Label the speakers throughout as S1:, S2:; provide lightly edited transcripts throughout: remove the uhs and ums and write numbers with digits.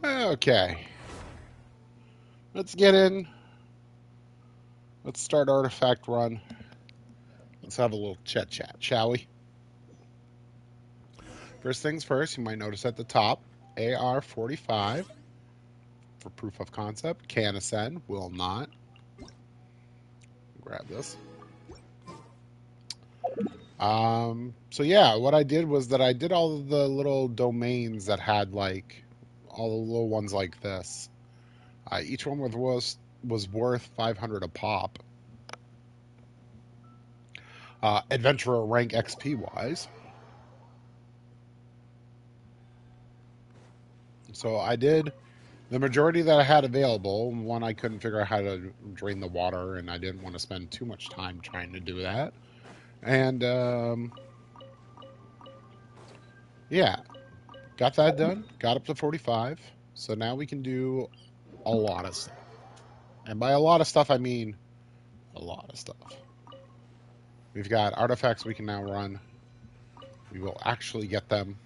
S1: Okay. Let's get in. Let's start artifact run. Let's have a little chit chat, shall we? First things first, you might notice at the top, AR-45 for proof of concept. Can ascend, will not. Grab this. So yeah, what I did was that I did all of the little domains that had like all the little ones like this. Each one was worth 500 a pop. Adventurer rank XP wise. So I did the majority that I had available. One, I couldn't figure out how to drain the water, and I didn't want to spend too much time trying to do that. And yeah, got that done. Got up to 45. So now we can do a lot of stuff. And by a lot of stuff, I mean a lot of stuff. We've got artifacts we can now run. We will actually get them.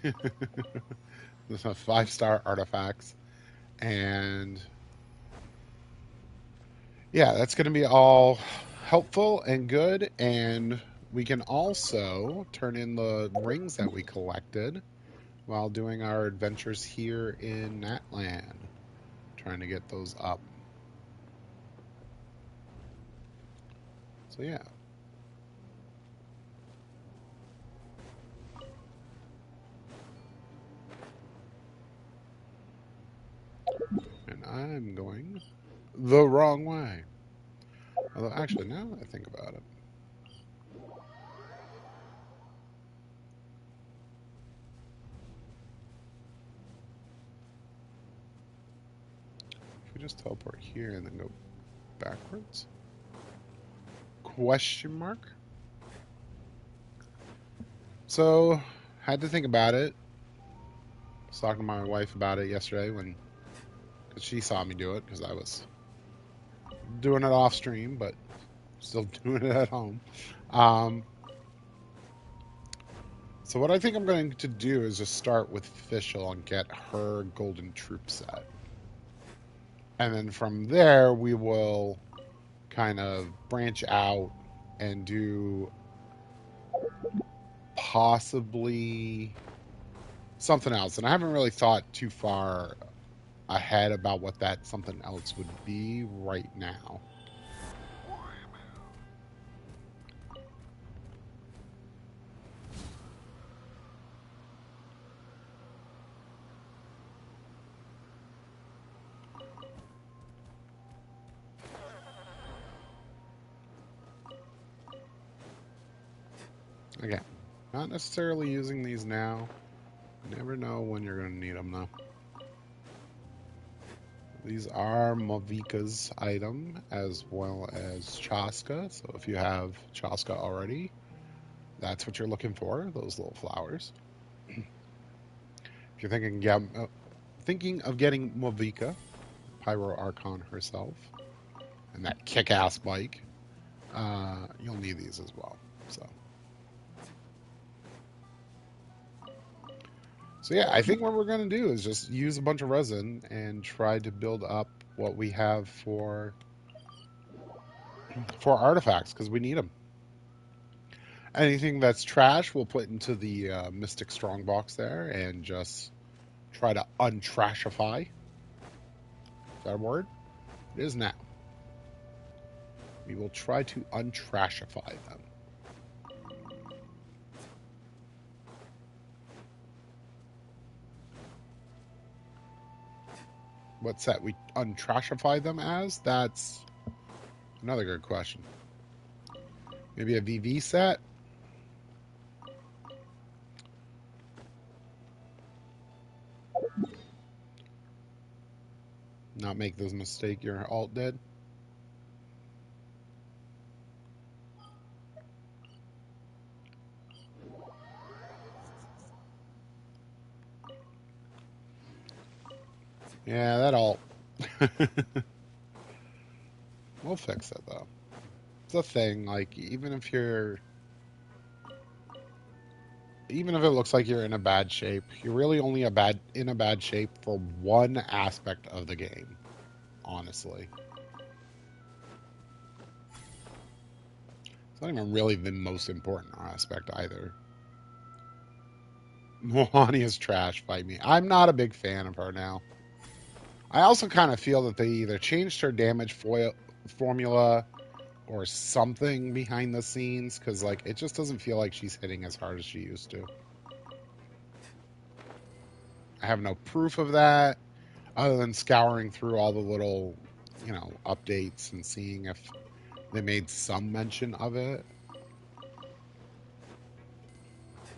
S1: There's 5-star artifacts. And yeah, that's going to be all helpful and good. And we can also turn in the rings that we collected while doing our adventures here in Natland. Trying to get those up. So yeah. And I'm going the wrong way. Although, actually, now that I think about it, if we just teleport here and then go backwards? Question mark? So, had to think about it. I was talking to my wife about it yesterday because she saw me do it because I was doing it off stream, but still doing it at home. Um, so what I think I'm going to do is just start with Fischl and get her golden troop set. And then from there, we will kind of branch out and do possibly something else. And I haven't really thought too far ahead about what that something else would be right now. Again, not necessarily using these now. You never know when you're going to need them, though. These are Mavika's item as well as Chaska. So if you have Chaska already, that's what you're looking for, those little flowers. If you're thinking of getting Mavika, Pyro Archon herself, and that kick-ass bike, you'll need these as well. So yeah, I think what we're going to do is just use a bunch of resin and try to build up what we have for artifacts because we need them. Anything that's trash, we'll put into the Mystic Strongbox there and just try to untrashify. Is that a word? It is now. We will try to untrashify them. What's that we untrashify them as? That's another good question. Maybe a VV set? Not make this mistake your alt did. Yeah, that alt. We'll fix it though. It's a thing. Like even if you're even if it looks like you're in a bad shape, you're really only in a bad shape for one aspect of the game, honestly. It's not even really the most important aspect either. Melania's trash, fight me. I'm not a big fan of her now. I also kind of feel that they either changed her damage formula or something behind the scenes because, like, it just doesn't feel like she's hitting as hard as she used to. I have no proof of that other than scouring through all the little, updates and seeing if they made some mention of it.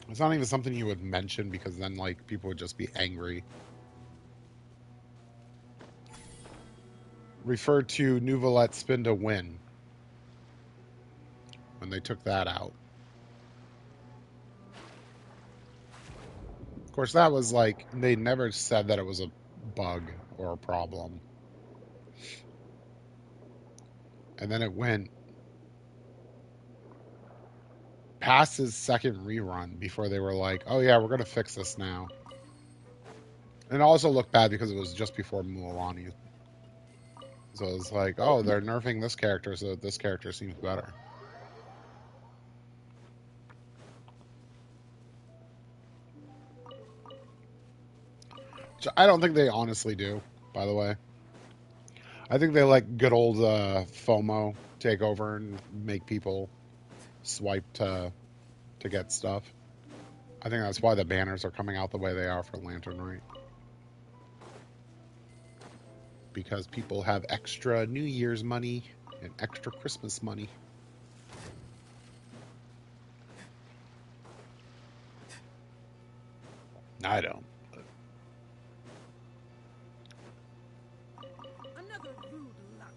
S1: It's not even something you would mention because then, like, people would just be angry. Referred to Nouvelette spin to win when they took that out. Of course, that was like, they never said that it was a bug or a problem. And then it went past his second rerun before they were like, oh, yeah, we're going to fix this now. And it also looked bad because it was just before Mulan. So it's like, oh, they're nerfing this character, so this character seems better. Which I don't think they honestly do, by the way. I think they let good old FOMO take over and make people swipe to get stuff. I think that's why the banners are coming out the way they are for Lantern Rite. Because people have extra New Year's money and extra Christmas money. I don't.
S2: Another rude lot.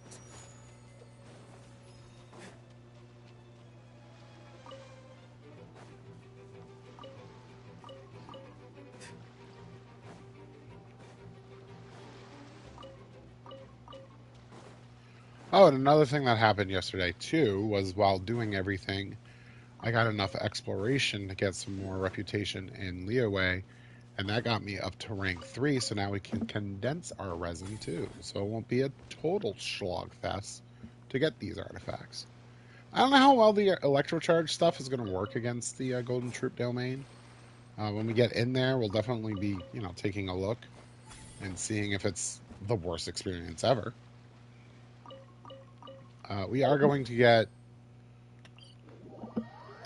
S1: Oh, and another thing that happened yesterday too was while doing everything, I got enough exploration to get some more reputation in Leeway, and that got me up to rank 3, so now we can condense our resin too. So it won't be a total slog fest to get these artifacts. I don't know how well the electrocharge stuff is going to work against the Golden Troop domain. When we get in there, we'll definitely be, taking a look and seeing if it's the worst experience ever. We are going to get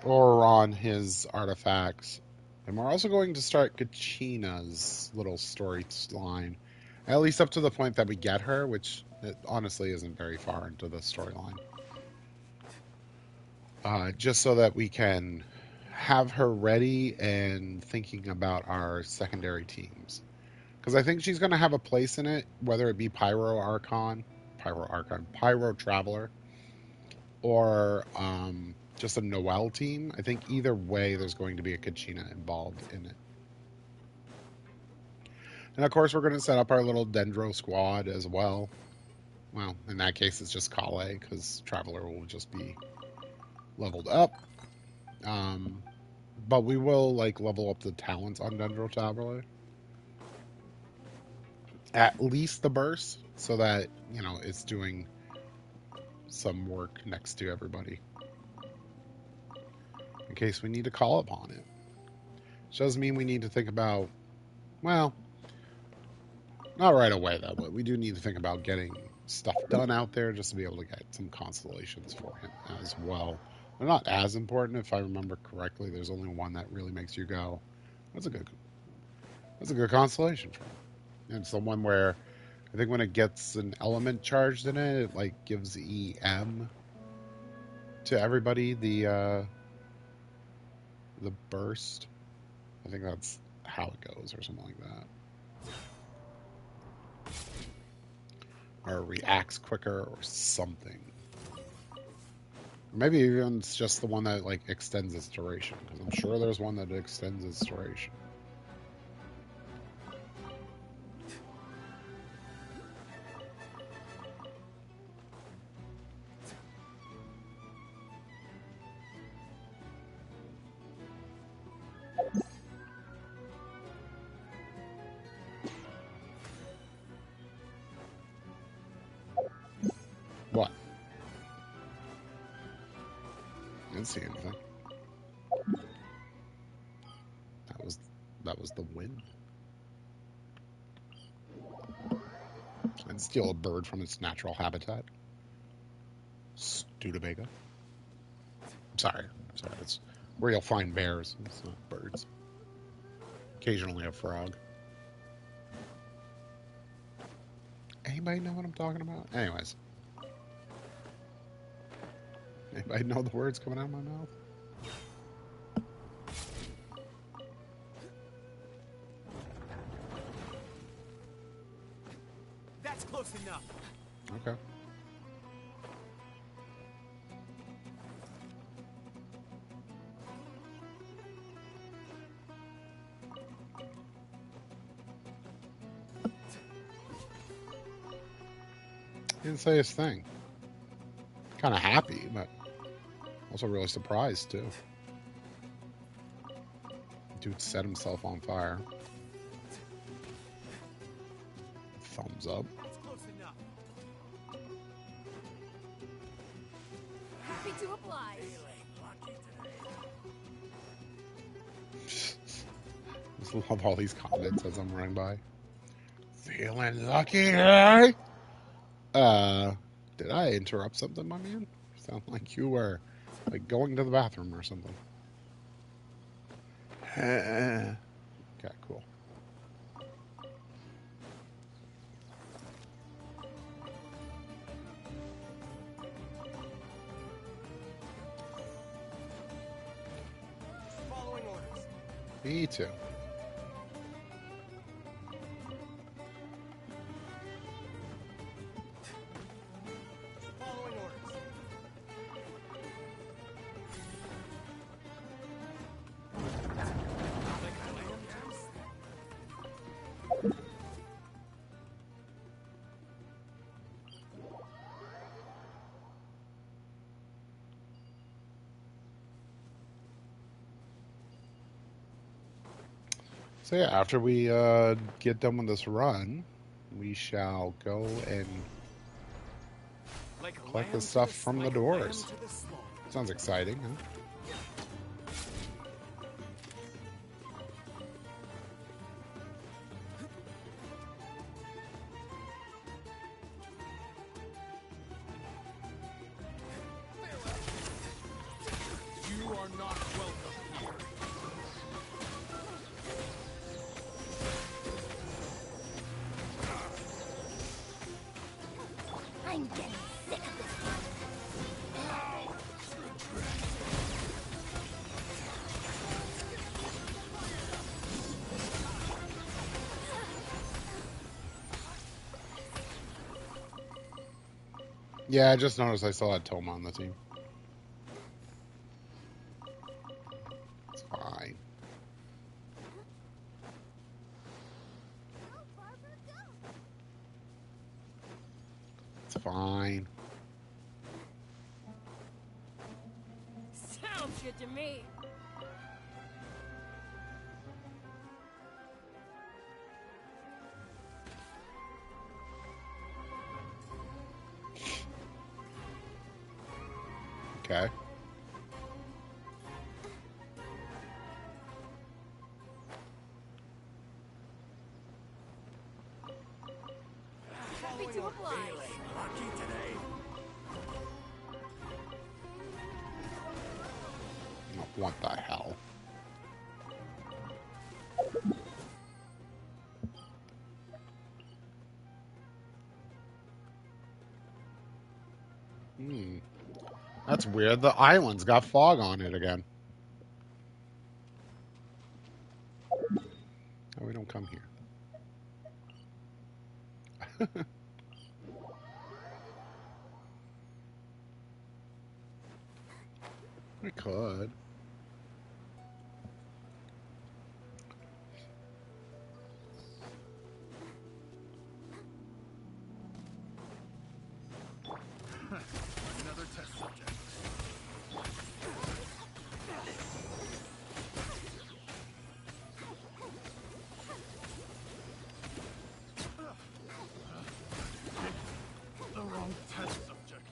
S1: Oron his artifacts, and we're also going to start Kachina's little storyline, at least up to the point that we get her, which it honestly isn't very far into the storyline. Just so that we can have her ready and thinking about our secondary teams. Because I think she's going to have a place in it, whether it be Pyro Traveler, or just a Noel team. I think either way, there's going to be a Kachina involved in it. And of course, we're going to set up our little Dendro squad as well. Well, in that case, it's just Kale, because Traveler will just be leveled up. But we will level up the talents on Dendro Traveler. At least the burst, so that it's doing some work next to everybody in case we need to call upon it. Which doesn't mean we need to think about, well, not right away though, but we do need to think about getting stuff done out there just to be able to get some constellations for him as well. They're not as important, if I remember correctly. There's only one that really makes you go, that's a good constellation for him. And it's the one where I think when it gets an element charged in it, it gives EM to everybody, the burst. I think that's how it goes, or something like that. Or reacts quicker, or something. Or maybe even it's just the one that extends its duration, because I'm sure there's one that extends its duration. What? I didn't see anything. That was that was the wind. I'd steal a bird from its natural habitat. Studebaker. Sorry. Sorry. It's where you'll find bears. It's not birds. Occasionally a frog. Anybody know what I'm talking about? Anyways. Anybody know the words coming out of my mouth?
S2: That's close enough.
S1: Okay. He didn't say his thing. Kind of happy, but also really surprised too. Dude set himself on fire. Thumbs up.
S2: That's close enough.
S3: Happy to oblige.
S1: Just love all these comments as I'm running by. Feeling lucky, eh? Did I interrupt something, my man? Sound like you were like going to the bathroom or something. Okay, cool.
S2: Following orders.
S1: Me too.
S2: Following orders.
S1: So yeah, after we get done with this run, we shall go and
S2: Like a
S1: collect the
S2: lamb to
S1: stuff from the
S2: like a
S1: doors.
S2: lamb to the slaughter.
S1: Sounds exciting, huh?
S2: You are not welcome here.
S3: I'm getting sick of this.
S1: Yeah, I just noticed I still had Toma on the team. It's fine. It's fine.
S3: Sounds good to me.
S1: Okay.
S3: Happy to oblige.
S2: Lucky today.
S1: What the hell? Hmm. That's weird. The island's got fog on it again. Oh, we don't come here. We could.
S2: Another test subject. The wrong test subject.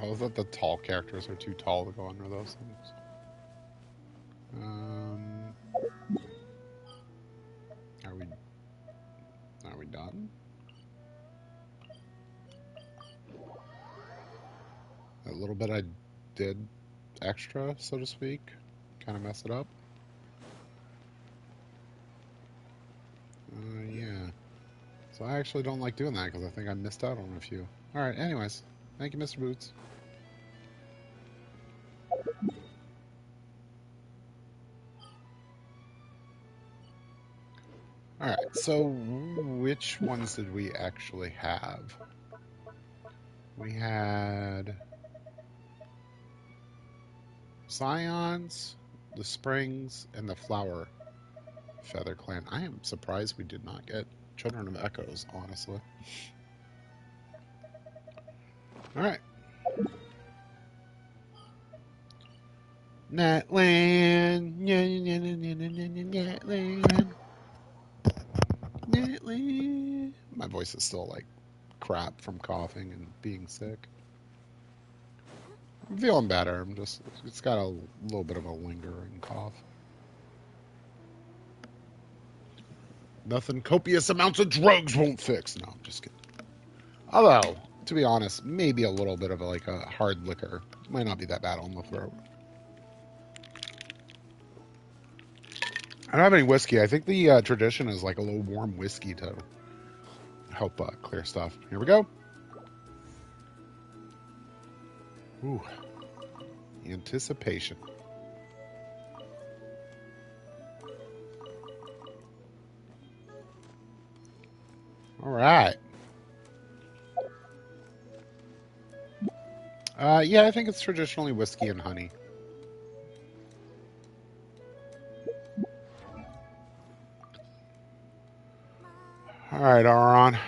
S1: I love that the tall characters are too tall to go under those things. Um, are we done? That little bit I did extra, so to speak, kind of mess it up. Yeah. So I actually don't like doing that because I think I missed out on a few. All right. Anyways, thank you, Mr. Boots. All right. So which ones did we actually have? We had Scions, the Springs, and the Flower Feather Clan. I am surprised we did not get Children of Echoes, honestly. All right. Natland. Natland. Natland. My voice is still like crap from coughing and being sick. I'm feeling better. It's got a little bit of a lingering cough. Nothing copious amounts of drugs won't fix. No, I'm just kidding. Although, to be honest, maybe a little bit of like a hard liquor might not be that bad on the throat. I don't have any whiskey. I think the tradition is like a little warm whiskey to help clear stuff. Here we go. Ooh, anticipation. All right. Yeah, I think it's traditionally whiskey and honey. All right, Aaron.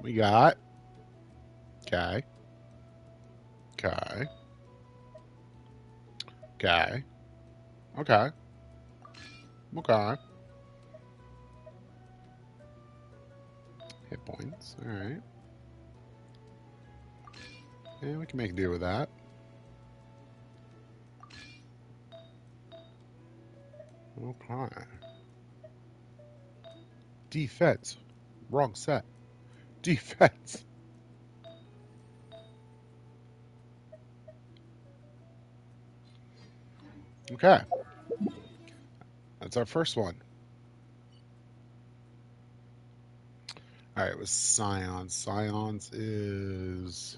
S1: We got. Okay. Okay. Okay. Okay. Okay. Hit points. All right. Yeah, we can make do with that. Okay. Defense. Wrong set. Defense. Okay. That's our first one. All right, it was Scions. Scions is.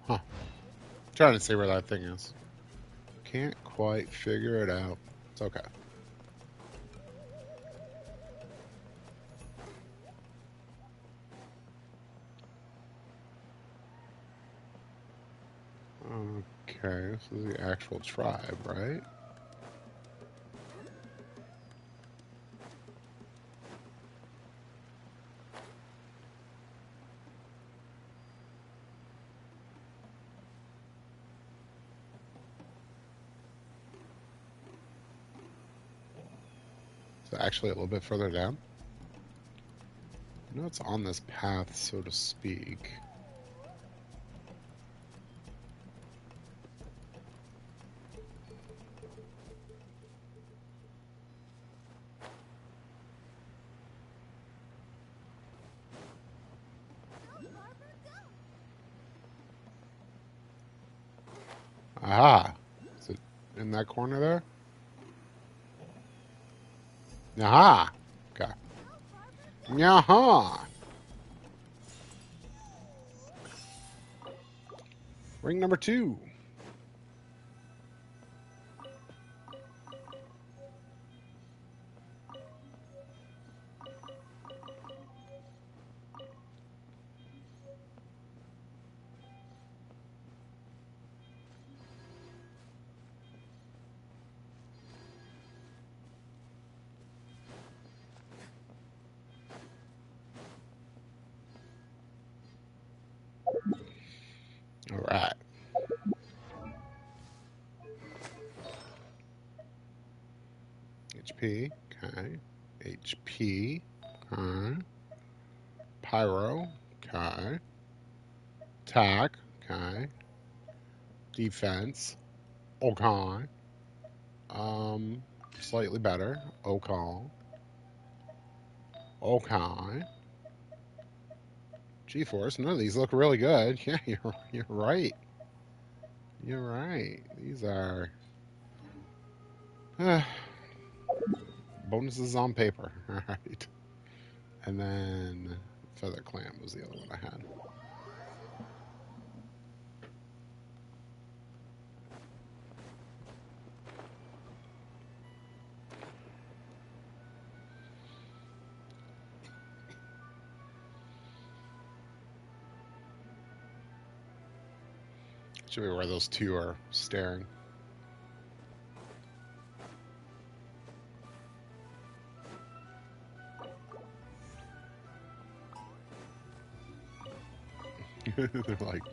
S1: Huh. Trying to see where that thing is. Can't quite figure it out. It's okay. Okay, this is the actual tribe, right? It's actually a little bit further down. I know it's on this path, so to speak. Aha. Is it in that corner there? Aha. Okay. Yaha. Ring number 2. All right. HP. Okay. HP. Okay. Pyro. Okay. Attack. Okay. Defense. Okay. Um, Slightly better. Okay. Okay. G-force. None of these look really good. Yeah, you're right. You're right. These are bonuses on paper. All right. And then Feather Clam was the other one I had. Should be where those two are staring. They're like,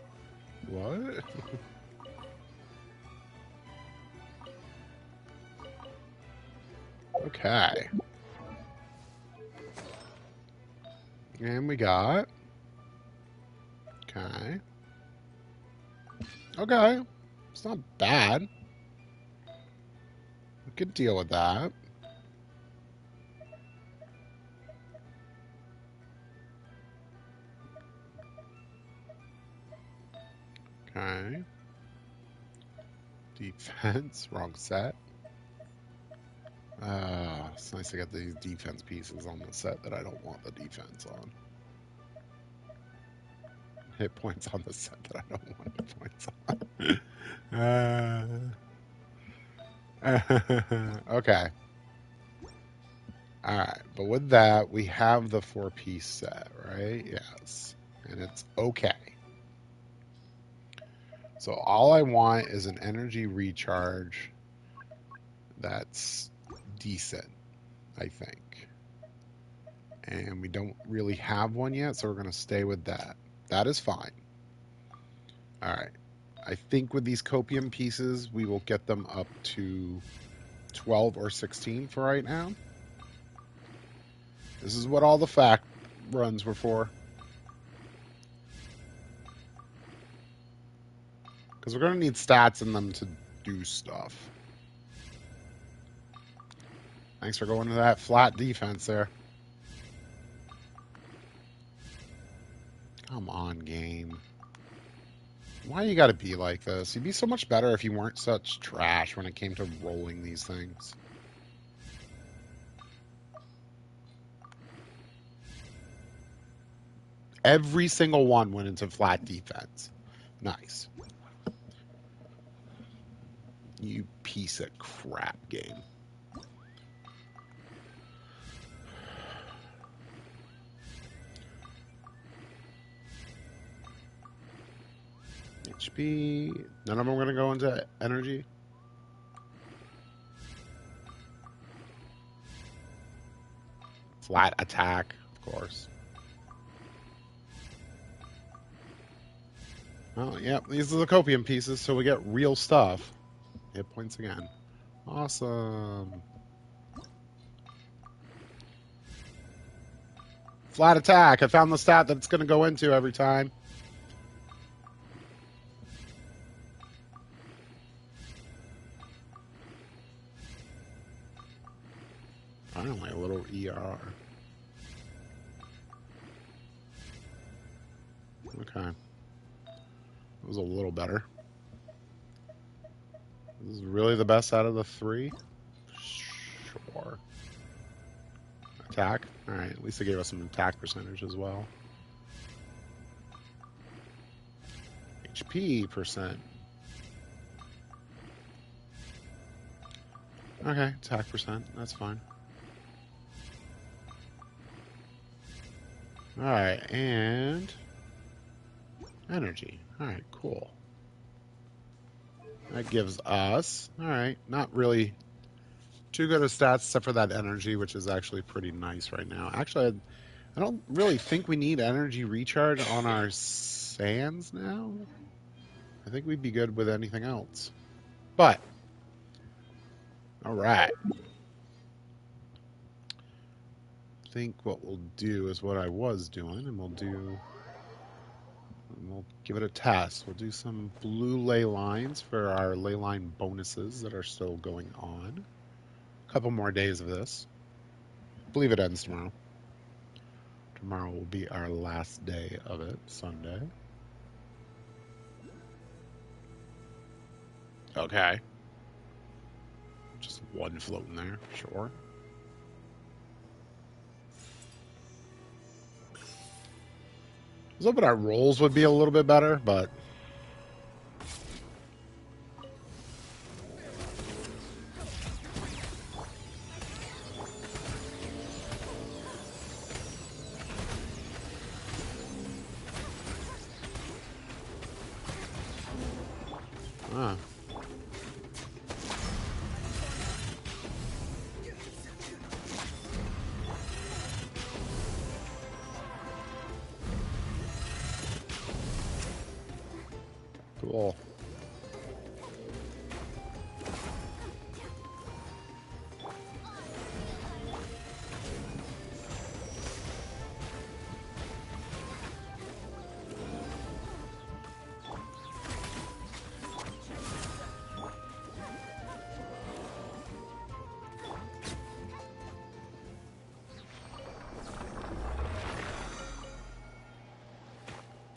S1: what? Okay. And we got. Okay. Okay. It's not bad. We could deal with that. Okay. Defense. Wrong set. It's nice to get these defense pieces on the set that I don't want the defense on. Hit points on the set that I don't want hit points on. Okay. All right. But with that, we have the 4-piece set, right? Yes. And it's okay. So all I want is an energy recharge that's decent, I think. And we don't really have one yet, so we're going to stay with that. That is fine. All right. I think with these copium pieces, we will get them up to 12 or 16 for right now. This is what all the fact runs were for. Because we're going to need stats in them to do stuff. Thanks for going to that flat defense there. Come on, game. Why you gotta be like this? You'd be so much better if you weren't such trash when it came to rolling these things. Every single one went into flat defense. Nice. You piece of crap game. HP. None of them are going to go into energy. Flat attack, of course. Oh, yeah. These are the copium pieces, so we get real stuff. Hit points again. Awesome. Flat attack. I found the stat that it's going to go into every time. Finally, a little ER. Okay. It was a little better. This is really the best out of the three? Sure. Attack? Alright, at least they gave us some attack percentage as well. HP percent. Okay, attack percent. That's fine. Alright, and energy. Alright, cool. That gives us, alright, not really too good of stats except for that energy, which is actually pretty nice right now. Actually, I don't really think we need energy recharge on our sands now. I think we'd be good with anything else. But, alright. I think what we'll do is what I was doing, and we'll give it a test. We'll do some blue ley lines for our ley line bonuses that are still going on. A couple more days of this. I believe it ends tomorrow. Tomorrow will be our last day of it, Sunday. Okay. Just one floating there, sure. I was hoping our rolls would be a little bit better, but ah. Cool.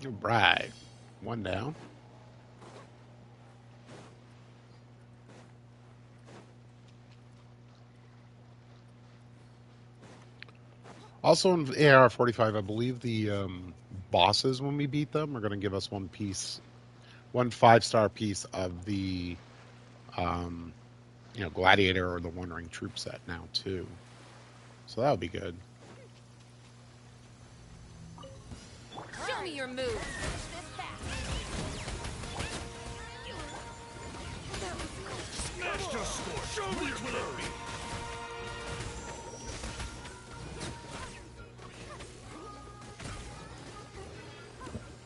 S1: All right. One down. Also in AR-45, I believe the bosses, when we beat them, are going to give us one 5-star piece of the, Gladiator or the Wandering Troop set now, too. So that'll be good.
S3: Show me your moves.
S2: Smash your score. Show me your glory.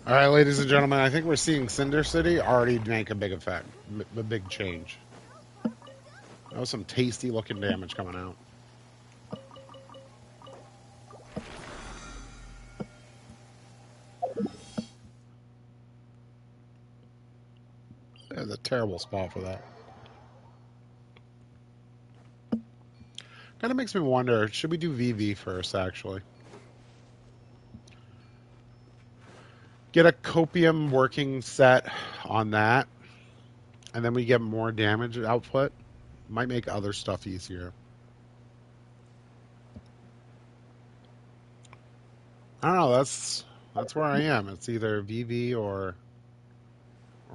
S1: All right, ladies and gentlemen, I think we're seeing Cinder City already make a big effect, a big change. That was some tasty looking damage coming out. That's a terrible spot for that. Kind of makes me wonder, should we do VV first, actually? Get a copium working set on that, and then we get more damage output. Might make other stuff easier. I don't know, that's where I am. It's either VV or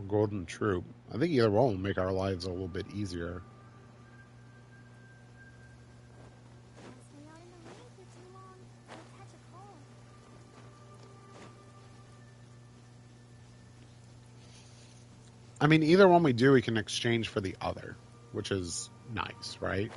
S1: Golden Troop. I think either one will make our lives a little bit easier. I mean, either one we do, we can exchange for the other, which is nice, right?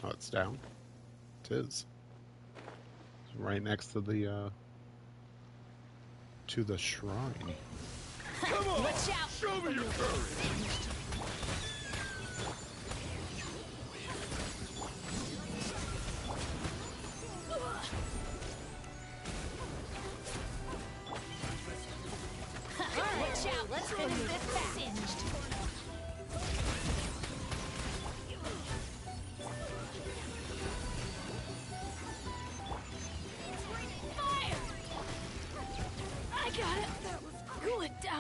S1: Oh, it's down. It is. It's right next to the shrine.
S2: Come on.
S3: Watch out.
S2: Show me your courage.
S3: Watch out. Let's finish this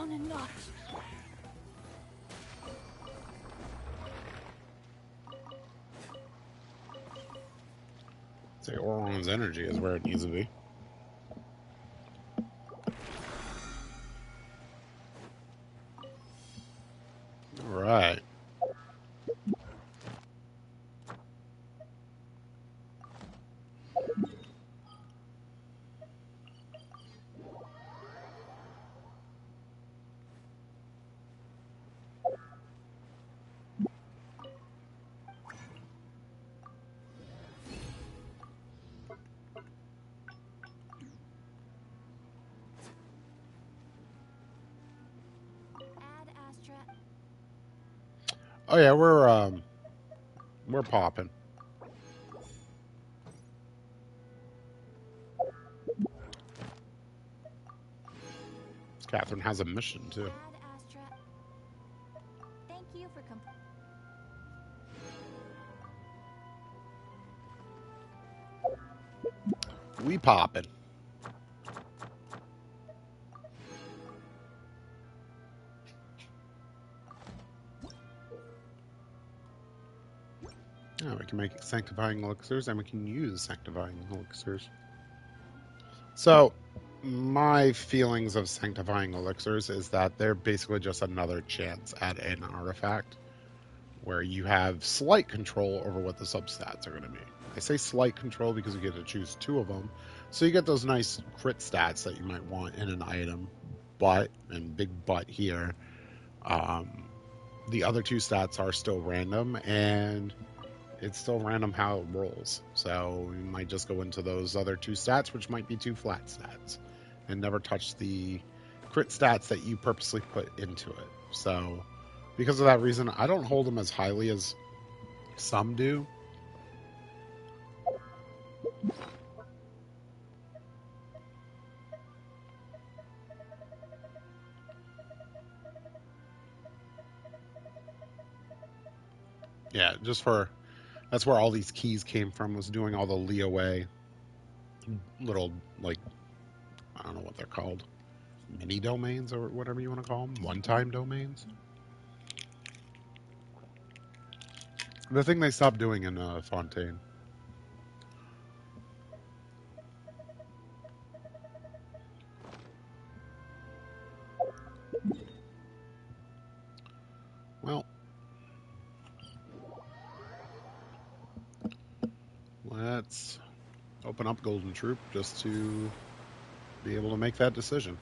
S3: down a notch.
S1: Say Oron's energy is where it needs to be. All right.
S3: Add Astra.
S1: Oh yeah, we're popping. Catherine has a mission too.
S3: Add Astra. Thank you for
S1: We popping. Yeah, we can make sanctifying elixirs, and we can use sanctifying elixirs. So, my feelings of sanctifying elixirs is that they're basically just another chance at an artifact where you have slight control over what the substats are going to be. I say slight control because you get to choose two of them. So you get those nice crit stats that you might want in an item. But, and big but here, the other two stats are still random, and it's still random how it rolls. So you might just go into those other two stats, which might be two flat stats, and never touch the crit stats that you purposely put into it. So because of that reason, I don't hold them as highly as some do. Yeah, just for that's where all these keys came from, was doing all the leeway little, like, I don't know what they're called, mini domains or whatever you want to call them, one-time domains. The thing they stopped doing in Fontaine. Well, let's open up Golden Troop just to be able to make that decision.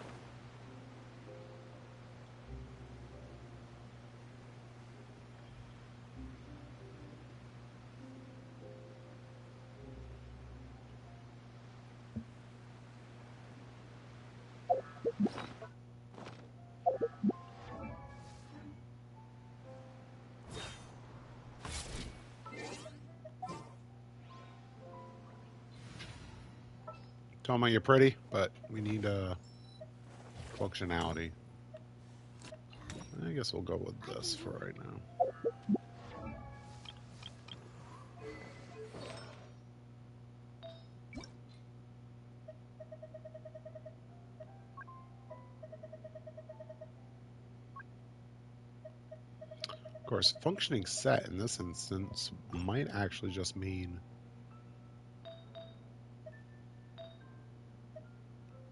S1: Tell me you're pretty, but we need functionality. I guess we'll go with this for right now. Of course, functioning set in this instance might actually just mean,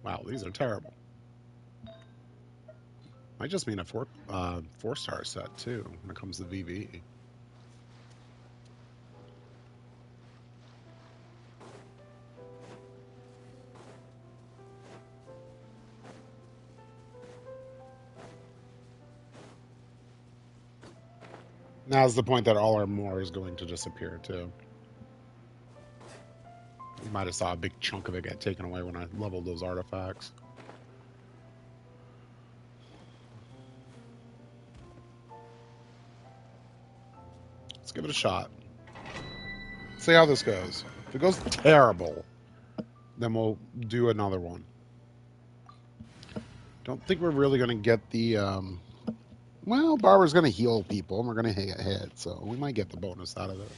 S1: wow, these are terrible. Might just mean a four-star set too when it comes to VV. Now's the point that all our more is going to disappear too. You might have saw a big chunk of it get taken away when I leveled those artifacts. Let's give it a shot. See how this goes. If it goes terrible, then we'll do another one. Don't think we're really going to get the... well, Barber's going to heal people, and we're going to get hit, so we might get the bonus out of it.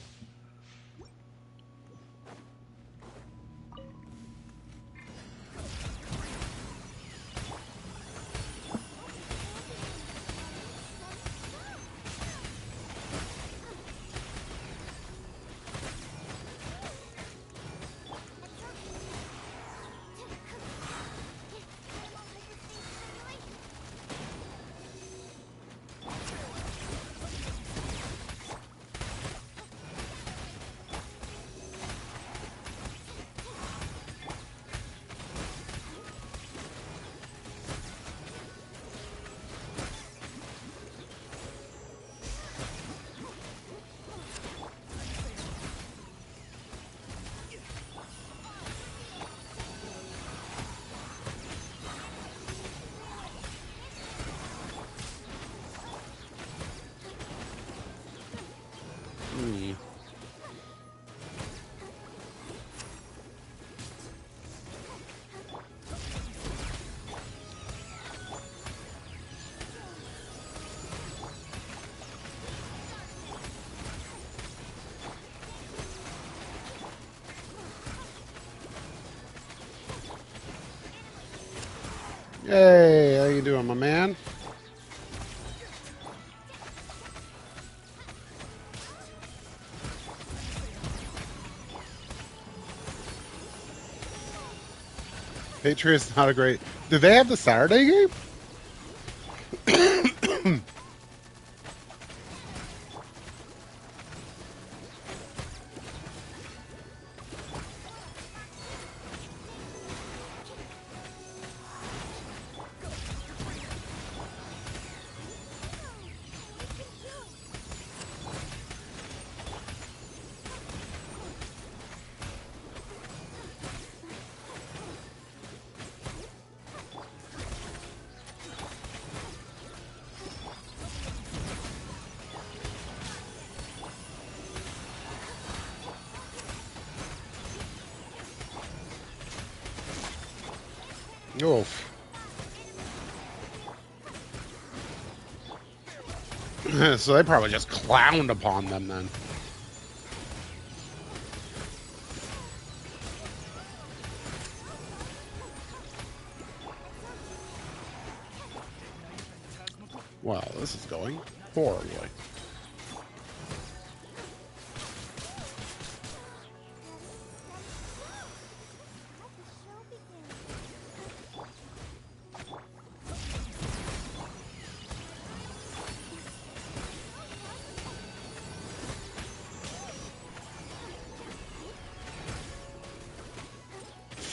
S1: me. Hey, how you doing, my man? Patriots not a great. Do they have the Saturday game? 'Oof. So they probably just clowned upon them then. Wow, this is going horribly. Let the show begin.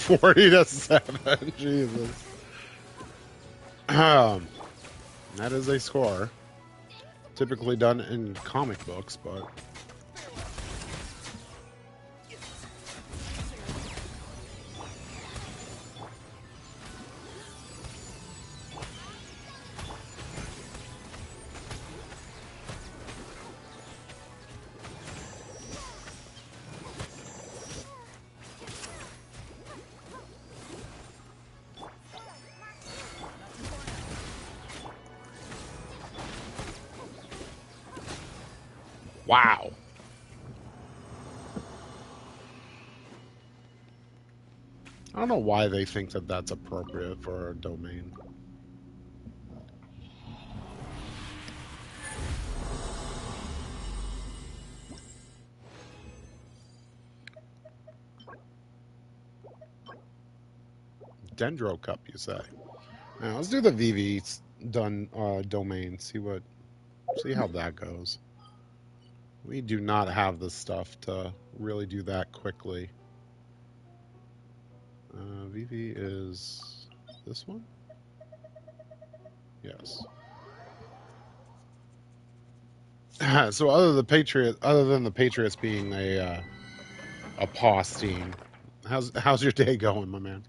S1: 40-7. Jesus. That is a score. Typically done in comic books, but. Wow. I don't know why they think that that's appropriate for a domain. Dendro Cup, you say? Now, let's do the VV done domain. See how that goes. We do not have the stuff to really do that quickly. VV is this one? Yes. So other than the Patriots being a POS team, how's your day going, my man?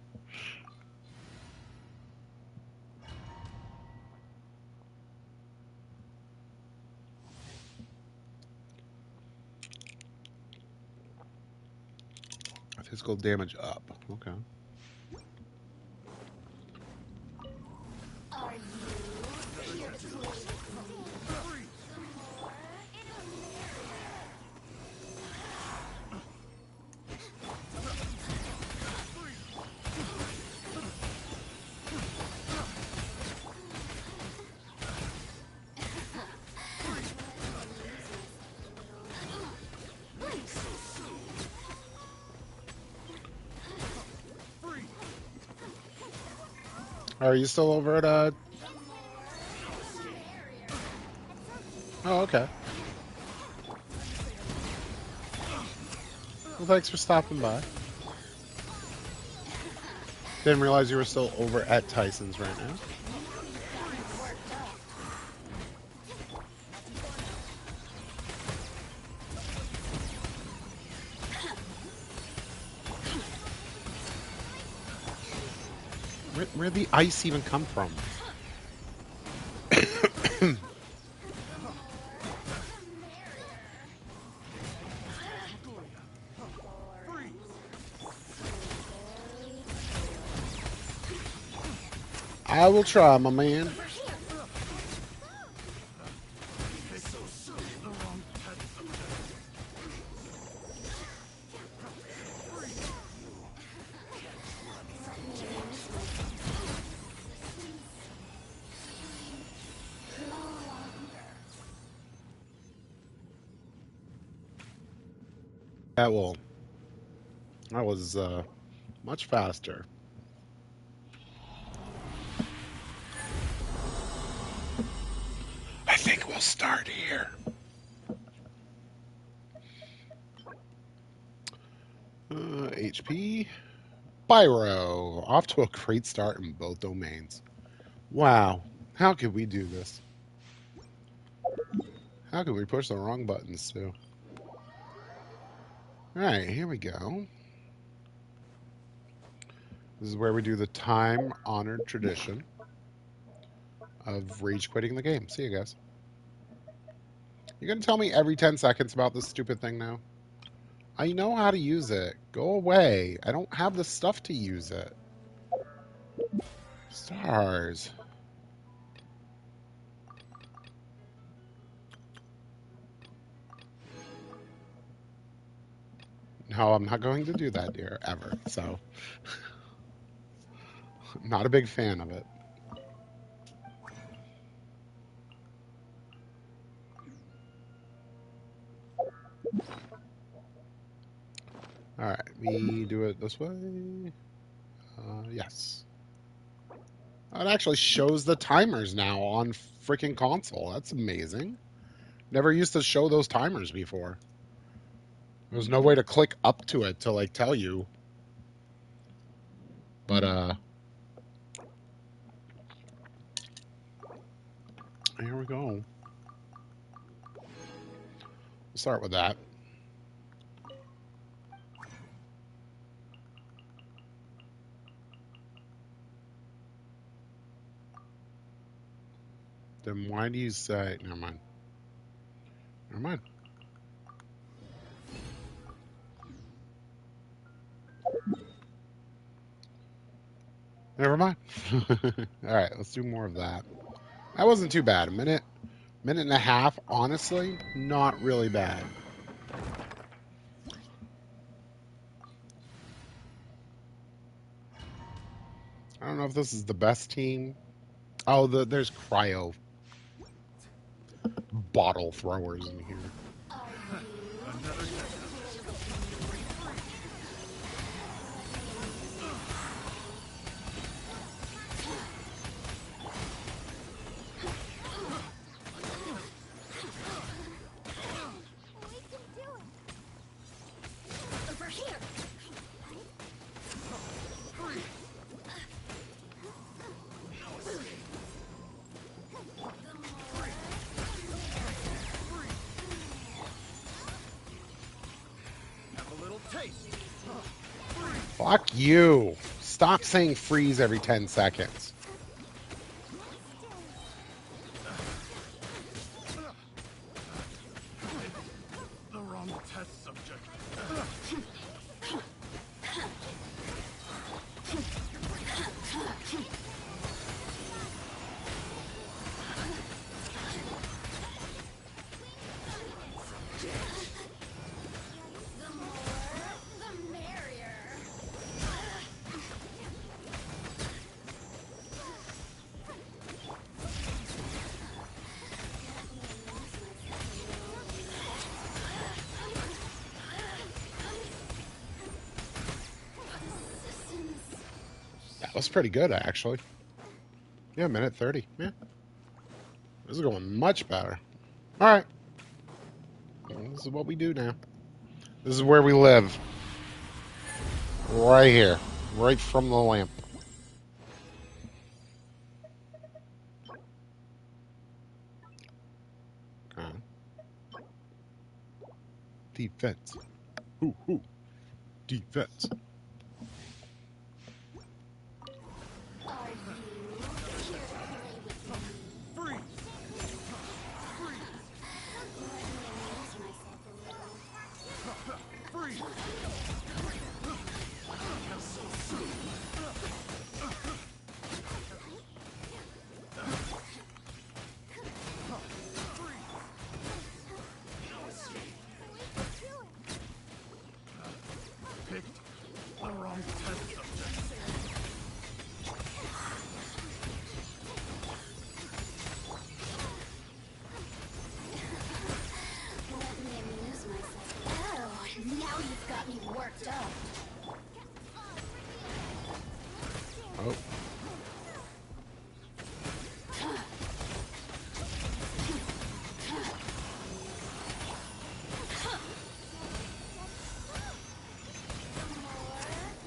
S1: Physical damage up. Okay. Are you still over at Oh, okay. Well, thanks for stopping by. Didn't realize you were still over at Tyson's right now. Where'd the ice even come from? I will try, my man. That will. That was much faster. I think we'll start here. HP. Pyro. Off to a great start in both domains. Wow. How could we do this? How could we push the wrong buttons, too? Alright, here we go. This is where we do the time-honored tradition of rage quitting the game. See you guys. You're going to tell me every 10 seconds about this stupid thing now? I know how to use it. Go away. I don't have the stuff to use it. Stars. No, I'm not going to do that, dear, ever. So, not a big fan of it. All right, we do it this way. Yes. It actually shows the timers now on freaking console. That's amazing. Never used to show those timers before. There's no way to click up to it to like tell you. But here we go. We'll start with that. Then why do you say never mind? Never mind. Never mind. All right, let's do more of that. That wasn't too bad. Minute and a half, honestly, not really bad. I don't know if this is the best team. Oh, there's cryo bottle throwers in here. Fuck you. Stop saying freeze every 10 seconds.
S2: The wrong test subject.
S1: That was pretty good, actually. Yeah, minute 30. Yeah. This is going much better. All right. This is what we do now. This is where we live. Right here. Right from the lamp. Defense. Ooh. Defense.
S2: wrong test subject.
S3: Let me amuse myself. Oh, now you've got me worked up.
S1: Oh,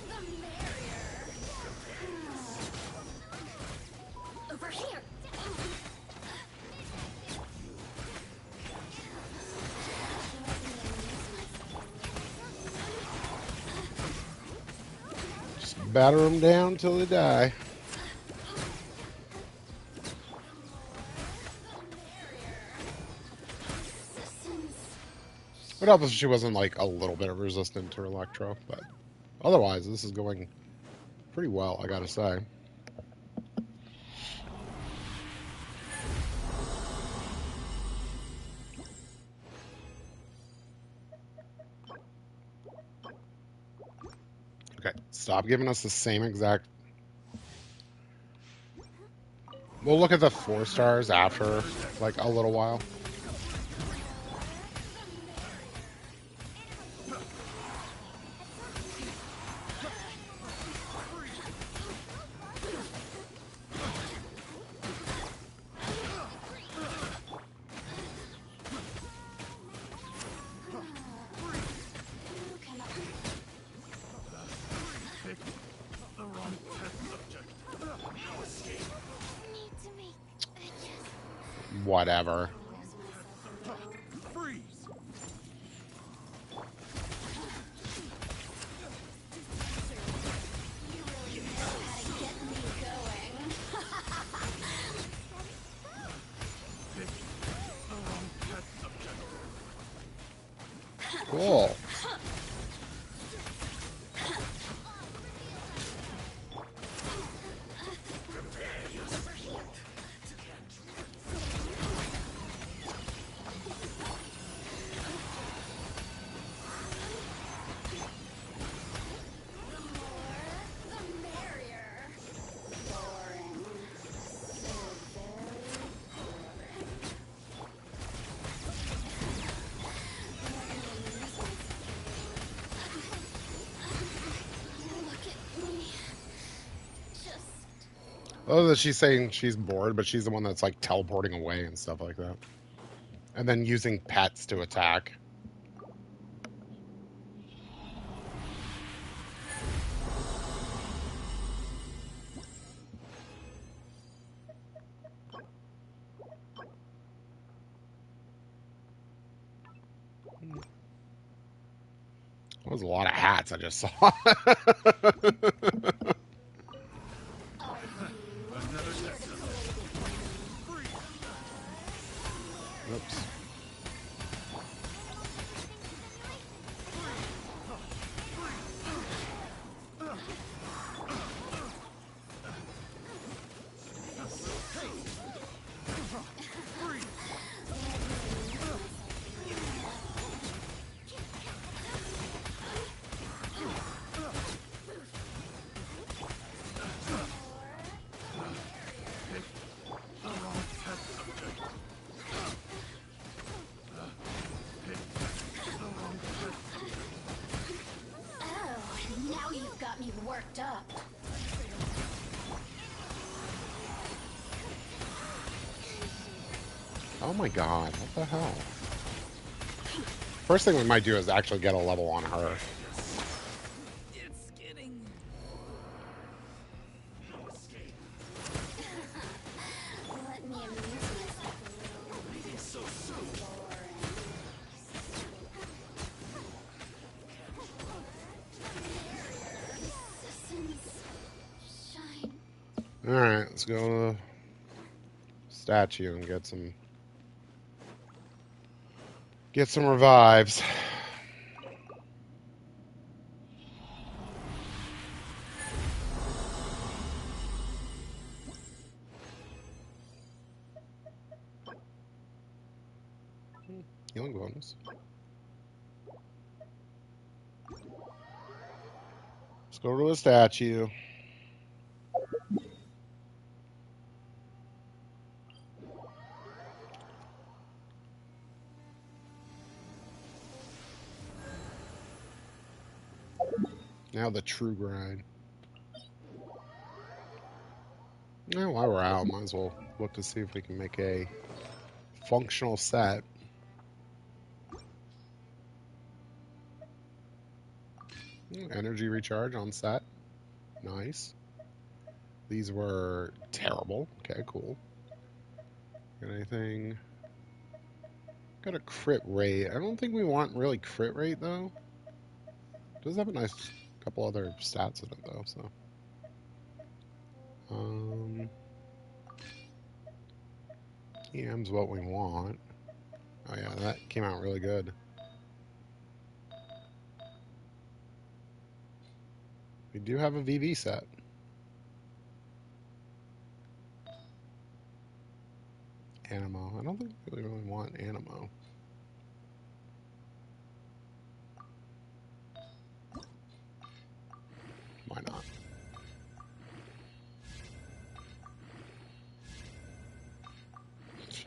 S3: The merrier. Over here.
S1: just batter them down till they die. What helps if she wasn't like a little bit resistant to Electro, but otherwise this is going pretty well, I gotta say. Okay, stop giving us the same exact. We'll look at the 4 stars after like a little while.
S2: Pick the wrong test subject. No escape.
S3: Need to make adjustments.
S1: Whatever.
S2: Freeze.
S3: You really know how to get me going.
S2: Pick the wrong test subject.
S1: Cool.
S3: The merrier. Boring. So very boring. Look at me. Just
S1: Oh, that she's saying she's bored, but she's the one that's like teleporting away and stuff like that. And then using pets to attack. That was a lot of hats I just saw.
S2: Another test subject. Freeze.
S1: Oops.
S2: Pick the wrong test subject. Pick the wrong test subject.
S3: oh, now you've got me worked up.
S1: Oh my god, what the hell? First thing we might do is actually get a level on her.
S2: It's getting. No escape.
S3: Let me amuse myself a little.
S2: It's so soon.
S3: Citizens shine.
S1: Alright, let's go to the statue and get some revives. Healing bonus. Let's go to a statue. Now the true grind. Now, while we're out, might as well look to see if we can make a functional set. Energy recharge on set. Nice. These were terrible. Okay, cool. Got anything? Got a crit rate. I don't think we want really crit rate, though. Does have a nice couple other stats in it, though, so. EM's what we want. Oh, yeah, that came out really good. We do have a VV set. Animo. I don't think we really want Animo. Why not?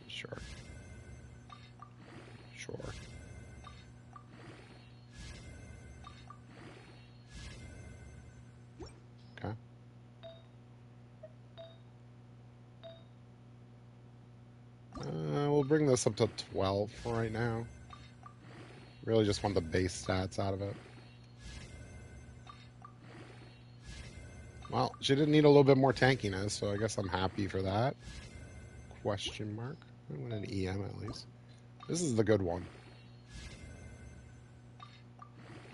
S1: Sure. Sure. Okay. We'll bring this up to 12 for right now. Really just want the base stats out of it. Well, she did need a little bit more tankiness, so I guess I'm happy for that. Question mark. I want an EM at least. This is the good one.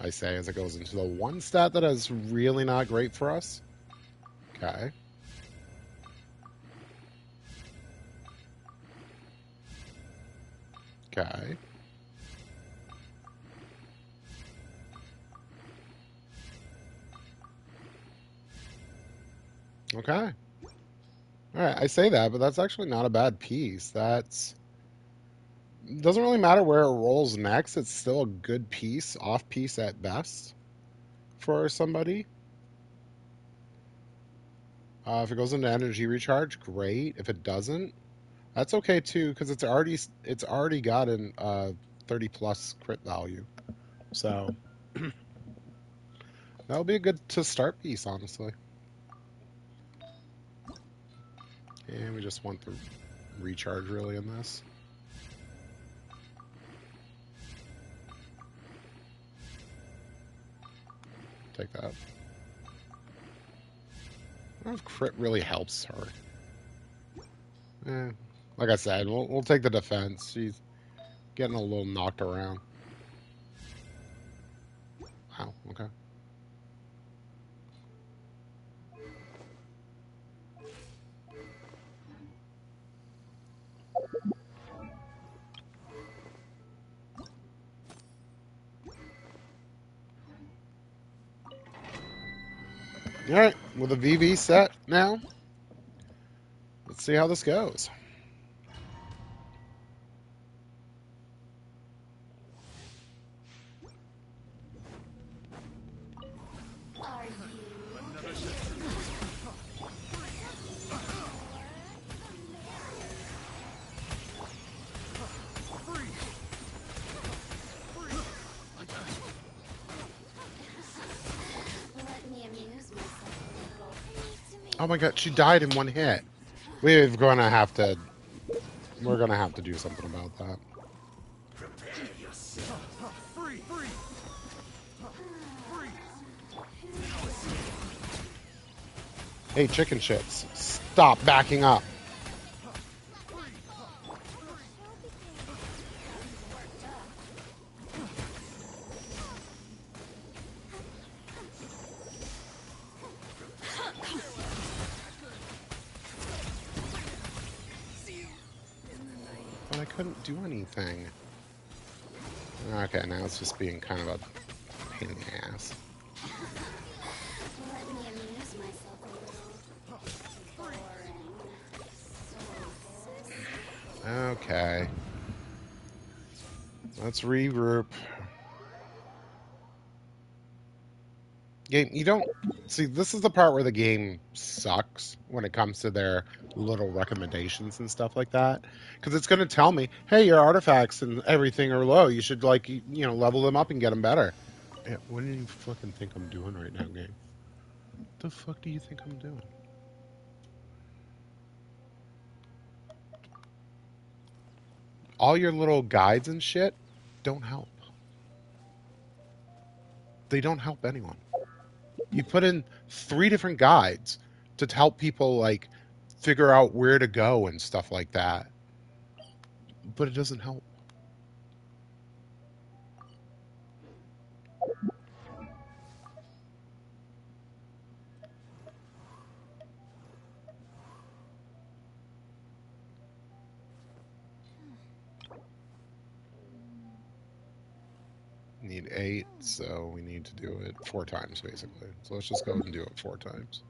S1: I say as it goes into the one stat that is really not great for us. Okay. Okay. Okay. All right, I say that, but that's actually not a bad piece. That's doesn't really matter where it rolls next. It's still a good piece, off piece at best for somebody. If it goes into energy recharge, great. If it doesn't, that's okay too, because it's already got an 30 plus crit value. So that'll be a good to start piece, honestly. And we just want the recharge really in this. Take that. I don't know if crit really helps her. Like I said, we'll take the defense. She's getting a little knocked around. Wow, okay. Alright, with a VV set now, let's see how this goes.
S3: Are you?
S2: Another shot.
S3: Let me amuse myself a little.
S1: Oh my god, she died in one hit. We're gonna have to do something about that.
S2: Prepare yourself. Free. Free.
S1: Hey, chicken shits, stop backing up. But I couldn't do anything. Okay, now it's just being kind of a pain in the ass.
S3: Let me amuse myself a little. Boring.
S1: Okay. Let's regroup. Game, you don't see. This is the part where the game sucks when it comes to their little recommendations and stuff like that. Because it's going to tell me, hey, your artifacts and everything are low. You should like level them up and get them better. Yeah, what do you fucking think I'm doing right now, game? What the fuck do you think I'm doing? All your little guides and shit don't help. They don't help anyone. You put in 3 different guides to help people like figure out where to go and stuff like that, but it doesn't help. Need 8, so we need to do it 4 times basically. So let's just go and do it 4 times.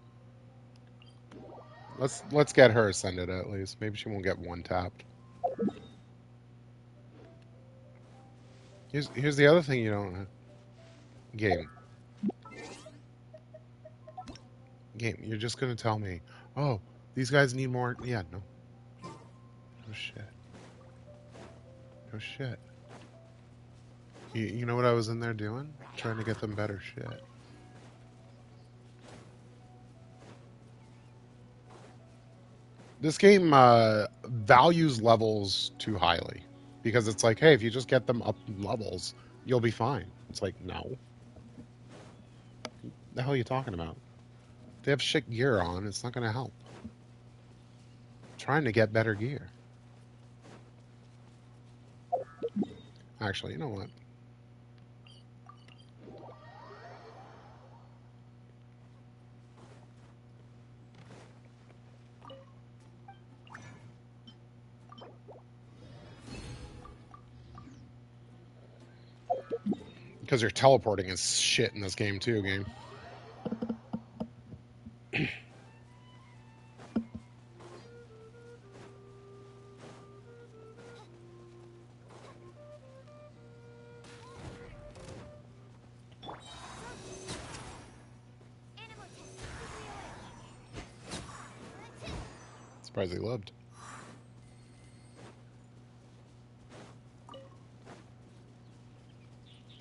S1: Let's get her ascended at least. Maybe she won't get one tapped. Here's the other thing you don't game game. You're just gonna tell me, oh, these guys need more. Yeah, no, no shit, no shit. You know what I was in there doing? Trying to get them better shit. This game values levels too highly because it's like, hey, if you just get them up in levels, you'll be fine. It's like, no. The hell are you talking about? They have shit gear on. It's not going to help. I'm trying to get better gear. Actually, you know what? Because you're teleporting is shit in this game too, game. Surprised he lived.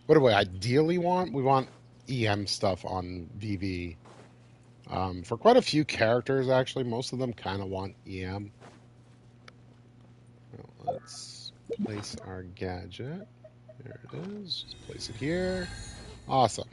S1: What do we ideally want? We want EM stuff on VV. For quite a few characters, actually, most of them kind of want EM. Well, let's place our gadget. There it is. Just place it here. Awesome.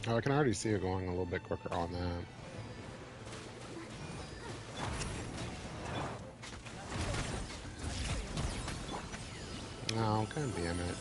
S1: Oh, I can already see it going a little bit quicker on that. Oh, God damn it.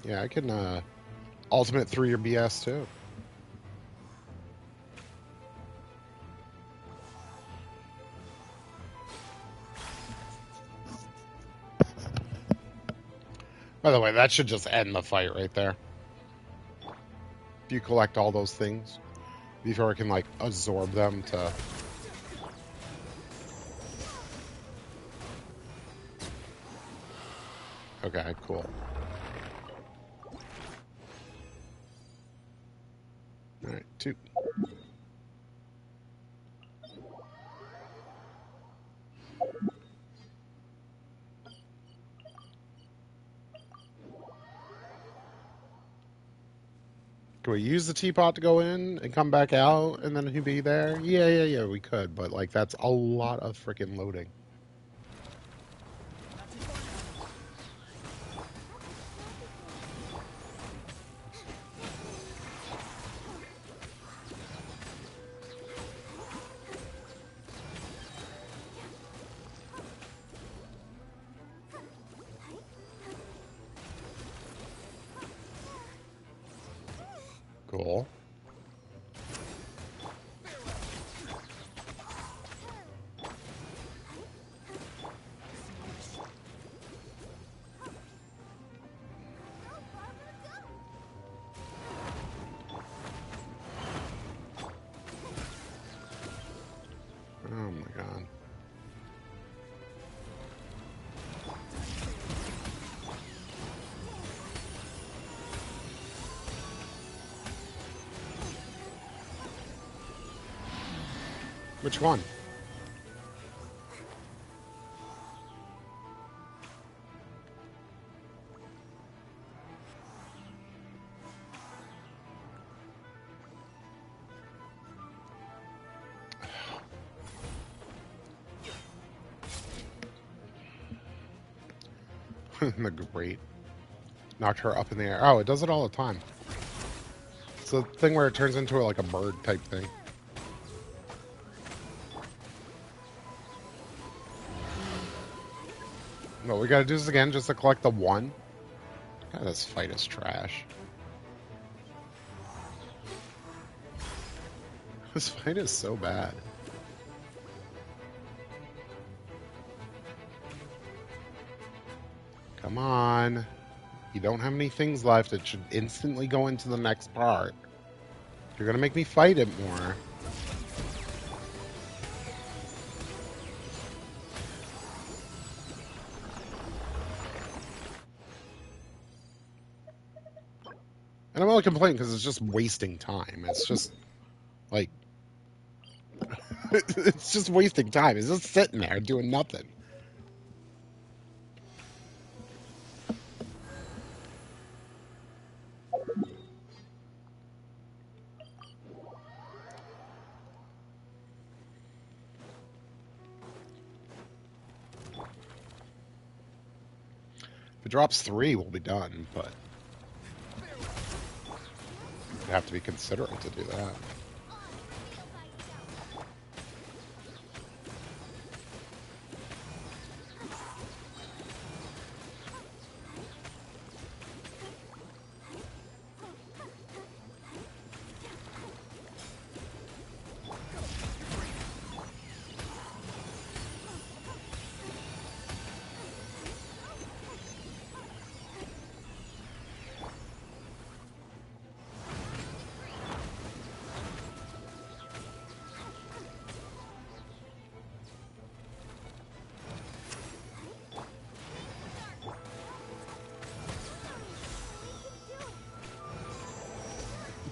S1: Yeah, I can ultimate through your BS too. By the way, that should just end the fight right there. If you collect all those things before I can like absorb them to. Okay, cool. All right, 2. Can we use the teapot to go in and come back out and then he'd be there? Yeah, we could, but like that's a lot of freaking loading. cool. Oh my god. Which one? The great. Knocked her up in the air. Oh, it does it all the time. It's a thing where it turns into like a bird type thing. Well, we gotta do this again just to collect the one. God, this fight is trash. This fight is so bad. Come on. You don't have any things left. It should instantly go into the next part. You're gonna make me fight it more. And I'm only complaining because it's just wasting time. It's just like it's just wasting time. It's just sitting there doing nothing. If it drops 3, we'll be done, but you have to be considerate to do that.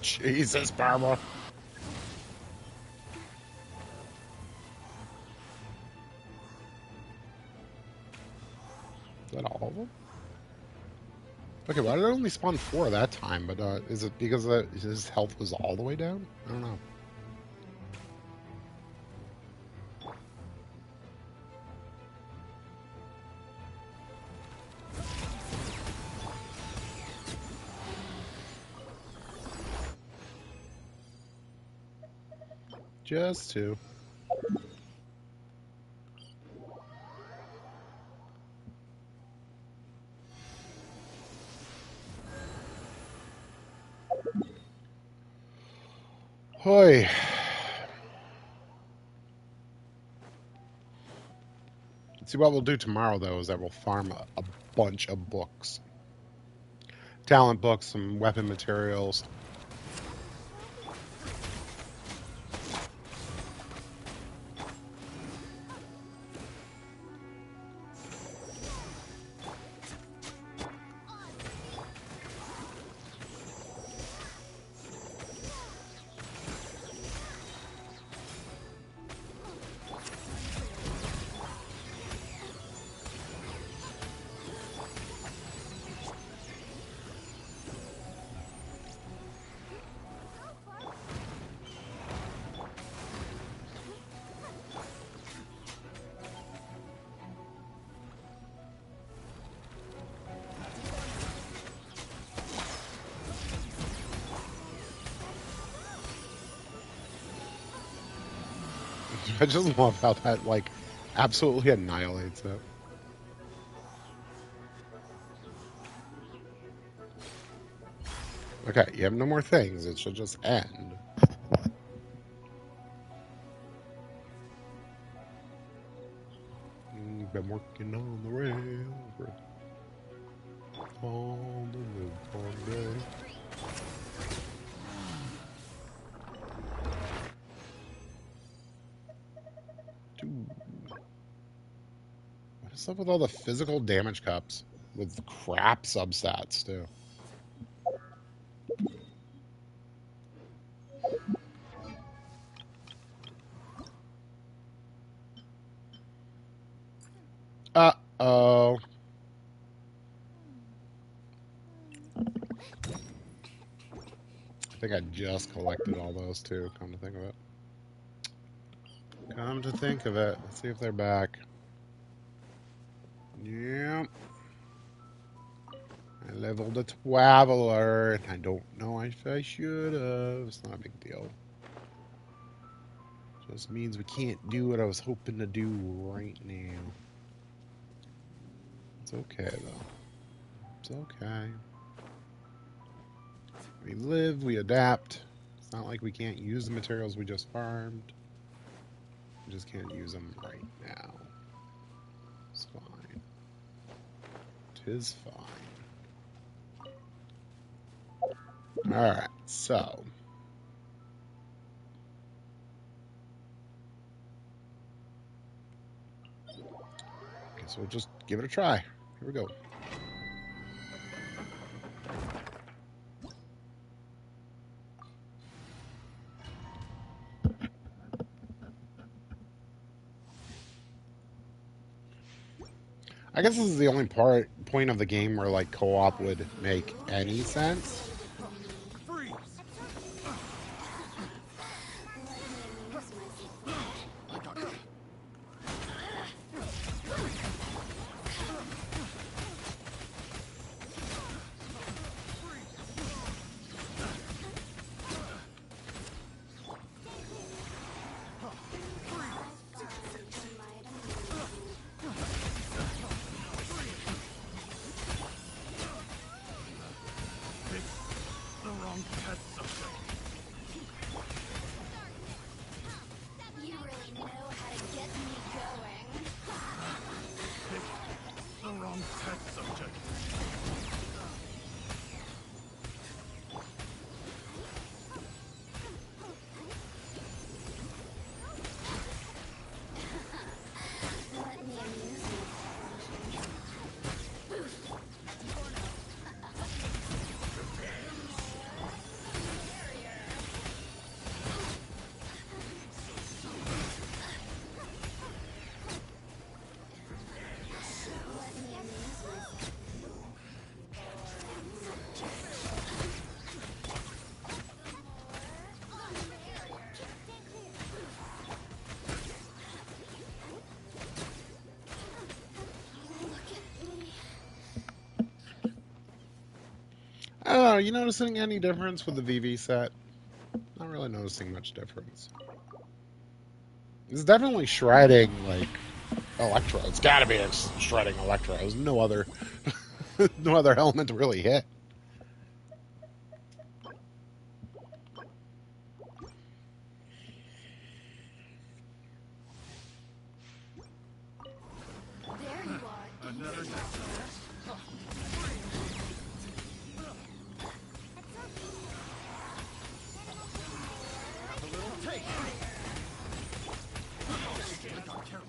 S1: Jesus, Barbara. Is that all of them? Okay, why did it only spawn 4 that time? But is it because his health was all the way down? I don't know. Just 2. Hoy. See, what we'll do tomorrow, though, is that we'll farm a bunch of books. Talent books, some weapon materials. I just love how that, like, absolutely annihilates it. Okay, you have no more things. It should just end. Been working on the railroad all the live long day. Dude, what's up with all the physical damage cups with crap substats too? Uh oh. I think I just collected all those too. Come to think of it. Come to think of it. Let's see if they're back. Yep. I leveled a Traveler, and I don't know if I should have. It's not a big deal. Just means we can't do what I was hoping to do right now. It's okay, though. It's okay. We live, we adapt. It's not like we can't use the materials we just farmed. We just can't use them right now. It's fine. Tis fine. Alright, so. Okay, so we'll just give it a try. Here we go. I guess this is the only point of the game where like co-op would make any sense.
S2: Freeze! I got you. Picked the wrong test subject.
S3: You really know how to get me going.
S2: Picked the wrong test subject.
S3: Let me amuse
S1: Oh, you noticing any difference with the VV set? Not really noticing much difference. It's definitely shredding like Electro. It's got to be shredding Electro. There's no other, no other element to really hit.
S3: There you are.
S2: Another test subject. Have a little taste. I got careless.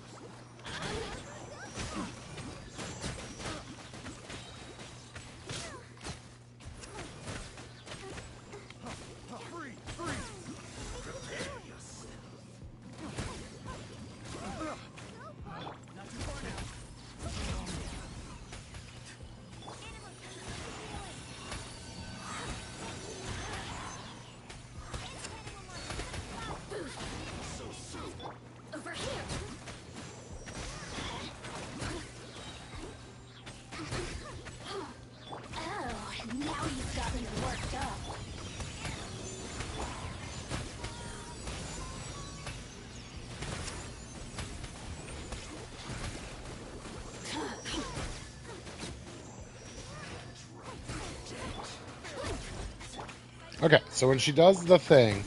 S1: Okay, so when she does the thing,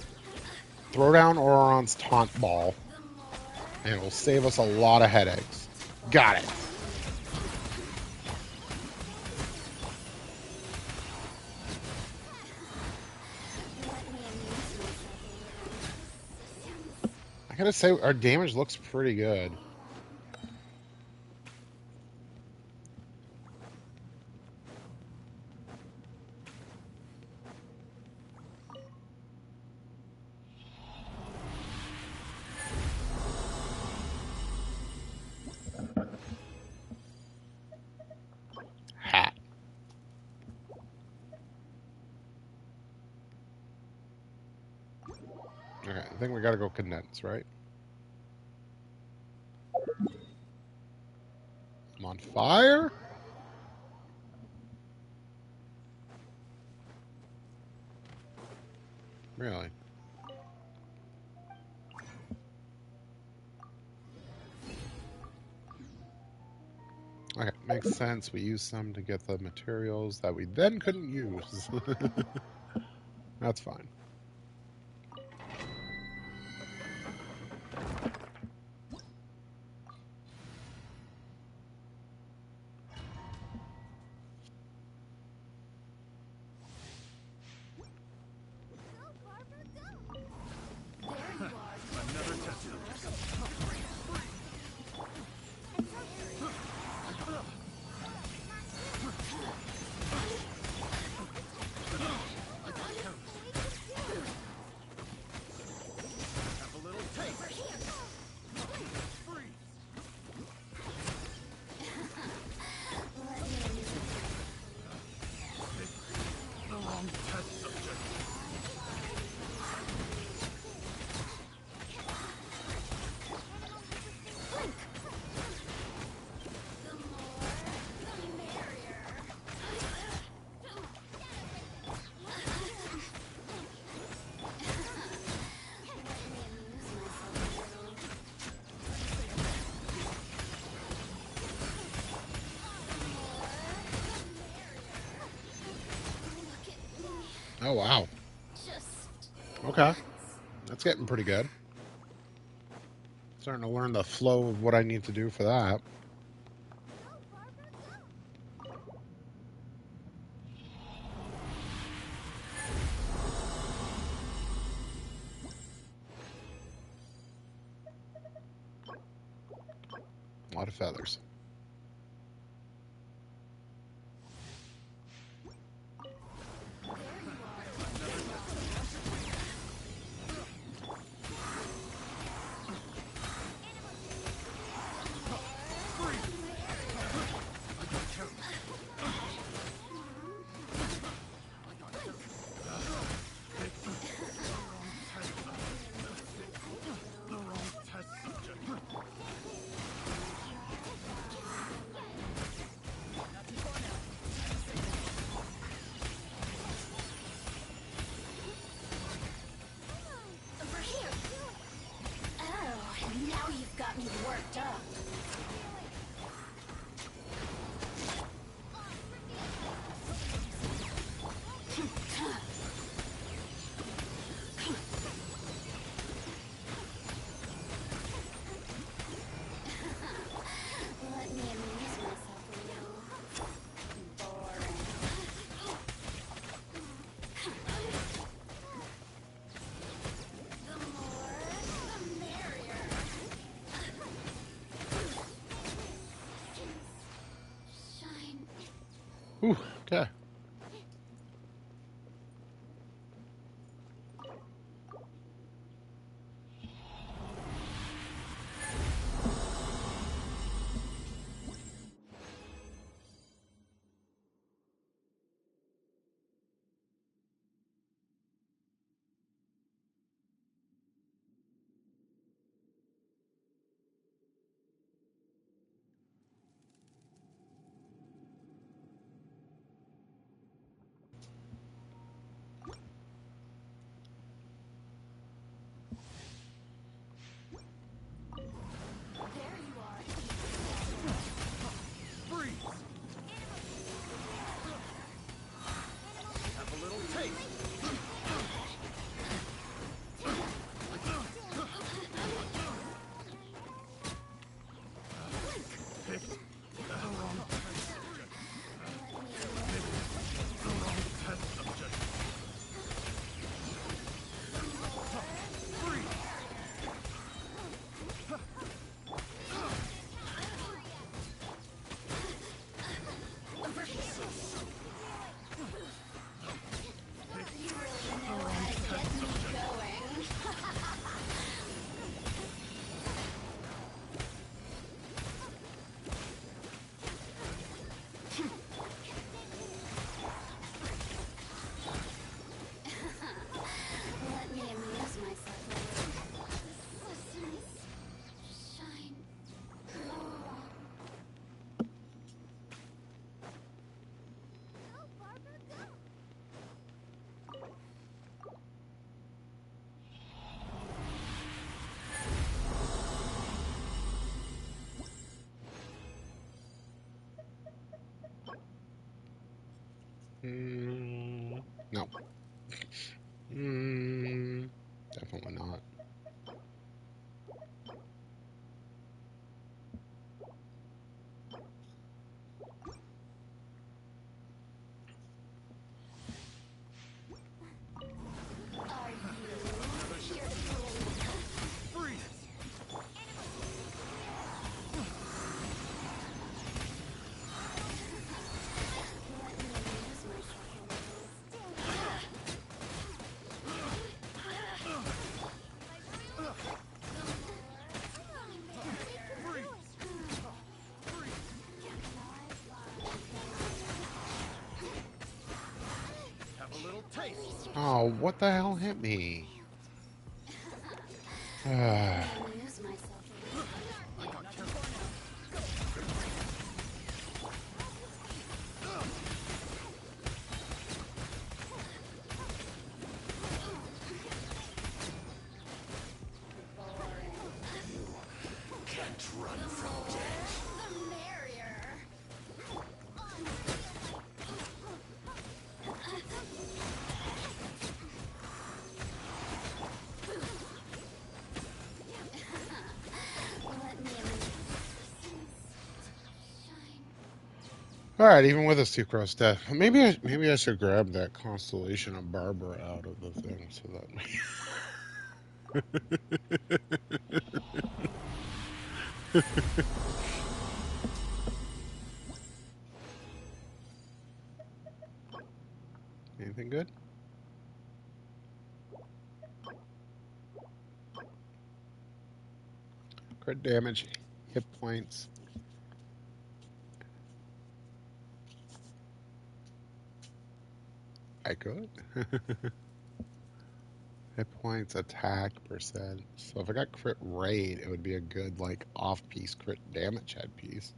S1: throw down Auron's taunt ball, and it will save us a lot of headaches. Got it.
S3: Let me amuse myself a little.
S1: I gotta say, our damage looks pretty good. Hat. Okay, I think we gotta go condense, right? I'm on fire? Really? Okay, makes sense. We use some to get the materials that we then couldn't use. That's fine.
S2: Another test subject. Have a little taste. Freeze. The wrong test subject.
S1: Oh, wow.
S3: Just
S1: Okay, that's getting pretty good. Starting to learn the flow of what I need to do for that. A lot of feathers.
S2: The wrong test subject.
S3: over here. Oh, now you've got me worked up. Let me amuse myself a little. Boring. The more, the merrier. Shine.
S1: Whew, okay. No. Mm, definitely not.
S3: Are
S2: Another
S3: you
S2: shot.
S3: here to play?
S2: Freeze!
S3: Let me amuse myself a little.
S2: Freeze! Freeze! Have a little taste.
S1: Oh, what the hell hit me?
S3: Let
S1: Ah,
S3: me amuse myself a little.
S2: I got careful. Can't run from death.
S3: The merrier. Let me amuse. Shine.
S1: all right, even with a sucrose death, maybe I should grab that constellation of Barbara out of the thing so that. Anything good? Crit damage, hit points. I could. Hit points, attack percent. So if I got crit rate, it would be a good like off-piece crit damage headpiece.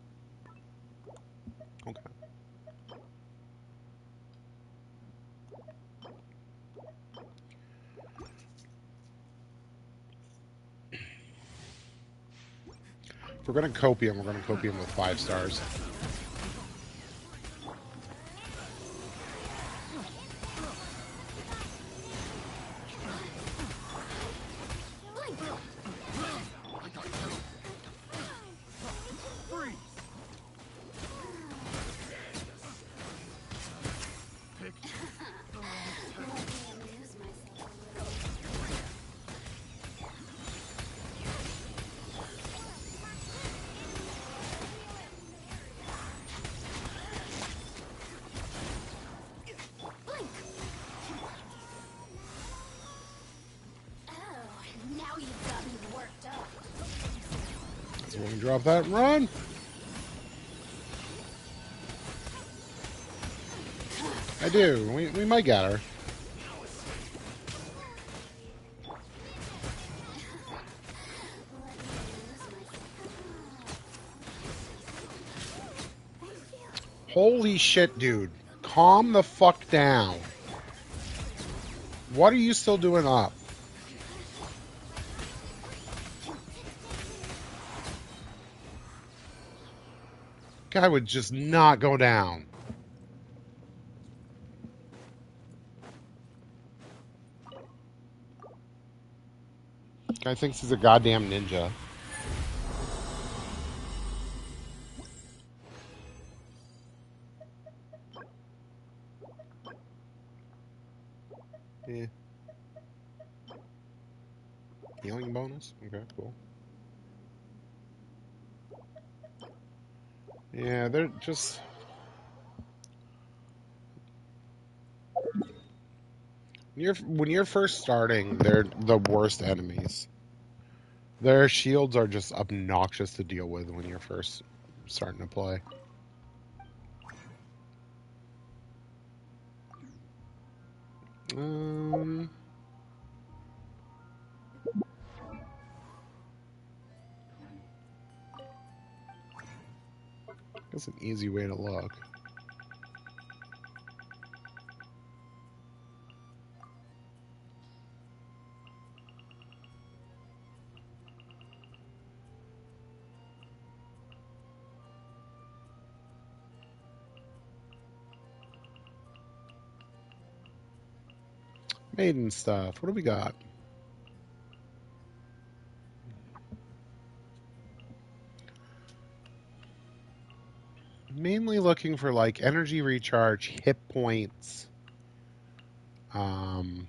S1: Okay. If we're gonna copium, we're gonna copium with 5 stars.
S2: I got careful. Freeze! Picked the wrong
S3: Let
S2: test.
S3: me amuse myself a little. Blink. Oh, now you've got me worked up.
S1: So when we drop that, run. I do. We might get her.
S3: Let me amuse myself. I feel
S1: Holy shit, dude. Calm the fuck down. What are you still doing up? Guy would just not go down. Guy thinks he's a goddamn ninja. Yeah. Healing bonus? Okay, cool. Yeah, they're just. When you're first starting, they're the worst enemies. Their shields are just obnoxious to deal with when you're first starting to play. Um, that's an easy way to look. Maiden stuff. What do we got? Mainly looking for like energy recharge, hit points. Um,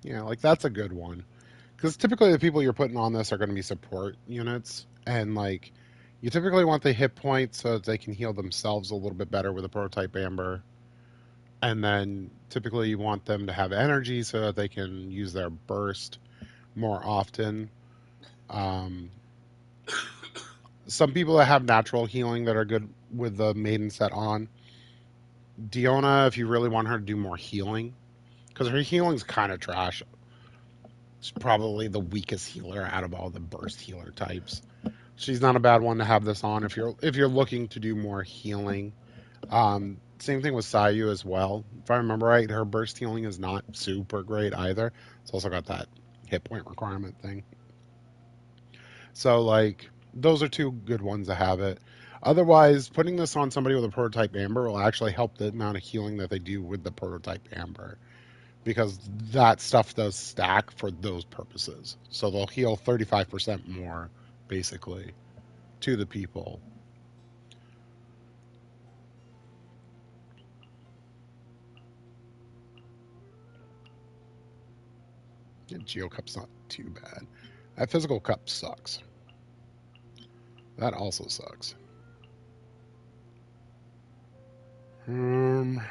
S1: yeah, like that's a good one. Because typically the people you're putting on this are going to be support units, and like you typically want the hit points so that they can heal themselves a little bit better with a prototype amber, and then typically you want them to have energy so that they can use their burst more often. Um, some people that have natural healing that are good with the maiden set on. Diona, if you really want her to do more healing, because her healing's kind of trash. She's probably the weakest healer out of all the burst healer types. She's not a bad one to have this on if you're looking to do more healing. Same thing with Sayu as well. If I remember right, her burst healing is not super great either. It's also got that hit point requirement thing. So like those are two good ones to have it. Otherwise, putting this on somebody with a prototype amber will actually help the amount of healing that they do with the prototype amber because that stuff does stack for those purposes. So they'll heal 35% more basically to the people. And Geo Cup's not too bad. That physical cup sucks. That also sucks. Um,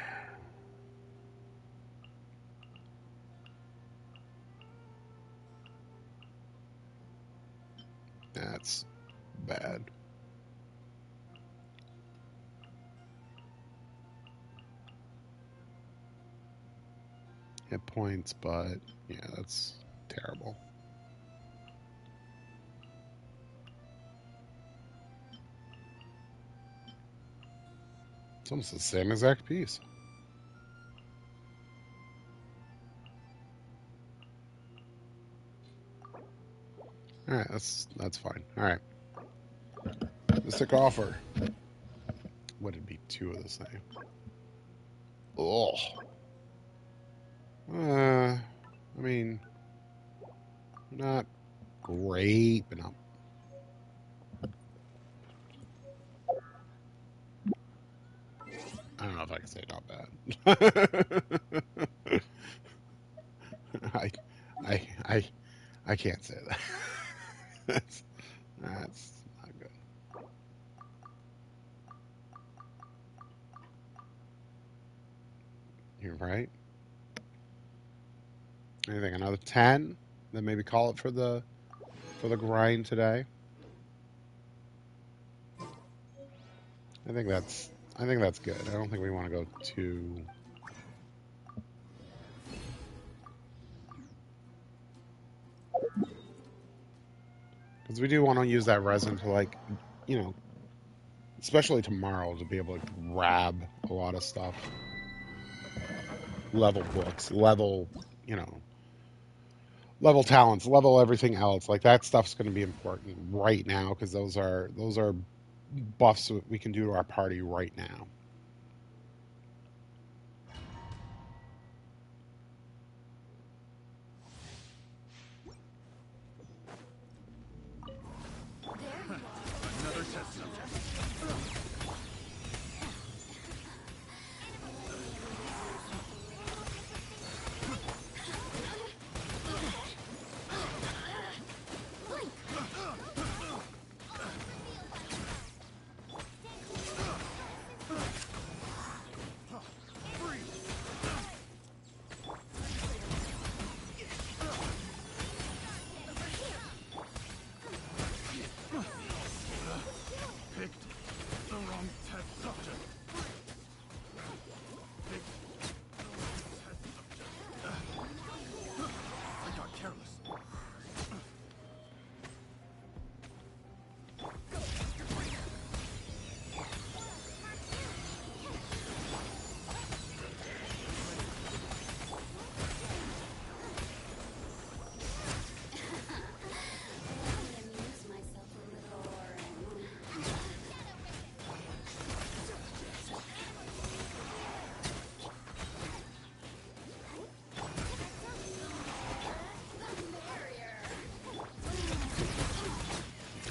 S1: that's bad. Hit points, but yeah, that's terrible. It's almost the same exact piece. All right, that's fine. All right, Mystic Offer. Would it be two of the same? Oh, I mean, not great, but not. I don't know if I can say not bad. I, I, I can't say that. That's not good. You're right. Anything another 10? Then maybe call it for the grind today. I think that's I think that's good. I don't think we want to go too. Because we do want to use that resin to like, you know, especially tomorrow to be able to grab a lot of stuff, level books, level, you know, level talents, level everything else. Like that stuff's going to be important right now because those are buffs that we can do to our party right now.
S3: There you are.
S2: Another test subject.
S3: Blink.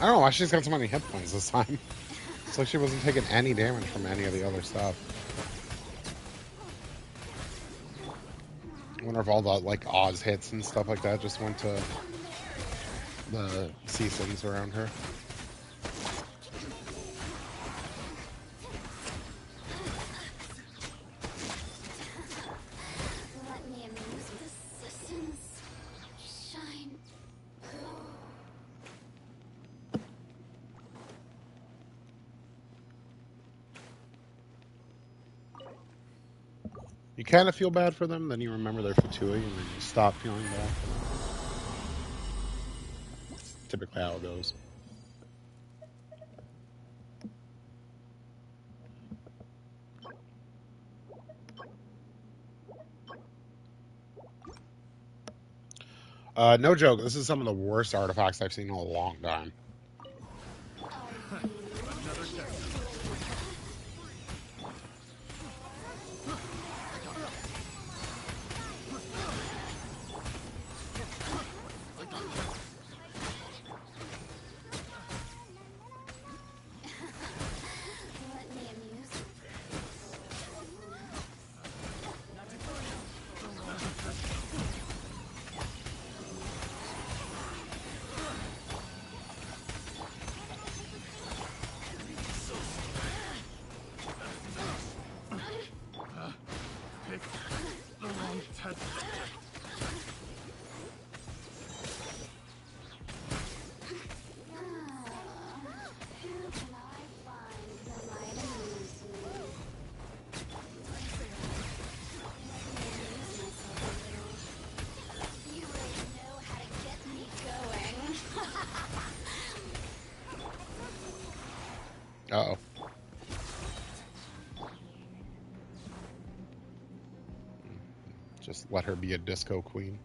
S1: I don't know why she's got so many hit points this time. It's like she wasn't taking any damage from any of the other stuff. I wonder if all the like Oz hits and stuff like that just went to the seasons around her.
S3: Let me amuse the citizens. Shine.
S1: You kind of feel bad for them, then you remember their Fatui, and then you stop feeling bad for them. That's typically how it goes. No joke, this is some of the worst artifacts I've seen in a long time.
S2: Another test.
S3: Let me amuse.
S2: Pick the wrong test subject.
S3: Who can I find that might amuse me? Amuse myself a little. You really know how to get me going.
S1: Uh-oh. Just let her be a disco queen.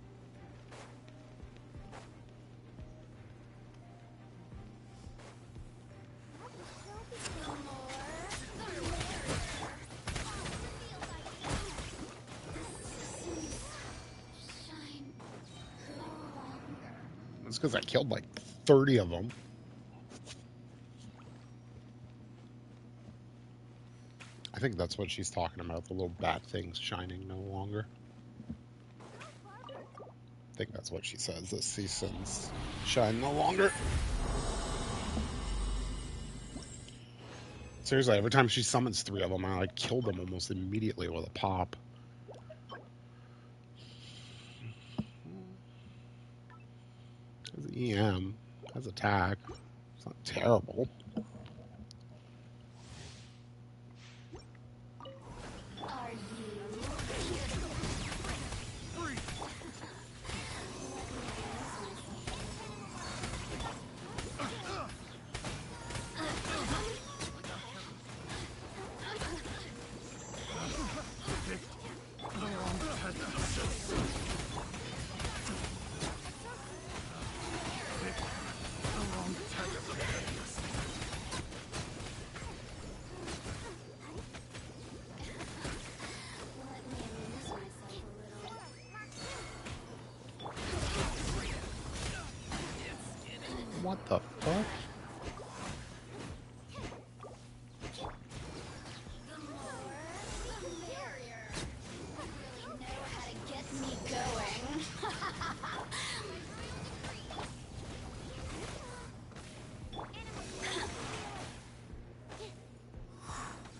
S3: Shine.
S1: It's because I killed like 30 of them. I think that's what she's talking about, the little bat things shining no longer. I think that's what she says, the seasons shine no longer. Seriously, every time she summons 3 of them, I like kill them almost immediately with a pop. Has EM, has attack. It's not terrible.
S3: Are you?
S2: Three. Pick the wrong test subject. Pick the wrong test subject.
S3: Let me amuse myself a little.
S1: What the fuck?
S3: The more, the merrier. You really know how to get me going.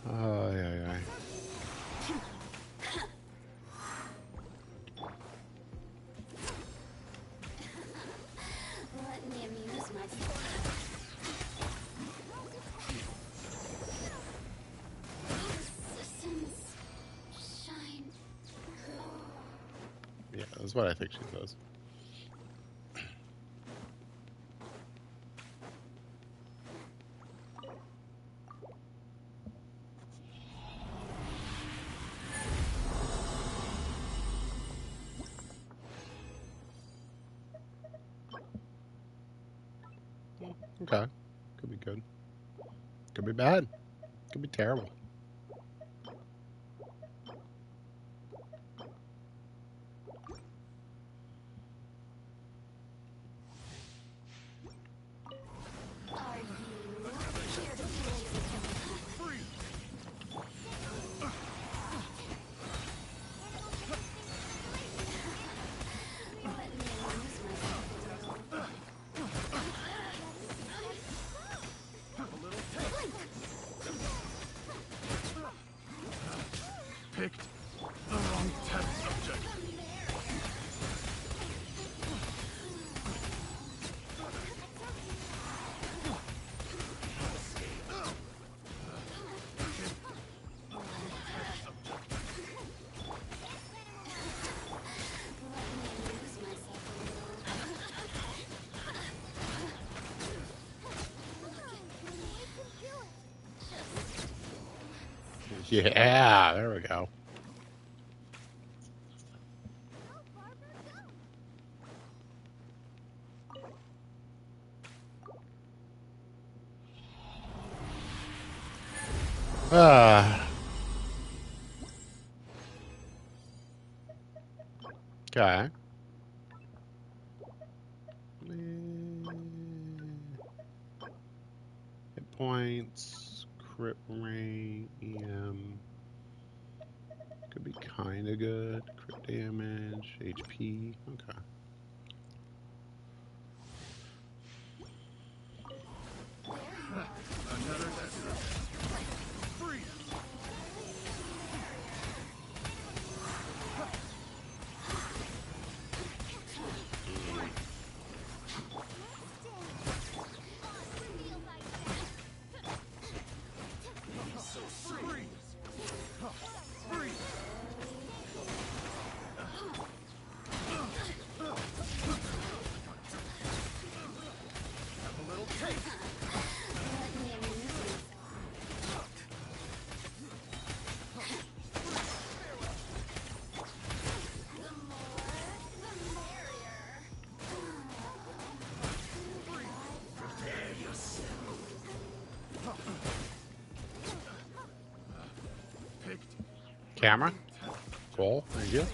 S1: Ay, ay, ay.
S3: Let me amuse myself. Systems shine.
S1: Yeah, that's what I think she says. Okay. Could be good. Could be bad. Could be terrible.
S2: Picked the wrong test subject.
S1: Yeah, there we go. Ah, okay. Hit points, crit rate, EM. Could be kind of good. Crit damage, HP. Okay.
S2: Another test subject. Freeze! Freeze! Freeze! Have a little taste. Picked
S1: Camera. Cool. Thank you.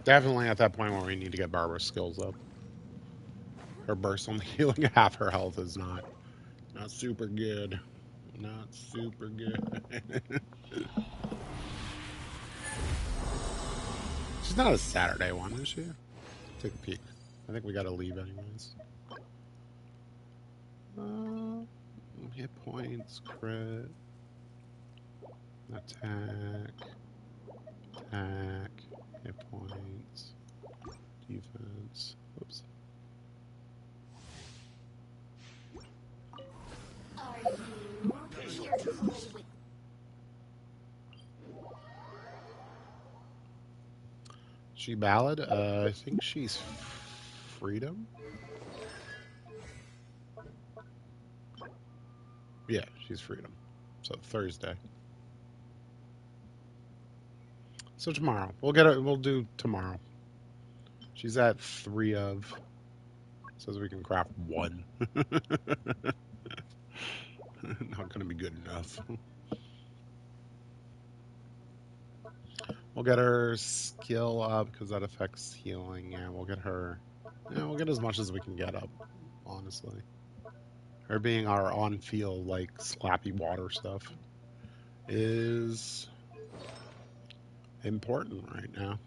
S1: Definitely at that point where we need to get Barbara's skills up. Her burst on the healing half her health is not super good. Not super good. She's not a Saturday one, is she? Take a peek. I think we gotta leave anyways. Hit points, crit, attack, attack, hit points, defense. Oops. She ballad? I think she's freedom. Yeah, she's freedom. So Thursday. So tomorrow we'll get it. We'll do tomorrow. She's at 3 of. Says we can craft 1. Not gonna be good enough. We'll get her skill up because that affects healing. Yeah, we'll get her. Yeah, we'll get as much as we can get up. Honestly, her being our on-field like slappy water stuff is important right now.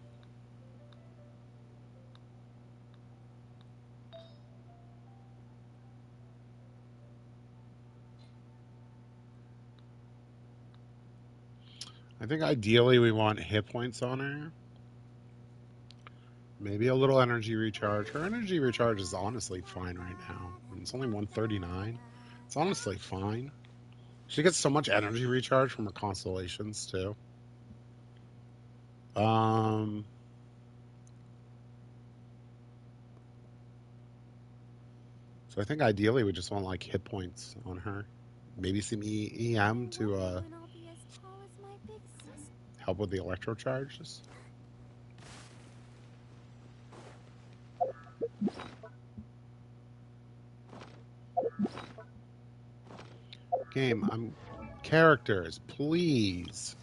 S1: I think ideally we want hit points on her. Maybe a little energy recharge. Her energy recharge is honestly fine right now. It's only 139. It's honestly fine. She gets so much energy recharge from her constellations too. Um, so I think ideally we just want like hit points on her. Maybe some EM to help with the electro charges. Game, I'm characters, please.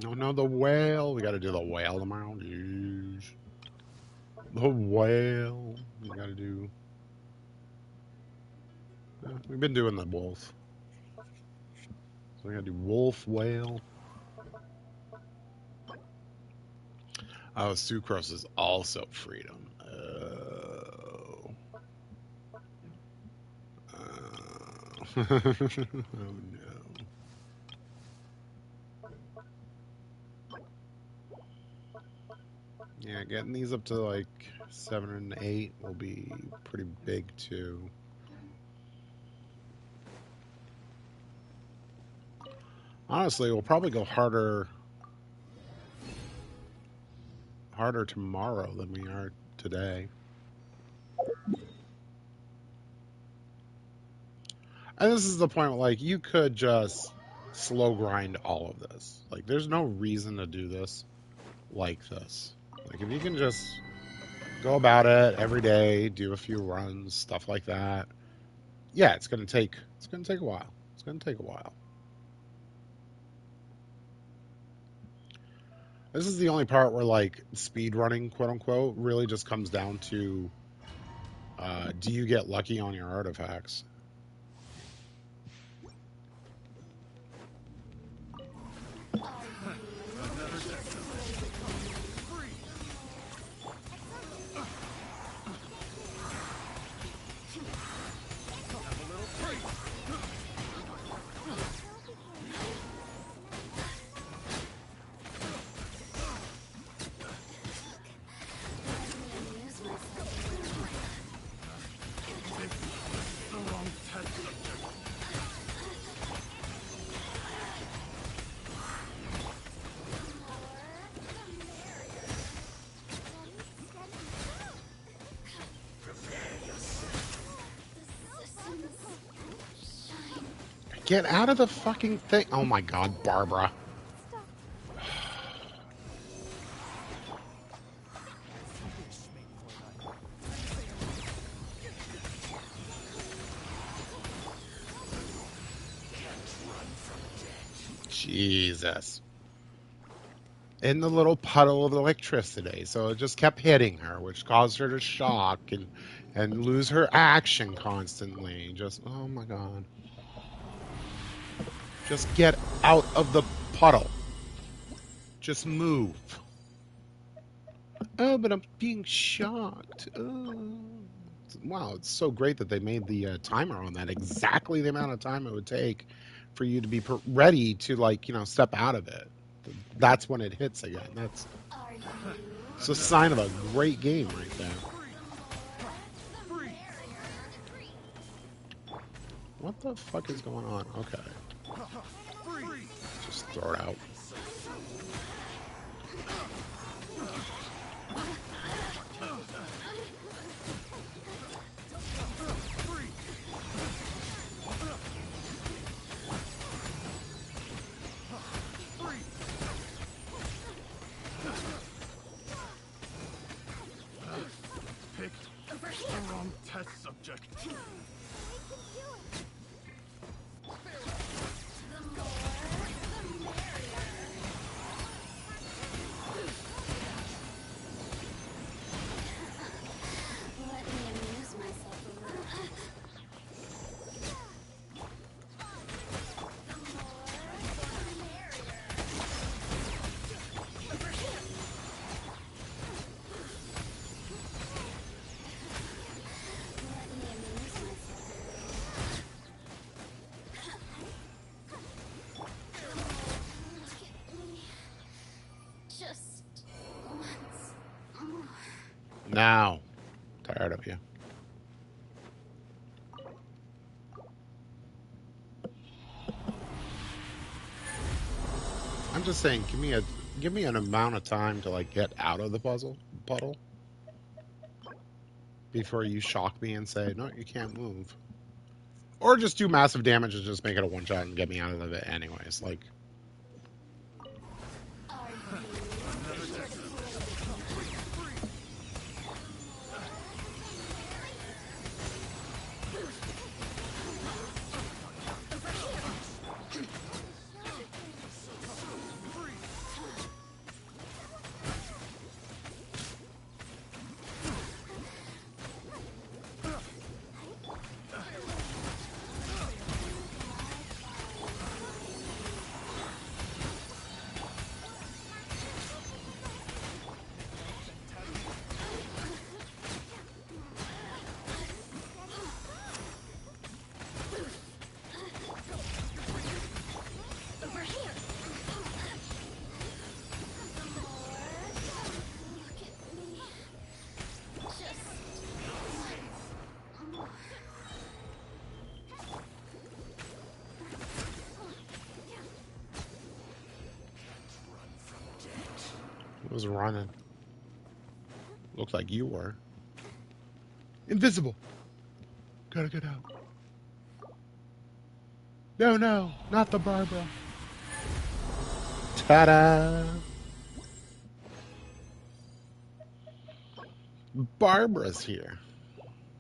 S1: No, no, the whale. We got to do the whale tomorrow. Jeez. The whale. We got to do. We've been doing the wolf. So we got to do wolf, whale. Oh, sucrose is also freedom. Oh. Oh no. Yeah, getting these up to like 7 and 8 will be pretty big too. Honestly, we'll probably go harder tomorrow than we are today. And this is the point, like, you could just slow grind all of this. Like, there's no reason to do this like this. Like, if you can just go about it every day, do a few runs, stuff like that. Yeah, it's gonna take a while. It's gonna take a while. This is the only part where like speed running, quote unquote, really just comes down to do you get lucky on your artifacts?
S2: Another destination. Free. Have a little free. The wrong test subject.
S1: Get out of the fucking thing. Oh my god, Barbara. Jesus. In the little puddle of electricity. So it just kept hitting her, which caused her to shock and lose her action constantly. Just oh my god. Just get out of the puddle. Just move. Oh, but I'm being shocked. Oh. Wow, it's so great that they made the timer on that exactly the amount of time it would take for you to be ready to like step out of it. That's when it hits again. That's it's a sign of a great game right there.
S2: Free.
S1: What the fuck is going on? Okay,
S2: Free.
S1: just throw it out.
S2: Free. Free. Picked the wrong test subject.
S3: Let me amuse myself a little. Let me amuse myself a little. Just once more.
S1: Now, tired of you. I'm just saying, give me an amount of time to like get out of the puddle. before you shock me and say, no, you can't move. Or just do massive damage and just make it a one shot and get me out of it anyways. Like, it was running. Looked like you were. Invisible. Gotta get out. No, no, not the Barbara. Ta-da! Barbara's here.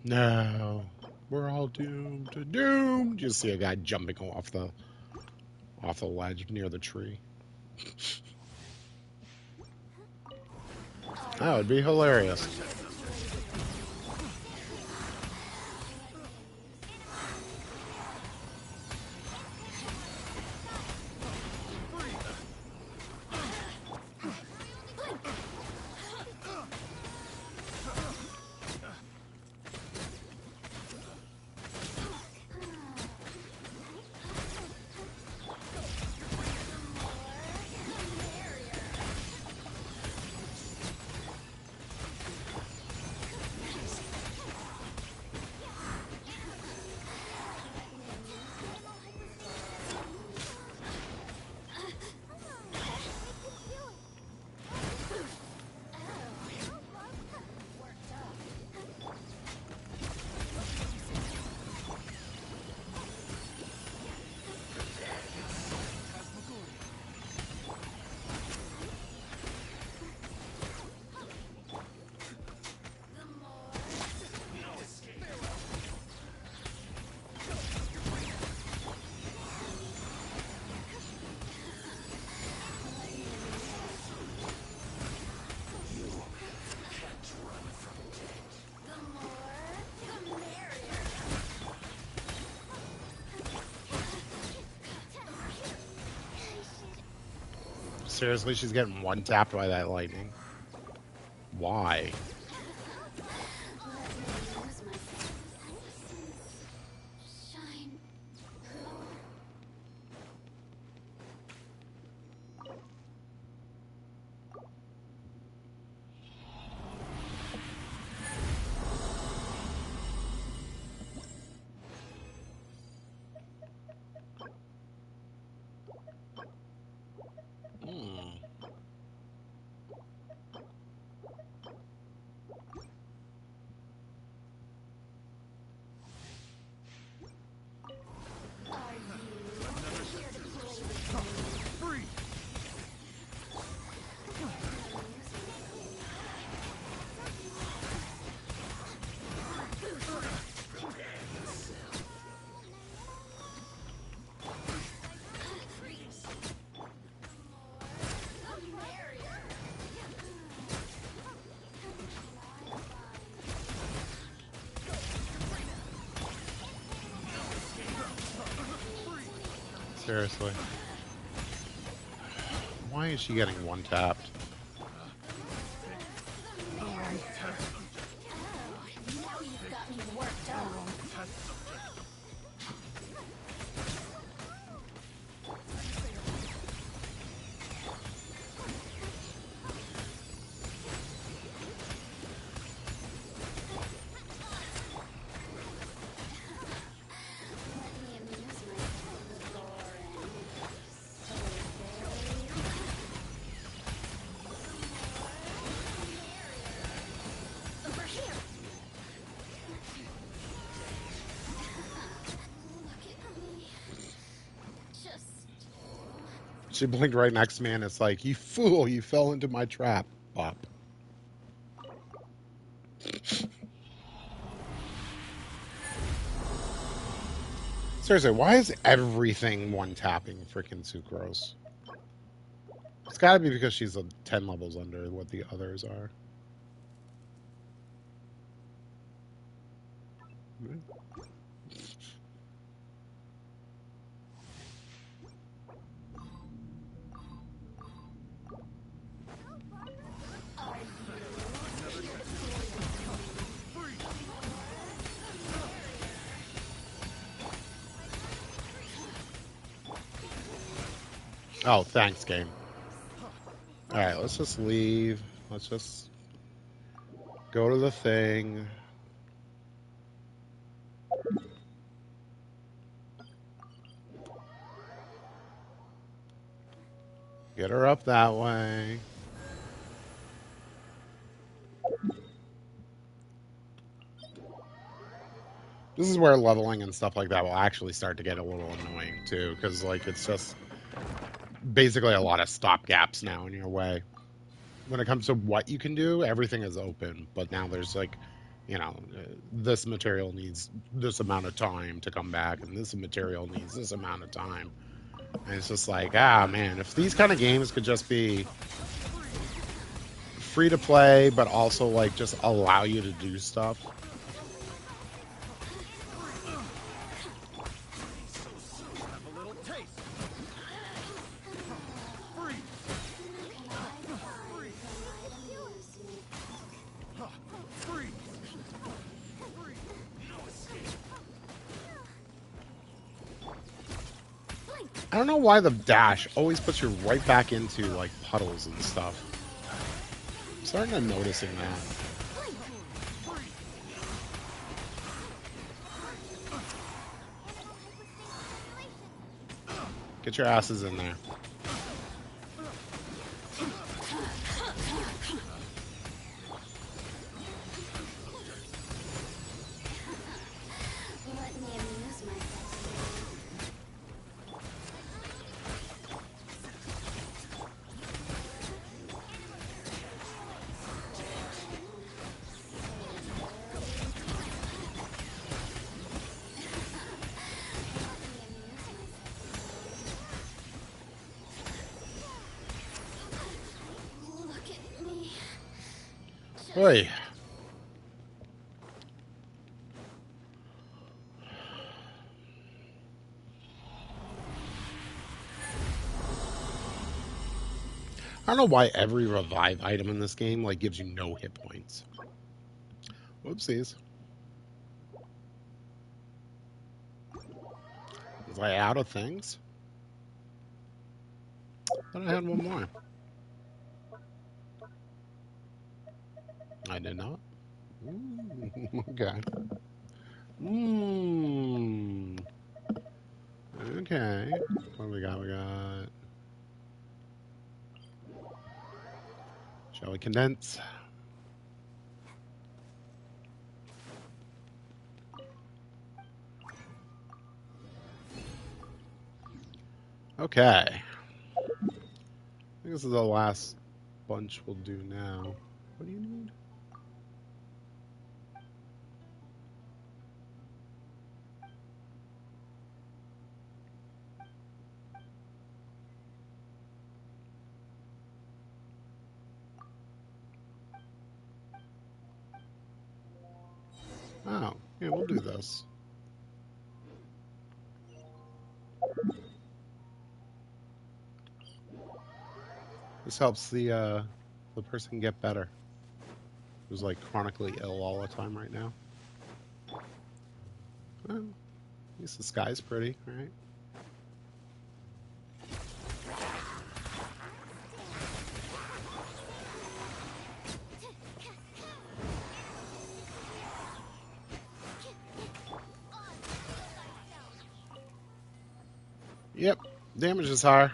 S1: No, we're all doomed. Doomed. You see a guy jumping off the ledge near the tree. That would be hilarious. Seriously, she's getting one tapped by that lightning. Why?
S3: Shine.
S1: Hmm.
S2: Free!
S1: Seriously. Why is she getting one tapped?
S2: The wrong test subject.
S3: Now you've got me worked up.
S2: Wrong test subject.
S3: Let me amuse myself, Lauren. So very
S1: She blinked right next to me, and it's like, you fool, you fell into my trap. Bop. Seriously, why is everything one tapping freaking Sucrose? It's got to be because she's 10 levels under what the others are. Oh, thanks, game. All right, let's just leave. Let's just go to the thing. Get her up that way. This is where leveling and stuff like that will actually start to get a little annoying too, because like it's just basically a lot of stop gaps now in your way. When it comes to what you can do, everything is open, but now there's like, this material needs this amount of time to come back, and this material needs this amount of time. And it's just like, man, if these kind of games could just be free to play, but also like just allow you to do stuff.
S2: Have a little taste. Freeze. Freeze. Freeze. No escape.
S1: I don't know why the dash always puts you right back into like puddles and stuff. I'm starting to noticing that. Get your asses in there.
S3: Let me amuse myself. Look at me.
S1: Oi. I don't know why every revive item in this game like gives you no hit points. Whoopsies. Was I out of things? Thought I had one more. I did not. Okay. Okay. What do we got? We got shall we condense? Okay. I think this is the last bunch we'll do now. What do you need? Oh, yeah, we'll do this. This helps the person get better. Who's like chronically ill all the time right now. Well, at least the sky's pretty, right? Yep, damage is higher.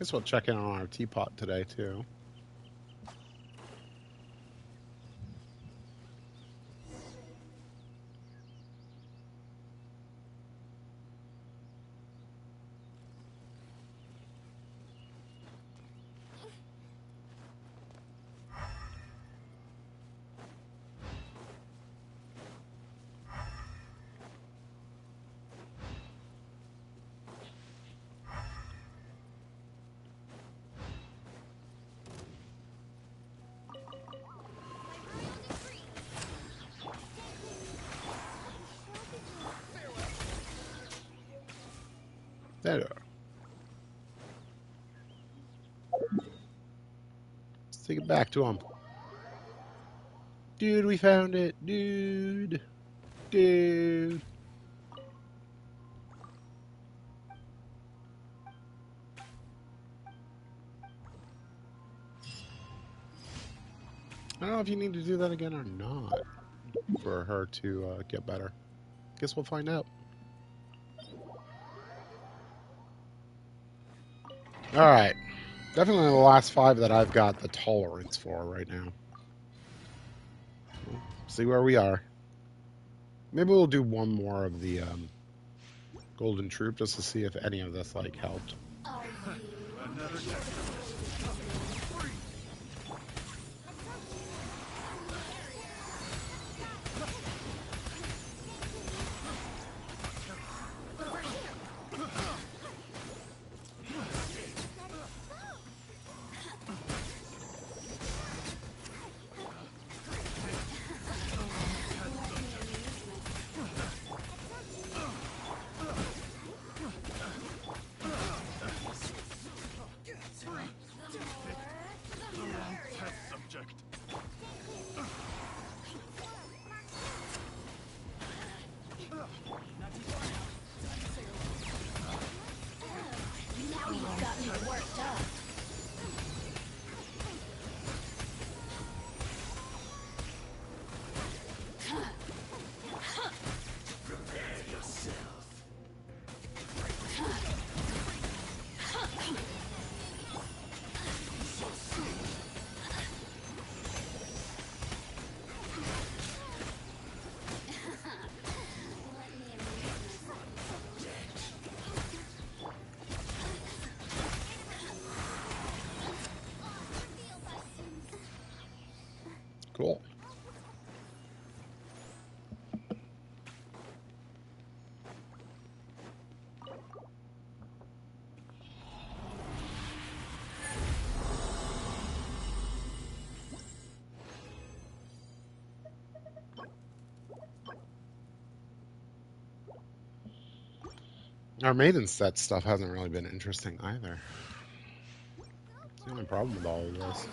S1: Guess we'll check in on our teapot today, too. There. Let's take it back to him. Dude, we found it. Dude. Dude. I don't know if you need to do that again or not for her to get better. Guess we'll find out. Alright. Definitely the last 5 that I've got the tolerance for right now. We'll see where we are. Maybe we'll do one more of the Golden Troop just to see if any of this like helped.
S2: Another test.
S1: Cool. Our maiden set stuff hasn't really been interesting either. It's the only problem with all of this.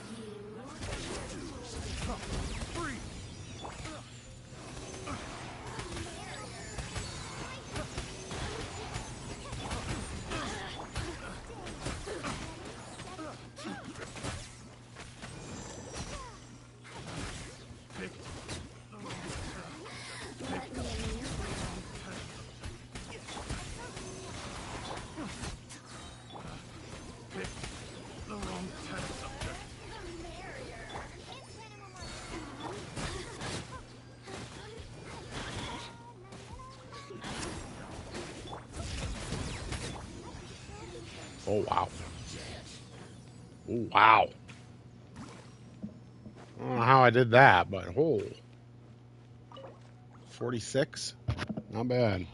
S1: Oh, wow. Oh, wow. I don't know how I did that, but oh. 46? Not bad.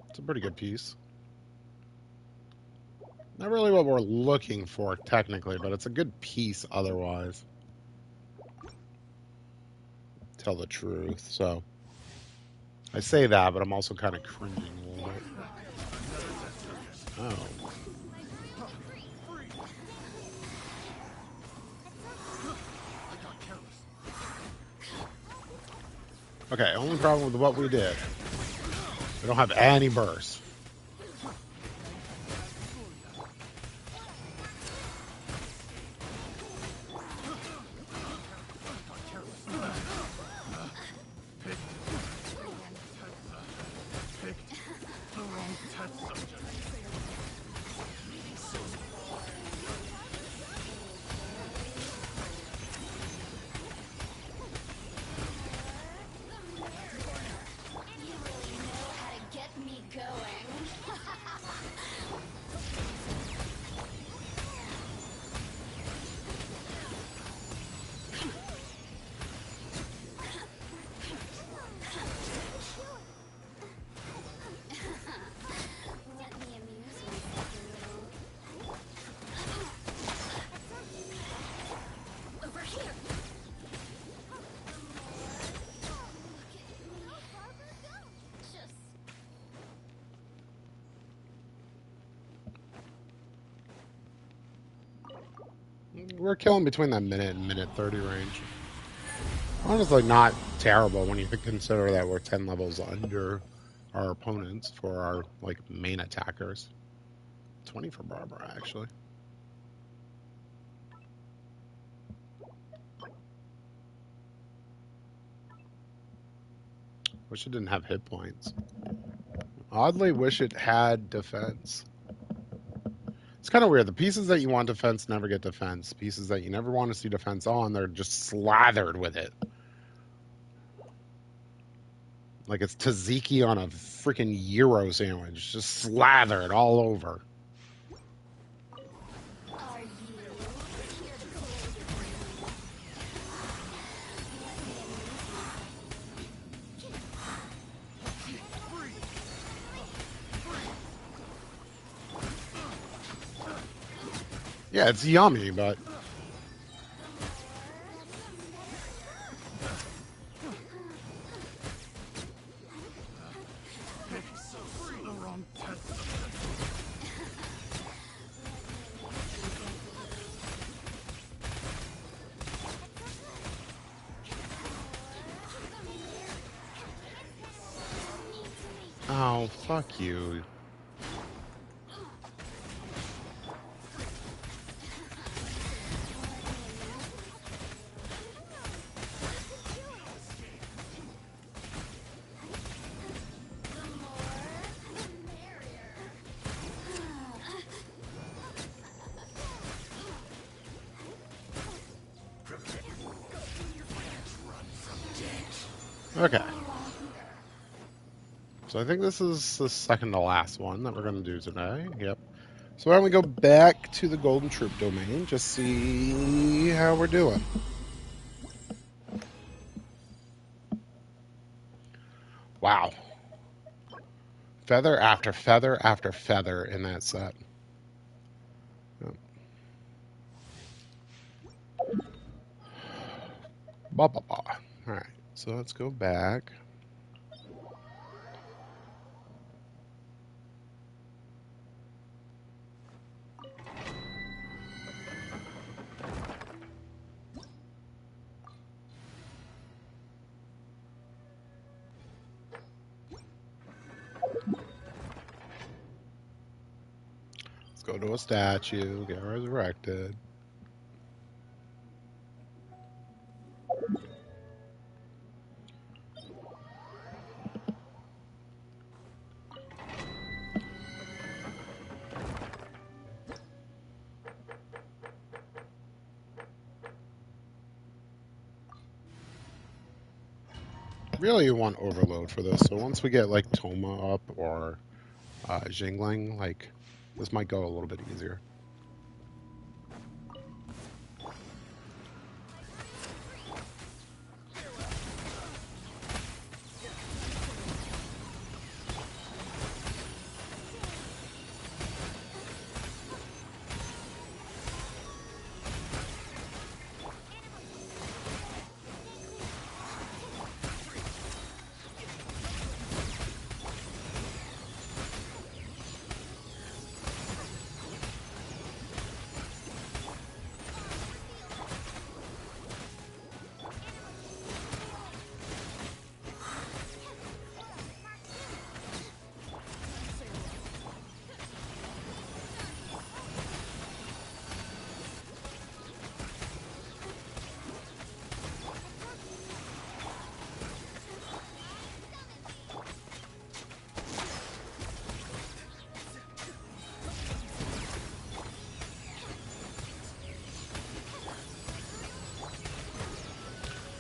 S1: It's a pretty good piece. Not really what we're looking for, technically, but it's a good piece otherwise. Tell the truth, so. I say that, but I'm also kind of cringing a little bit. Oh. Okay, only problem with what we did. We don't have any burst. We're killing between that minute and minute 30 range. Honestly, not terrible when you consider that we're 10 levels under our opponents for our like main attackers. 20 for Barbara, actually. Wish it didn't have hit points. Oddly, wish it had defense. It's kind of weird. The pieces that you want defense never get defense. Pieces that you never want to see defense on, they're just slathered with it. Like it's tzatziki on a freaking gyro sandwich, just slathered all over.
S3: Are you here to
S1: Yeah, it's yummy, but
S2: The wrong test subject.
S1: oh, fuck you. Okay. So I think this is the second to last one that we're going to do today. Yep. So why don't we go back to the Golden Troop domain, just see how we're doing. Wow. Feather after feather after feather in that set. Yep. Ba ba ba. All right. So let's go back. Let's go to a statue, get resurrected. Really, you want overload for this. So once we get like Toma up or Jingling, like this might go a little bit easier.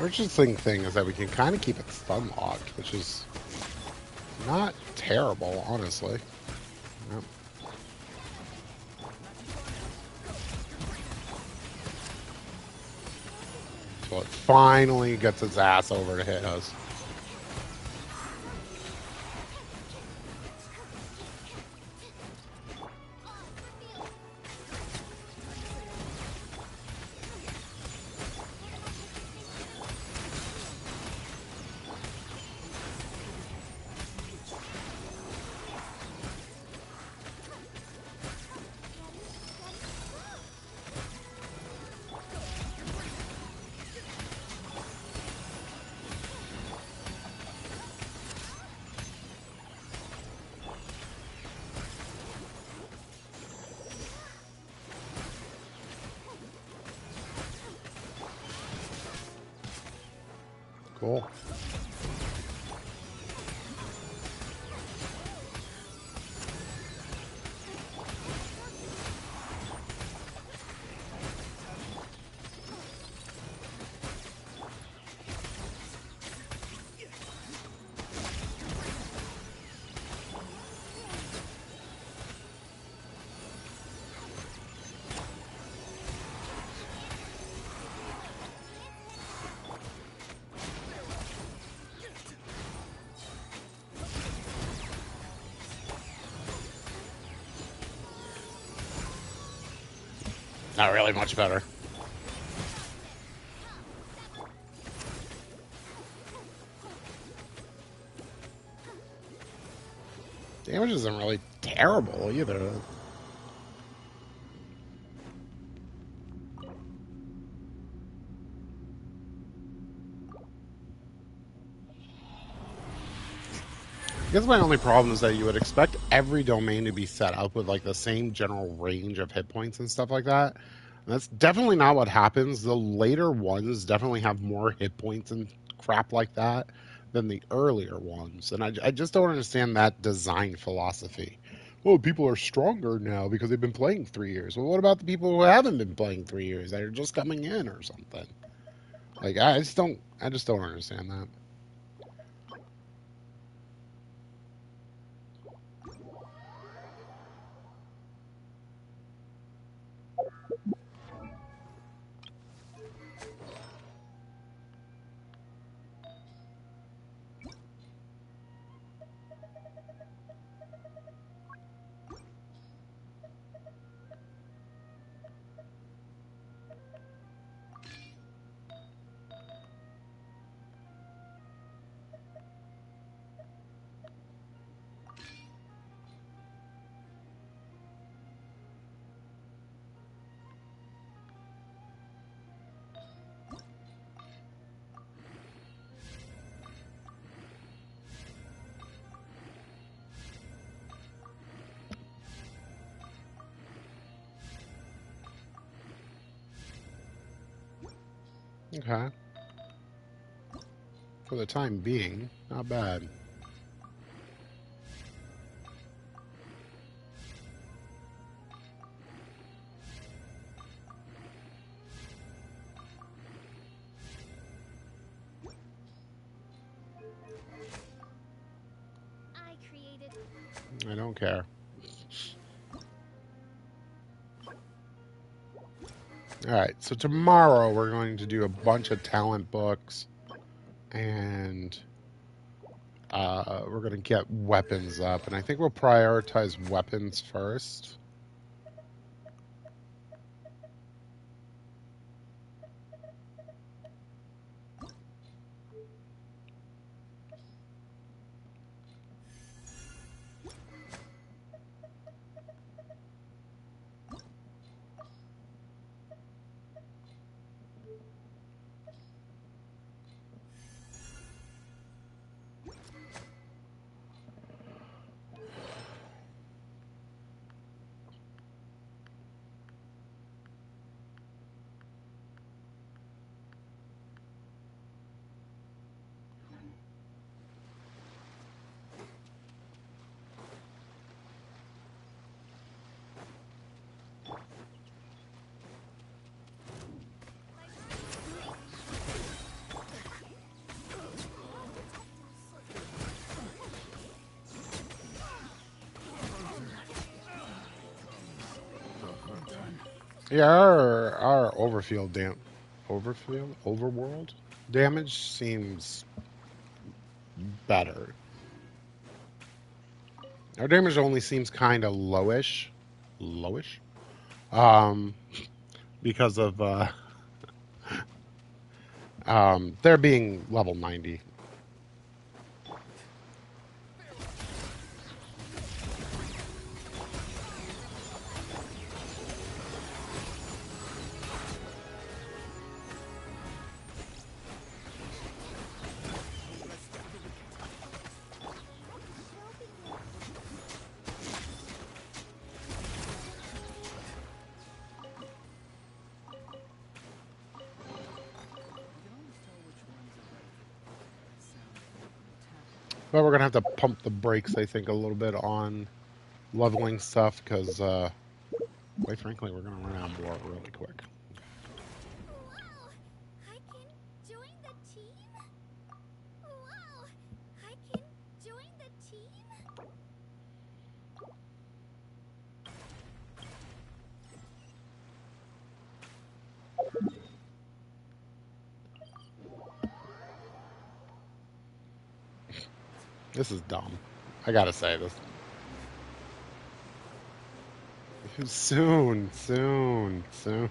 S1: The interesting thing is that we can kind of keep it stun locked, which is not terrible, honestly. Yep. So it finally gets its ass over to hit us. Cool. Not really much better. Damage isn't really terrible either. I guess my only problem is that you would expect every domain to be set up with like the same general range of hit points and stuff like that. And that's definitely not what happens. The later ones definitely have more hit points and crap like that than the earlier ones. And I just don't understand that design philosophy. Well, people are stronger now because they've been playing 3 years. Well, what about the people who haven't been playing 3 years that are just coming in or something? Like I just don't understand that. Okay. For the time being, not bad.
S3: I created.
S1: I don't care. All right, so tomorrow we're going to do a bunch of talent books, and we're going to get weapons up. And I think we'll prioritize weapons first. Yeah, our overworld damage seems better. Our damage only seems kind of lowish, um, because of there being level 90. But we're gonna have to pump the brakes, I think, a little bit on leveling stuff because, quite frankly, we're gonna run out of boar really quick.
S3: Wow! I can join the team? Wow! I can join the team?
S1: This is dumb. I gotta say this. Soon, soon, soon.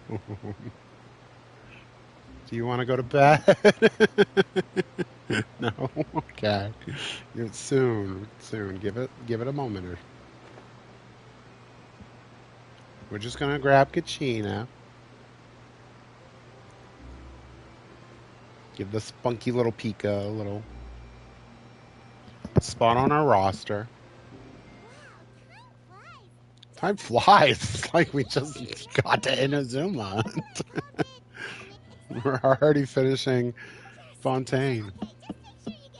S1: Do you want to go to bed? No. Okay. Soon, soon. Give it a moment. Or we're just gonna grab Kachina. Give the spunky little Pika a little spot on our roster.
S3: Wow,
S1: Time flies. It's like we just got to Inazuma. We're already finishing Fontaine.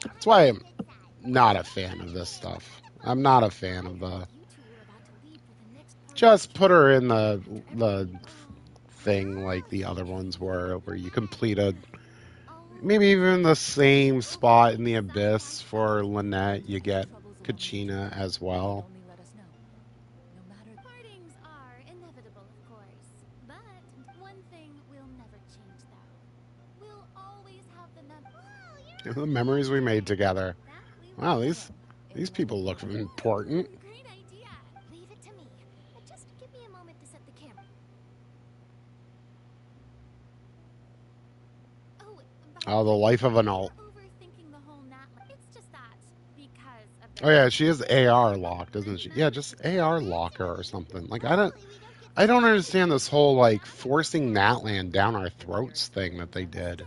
S1: That's why I'm not a fan of this stuff. I'm not a fan of the. Just put her in the thing like the other ones were, where you complete a maybe even the same spot in the abyss for Lynette. You get Kachina as well.
S3: Partings are inevitable, of course. But one thing will never change, though. We'll always have the
S1: The memories we made together.
S3: That we
S1: Wow,
S3: will.
S1: these people look important.
S3: Great idea. Leave it to me. Just give me a moment to set the camera. Oh,
S1: Oh, the life of an alt.
S3: overthinking the whole Nat. It's just that because of
S1: Oh yeah, she is AR locked, isn't she? Yeah, just AR lock her or something. Like I don't understand this whole like forcing Natland down our throats thing that they did.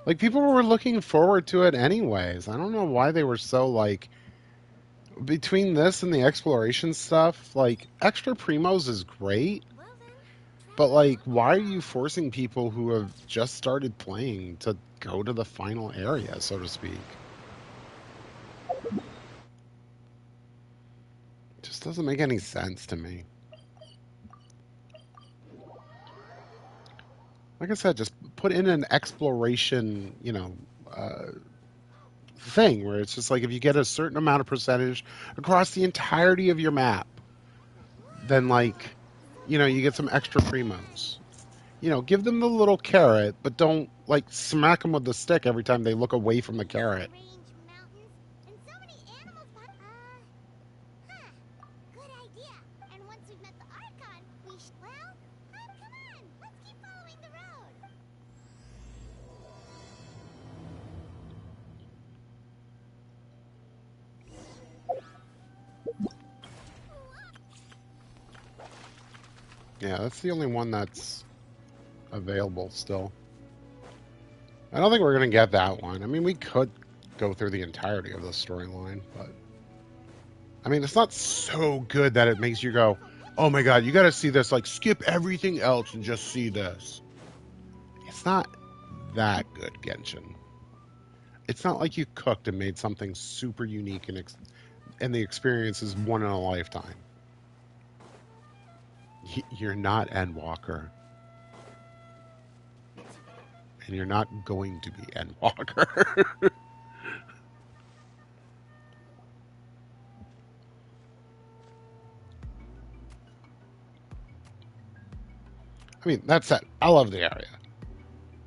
S1: Like people were looking forward to it anyways. I don't know why they were so like between this and the exploration stuff, like extra primos is great, but like why are you forcing people who have just started playing to go to the final area, so to speak? It just doesn't make any sense to me. Like I said, just put in an exploration, thing where it's just like if you get a certain amount of percentage across the entirety of your map, then like, you get some extra primos. Give them the little carrot, but don't like smack them with the stick every time they look away from the carrot.
S3: Good idea. And once we've met the Archon, well, come on. Let's keep following the road.
S1: Yeah, that's the only one that's available still. I don't think we're gonna get that one. I mean, we could go through the entirety of the storyline, but I mean, it's not so good that it makes you go, "Oh my god, you got to see this!" Like, skip everything else and just see this. It's not that good, Genshin. It's not like you cooked and made something super unique and the experience is one in a lifetime. You're not Endwalker, and you're not going to be Endwalker. I mean, that's it. I love the area.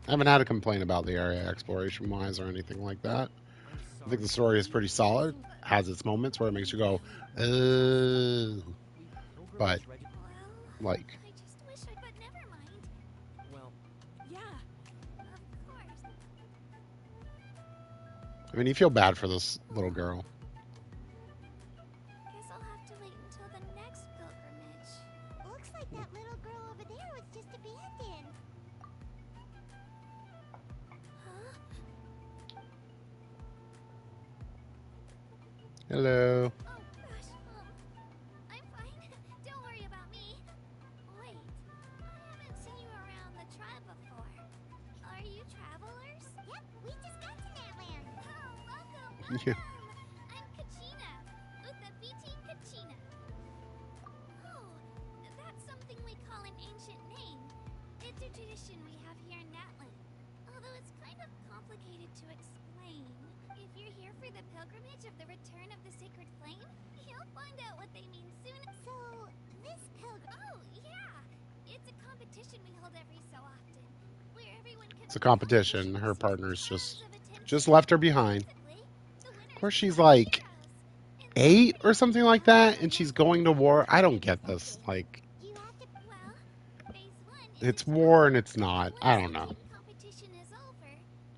S1: I haven't had a complaint about the area exploration wise or anything like that. I think the story is pretty solid. Has its moments where it makes you go, but like,
S3: I just wish I but never mind.
S2: Well,
S3: Yeah, of course.
S1: I mean, you feel bad for this little girl.
S3: Guess I'll have to wait until the next pilgrimage. Looks like that little girl over there was just abandoned. Huh?
S1: Hello.
S3: Oh gosh, I'm fine. Don't worry about me. Wait, I haven't seen you around the tribe before. Are you travelers? Yep, we just got to Natland. Oh, welcome,
S1: Yeah.
S3: welcome. we have here in Natlan. Although it's kind of complicated to explain. If you're here for the pilgrimage of the return of the sacred flame, you'll find out what they mean soon. So, this pilgrim... Oh, yeah! It's a competition we hold every so often, where everyone can...
S1: It's a competition. Her partner's
S3: tons of
S1: just
S3: attention.
S1: left her behind.
S3: Basically, the
S1: Of
S3: winners
S1: course, she's
S3: become
S1: like
S3: heroes. And that's
S1: 8
S3: pretty
S1: or something like that, and she's going to war. I don't get this. Like,
S3: you have to, well, phase one is a
S1: it's war and
S3: challenge.
S1: it's not. I
S3: Once
S1: don't
S3: the
S1: know.
S3: team competition is over,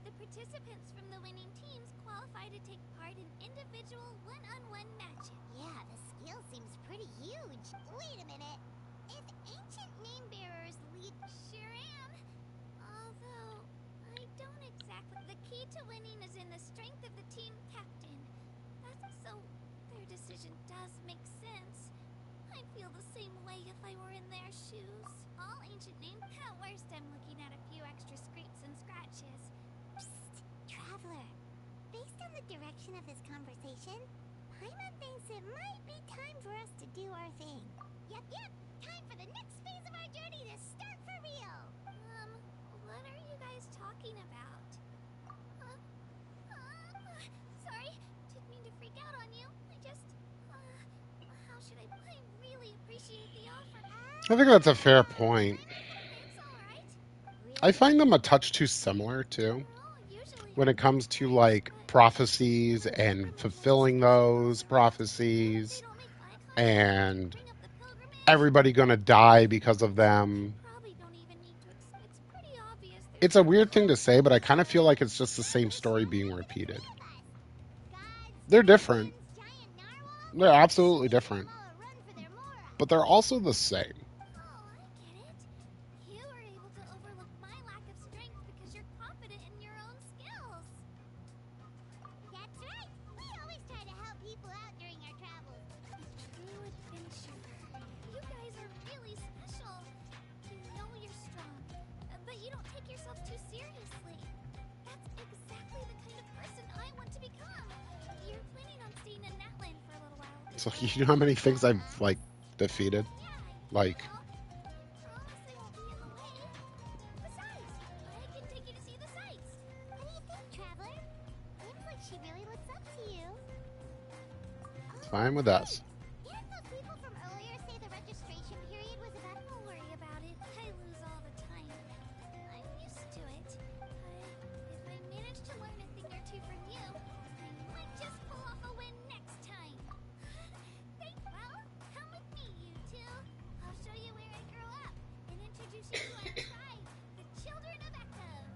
S3: the participants from the winning teams qualify to take part in individual one-on-one matches. Yeah, the scale seems pretty huge. Wait a minute. If ancient name bearers lead, sure am. Although, I don't exactly. The key to winning is in the strength of the team captain. That's so. Their decision does make sense. I'd feel the same way if I were in their shoes. All ancient names. At worst, I'm looking at a few extra scrapes and scratches. Psst, Traveler. Based on the direction of this conversation, Paimon thinks it might be time for us to do our thing. Yep. Time for the next phase of our journey to start for real. What are you guys talking about? Sorry, didn't mean to freak out on you. I just, how should I really appreciate the offer.
S1: I think that's a fair point.
S3: It's alright.
S1: I find them a touch too similar, too,
S3: Usually
S1: when
S3: I'm
S1: it comes
S3: pretty
S1: to,
S3: nice,
S1: like,
S3: but
S1: prophecies
S3: when
S1: and
S3: everyone's so
S1: fulfilling those
S3: special,
S1: prophecies
S3: they don't make eye contact when you
S1: and
S3: bring up the pilgrimage.
S1: everybody gonna die because of them.
S3: Probably don't even need to. It's pretty obvious there's
S1: It's a
S3: no
S1: weird thing to
S3: point.
S1: say, but I kind of feel like it's just the same story being repeated. They're different. They're absolutely different. But they're also the same.
S3: Oh, I get it. You were able to overlook my lack of strength because you're confident in your own skills. That's right. We always try to help people out during our travels. True adventurer. You guys are really special. You know you're strong, but you don't take yourself too seriously. That's exactly the kind of person I want to become. You're planning on staying in Natlan for a little while.
S1: So you know how many things I've like defeated?
S3: Yeah,
S1: Like,
S3: promise I won't be in the way. Besides, I can take you to see the sights. What do you think, Traveler? Seems like she really looks up to you.
S1: it's fine with us.
S3: Didn't those people from earlier say the registration period was about? Don't worry about it. I lose all the time. I'm used to it. But if I manage to learn a thing or two from you, I might just pull off a win next time. Well, come with me, you two. I'll show you where I grew up and introduce you to our tribe, the Children of Echoes.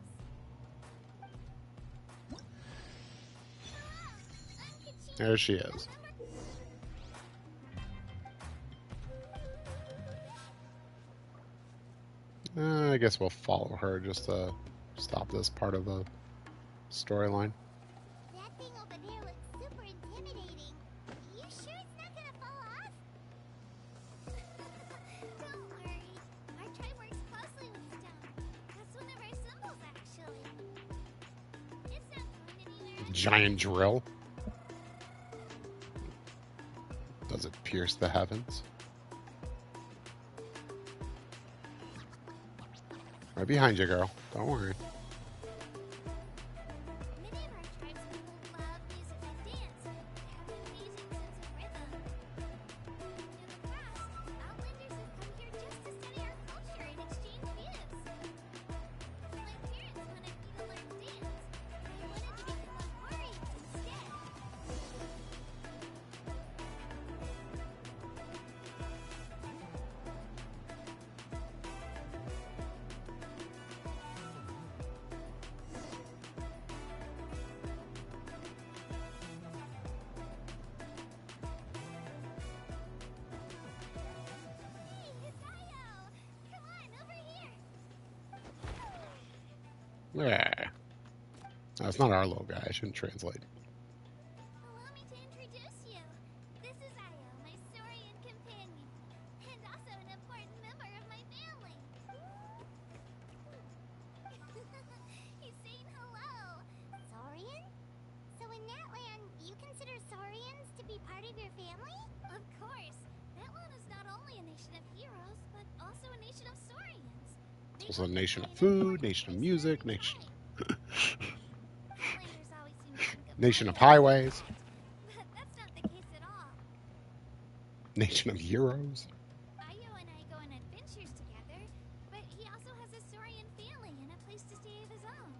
S3: Hello, I'm Kachina.
S1: There she is. I guess we'll follow her just to stop this part of the storyline.
S3: That thing over there looks super intimidating. You sure it's not gonna fall off? Don't worry. Our tribe works closely with stone. That's one of our symbols, actually. It's not going anywhere.
S1: Giant drill. Does it pierce the heavens? Right behind you, girl. Don't worry.
S3: Many of our tribes people love music and dance. They have an amazing sense of rhythm. In the past, outlanders have come here just to study our culture and exchange gifts. My parents wanted me to learn dance. They wanted to become a warrior instead. Hey, it's Io! Come on, over here!
S1: Yeah. That's not our little guy. I shouldn't translate.
S3: Allow me to introduce you. This is Io, my Saurian companion, and also an important member of my family. He's saying hello. Saurian? So in Natlan, you consider Saurians to be part of your family? Of course. Natlan is not only a nation of heroes, but also a nation of Saurians.
S1: It's also a nation of food, nation of music,
S3: Outlanders always seem to think of
S1: nation of
S3: Io as a
S1: highways,
S3: threat, but that's not the case at all.
S1: nation of heroes.
S3: Io and I go on adventures together, but he also has a Saurian family and a place to stay of his own.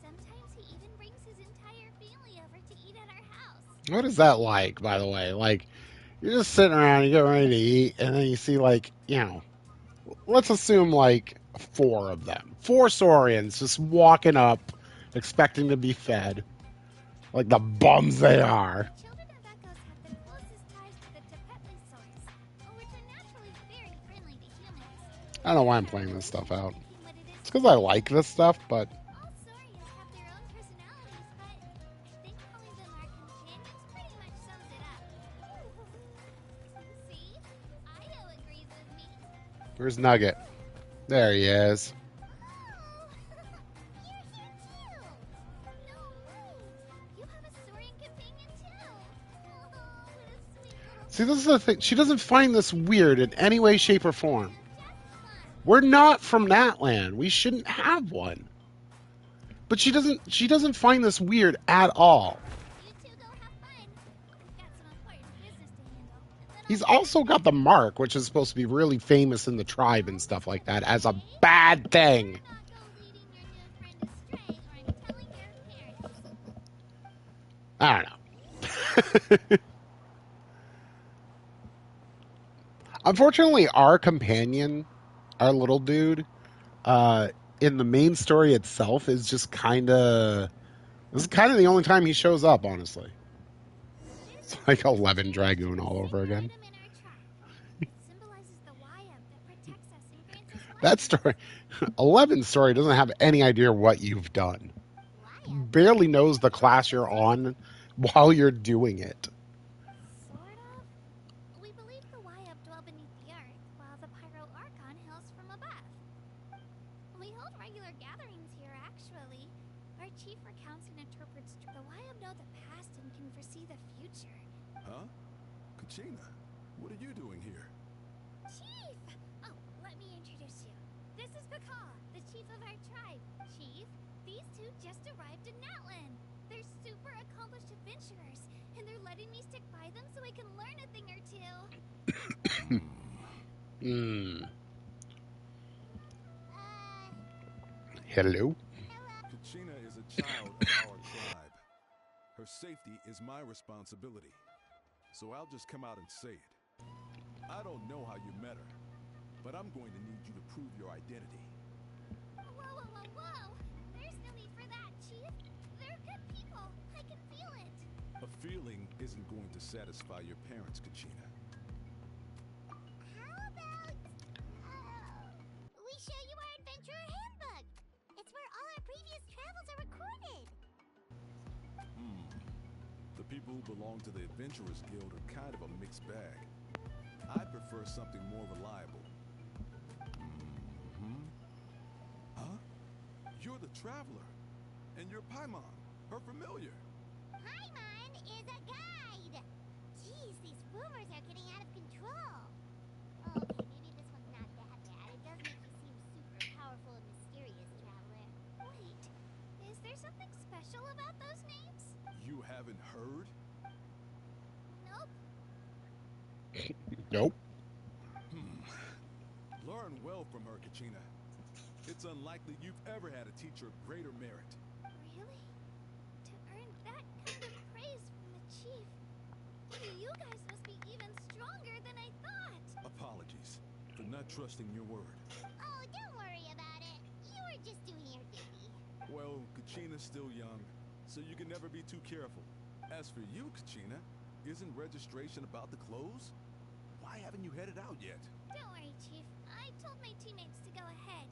S3: Sometimes he even brings his entire family over to eat at our house.
S1: What is that like, by the way? Like, you're just sitting around, you get ready to eat, and then you see, like, let's assume like four of them, four Saurians just walking up, expecting to be fed, like the bums they are.
S3: The children of Echoes have the closest ties to the Tepetli source, which are naturally very friendly to humans.
S1: I don't know why I'm
S3: Our
S1: playing this stuff
S3: relationship
S1: out.
S3: became what it is
S1: It's because I
S3: today.
S1: like this stuff, but
S3: All Saurians have their own personalities, but I think calling them our companions pretty much sums it up. See? Io agrees with me.
S1: where's Nugget? There he is.
S3: Oh, you're here too. No way. You have a Saurian companion too. Oh, what a sweet little
S1: See, this is the thing. She doesn't find this weird in any way, shape, or form.
S3: just fun.
S1: We're not from Natland. We shouldn't have one. But she doesn't find this weird at all.
S3: You two go have fun. I've got some important business to handle, and then I'll
S1: He's
S3: be back.
S1: also got the mark, which is supposed to be really famous in the tribe and stuff like that, as a bad thing.
S3: Do not go leading your new friend astray, or I'm telling your parents.
S1: I don't know. Unfortunately, our companion, our little dude, uh, in the main story itself is just kind of. This is kind of the only time he shows up, honestly.
S3: This
S1: It's like
S3: is
S1: 11
S3: Kachina,
S1: Dragoon
S3: a
S1: all over
S3: sacred
S1: again.
S3: item in our tribe. It symbolizes the Wayab that protects us and grants us
S1: That
S3: life.
S1: story, 11 story, doesn't have any idea what you've done.
S3: Wayab?
S1: Barely knows the class you're on while you're doing it.
S3: Sort of. We believe the Wayab dwell beneath the earth, while the Pyro Archon hails from above. We hold regular gatherings here, actually. Our chief recounts and interprets. The Wayab know the past and can foresee the future.
S2: Huh? Kachina, what are you doing here?
S3: Chief! Oh, let me introduce you. This is Paka, the chief of our tribe. Chief, these two just arrived in Natlan. They're super accomplished adventurers, and they're letting me stick by them so I can learn a thing or two.
S1: Hmm.
S3: Uh,
S1: Hello?
S2: Kachina is a child of our tribe. Her safety is my responsibility. So I'll just come out and say it. I don't know how you met her, but I'm going to need you to prove your identity.
S3: Whoa. There's no need for that, Chief. They're good people. I can feel it.
S2: A feeling isn't going to satisfy your parents, Kachina.
S3: How about, we show you our adventurer handbook? It's where all our previous travels are recorded.
S2: The people who belong to the Adventurers Guild are kind of a mixed bag. I prefer something more reliable. Huh? You're the traveler. And you're Paimon, her familiar.
S3: Paimon is a guide. Jeez, these rumors are getting out of control. Okay, maybe this one's not that bad. It does make you seem super powerful and mysterious, traveler. Wait, is there something special about those names?
S2: You haven't heard?
S3: Nope.
S1: Nope.
S2: Learn well from her, Kachina. It's unlikely you've ever had a teacher of greater merit.
S3: Really? To earn that kind of praise from the chief, you guys must be even stronger than I thought.
S2: Apologies for not trusting your word.
S3: Oh, don't worry about it. You were just doing your duty.
S2: Well, Kachina's still young, so you can never be too careful. As for you, Kachina, isn't registration about to close? Why haven't you headed out yet?
S3: Don't worry, Chief. I told my teammates to go ahead.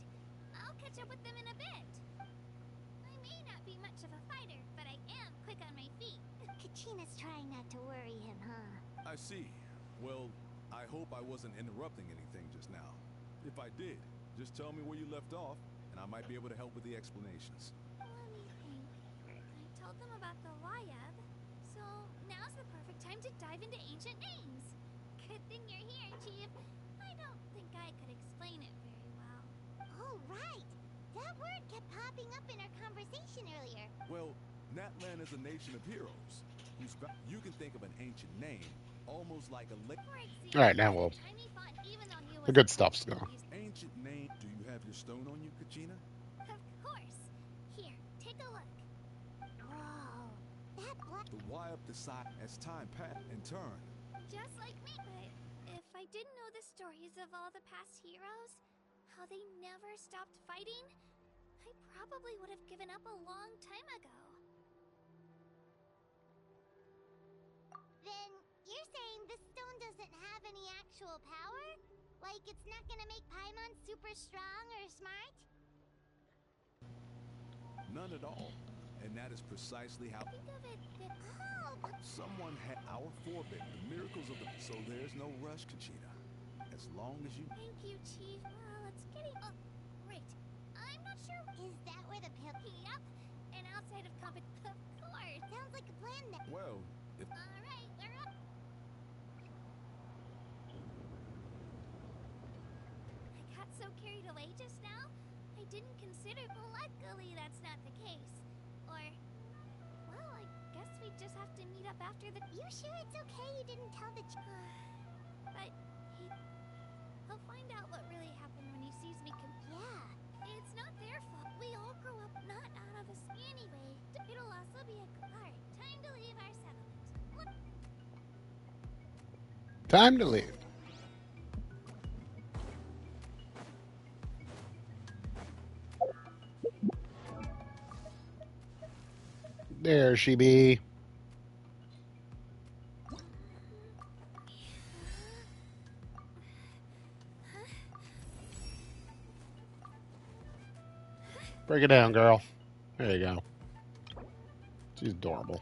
S3: I'll catch up with them in a bit. I may not be much of a fighter, but I am quick on my feet. Kachina's trying not to worry him, huh?
S2: I see. Well, I hope I wasn't interrupting anything just now. If I did, just tell me where you left off, and I might be able to help with the explanations.
S3: Let me think. I told them about the Wayab, so now's the perfect time to dive into ancient names. Good thing you're here, Chief. I don't think I could explain it very well. Oh, right. That word kept popping up in our conversation earlier.
S2: Well, Natlan is a nation of heroes. You can think of an ancient name, almost like a
S3: For
S1: All right,
S3: example,
S1: now
S3: the
S1: we'll.
S3: time he fought even though he
S1: The
S3: was a
S1: good
S3: punk.
S1: stuff's gone.
S2: ancient name. Do you have your stone on you, Kachina?
S3: Of course. Here, take a look. Whoa. That black...
S2: The Y up the side as time passed and turned.
S3: Just like me. But if I didn't know the stories of all the past heroes, how they never stopped fighting, I probably would have given up a long time ago. Then you're saying this stone doesn't have any actual power? Like it's not gonna make Paimon super strong or smart?
S2: None at all. And that is precisely how
S3: Think of it that... Oh, but...
S2: someone had our forbid, the miracles of the. So there's no rush, Kachina. As long as you.
S3: Thank you, Chief. Well, it's getting... Oh, right. I'm not sure... Is that where the pill... Yep. And outside of compet... Of course. Sounds like a plan that...
S2: Well, if.
S3: Alright, we're up. I got so carried away just now, I didn't consider... Luckily, that's not the case. Or... Well, I guess we just have to meet up after the... You sure it's okay you didn't tell the... But he'll find out what really happened when he sees me Yeah. It's not their fault. We all grew up not out of a... Anyway, it'll also be a... Alright, time to leave our settlement. Look.
S1: Time to leave. There she be. Break it down, girl. There you go. She's adorable.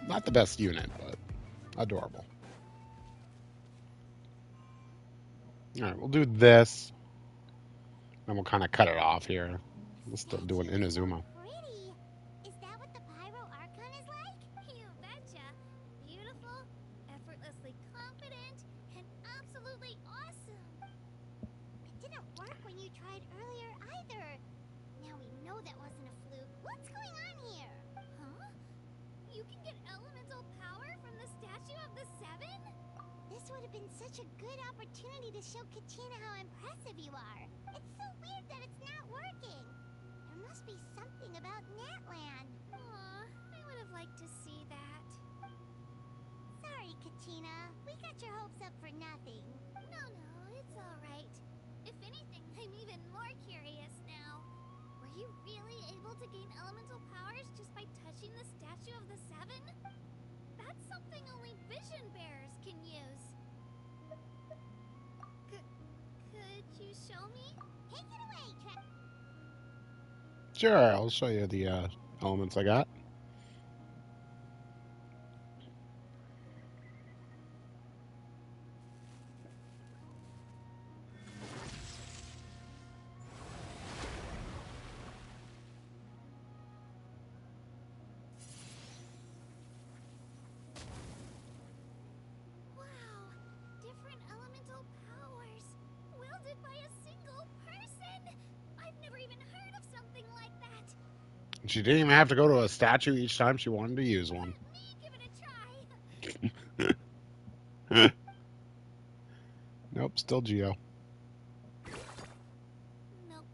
S1: Not the best unit, but adorable. All right, we'll do this. Then we'll kind of cut it off here. We'll still do an Inazuma.
S3: Pretty. Is that what the Pyro Archon is like? You betcha. Beautiful, effortlessly confident, and absolutely awesome. It didn't work when you tried earlier either. Now we know that wasn't a fluke. What's going on here? Huh? You can get elemental power from the Statue of the Seven? This would have been such a good opportunity to show Kachina how impressive you are. It's so weird that it's not working. There must be something about Natlan. Aw, I would have liked to see that. Sorry, Kachina. We got your hopes up for nothing. No, it's alright. If anything, I'm even more curious now. Were you really able to gain elemental powers just by touching the Statue of the Seven? That's something only vision bearers can use. Could you show me? Take it away,
S1: Sure, I'll show you the elements I got.
S3: Wow, different elemental powers, wielded by a single person. I've never even heard of something like that.
S1: She didn't even have to go to a statue each time she wanted to use one.
S3: Let me give it a try.
S1: Nope, still Geo.
S3: Nope,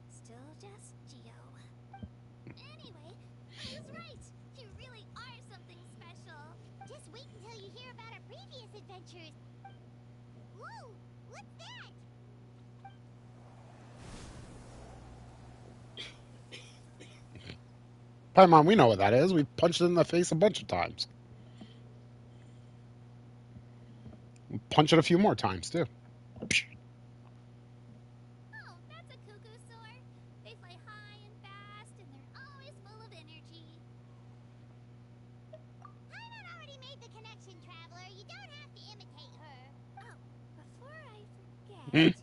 S3: still just Geo. Anyway, I was right. You really are something special. Just wait until you hear about our previous adventures. Whoa, what's that?
S1: Paimon, we know what that is. We punched it in the face a bunch of times. We'll punch it a few more times, too.
S3: Oh, that's a cuckoo soar. They fly high and fast, and they're always full of energy. Paimon already made the connection, Traveler. You don't have to imitate her. Oh, before I forget,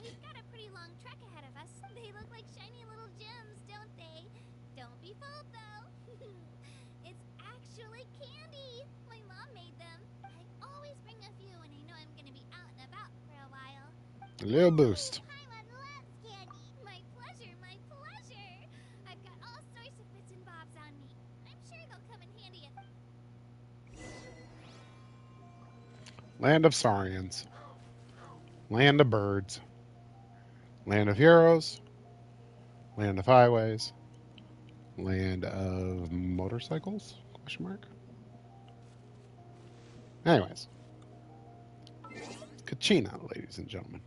S3: we've got a pretty long trek ahead of us. They look like shiny little gems, don't they? Don't be fooled, though. It's actually candy. My mom made them. I always bring a few when I know I'm gonna be out and about for a while.
S1: A little boost.
S3: Paimon loves candy. My pleasure, my pleasure. I've got all sorts of bits and bobs on me. I'm sure they'll come in handy if...
S1: Land of Saurians. Land of birds. Land of heroes. Land of highways. Land of motorcycles? Question mark. Anyways, Kachina, ladies and gentlemen.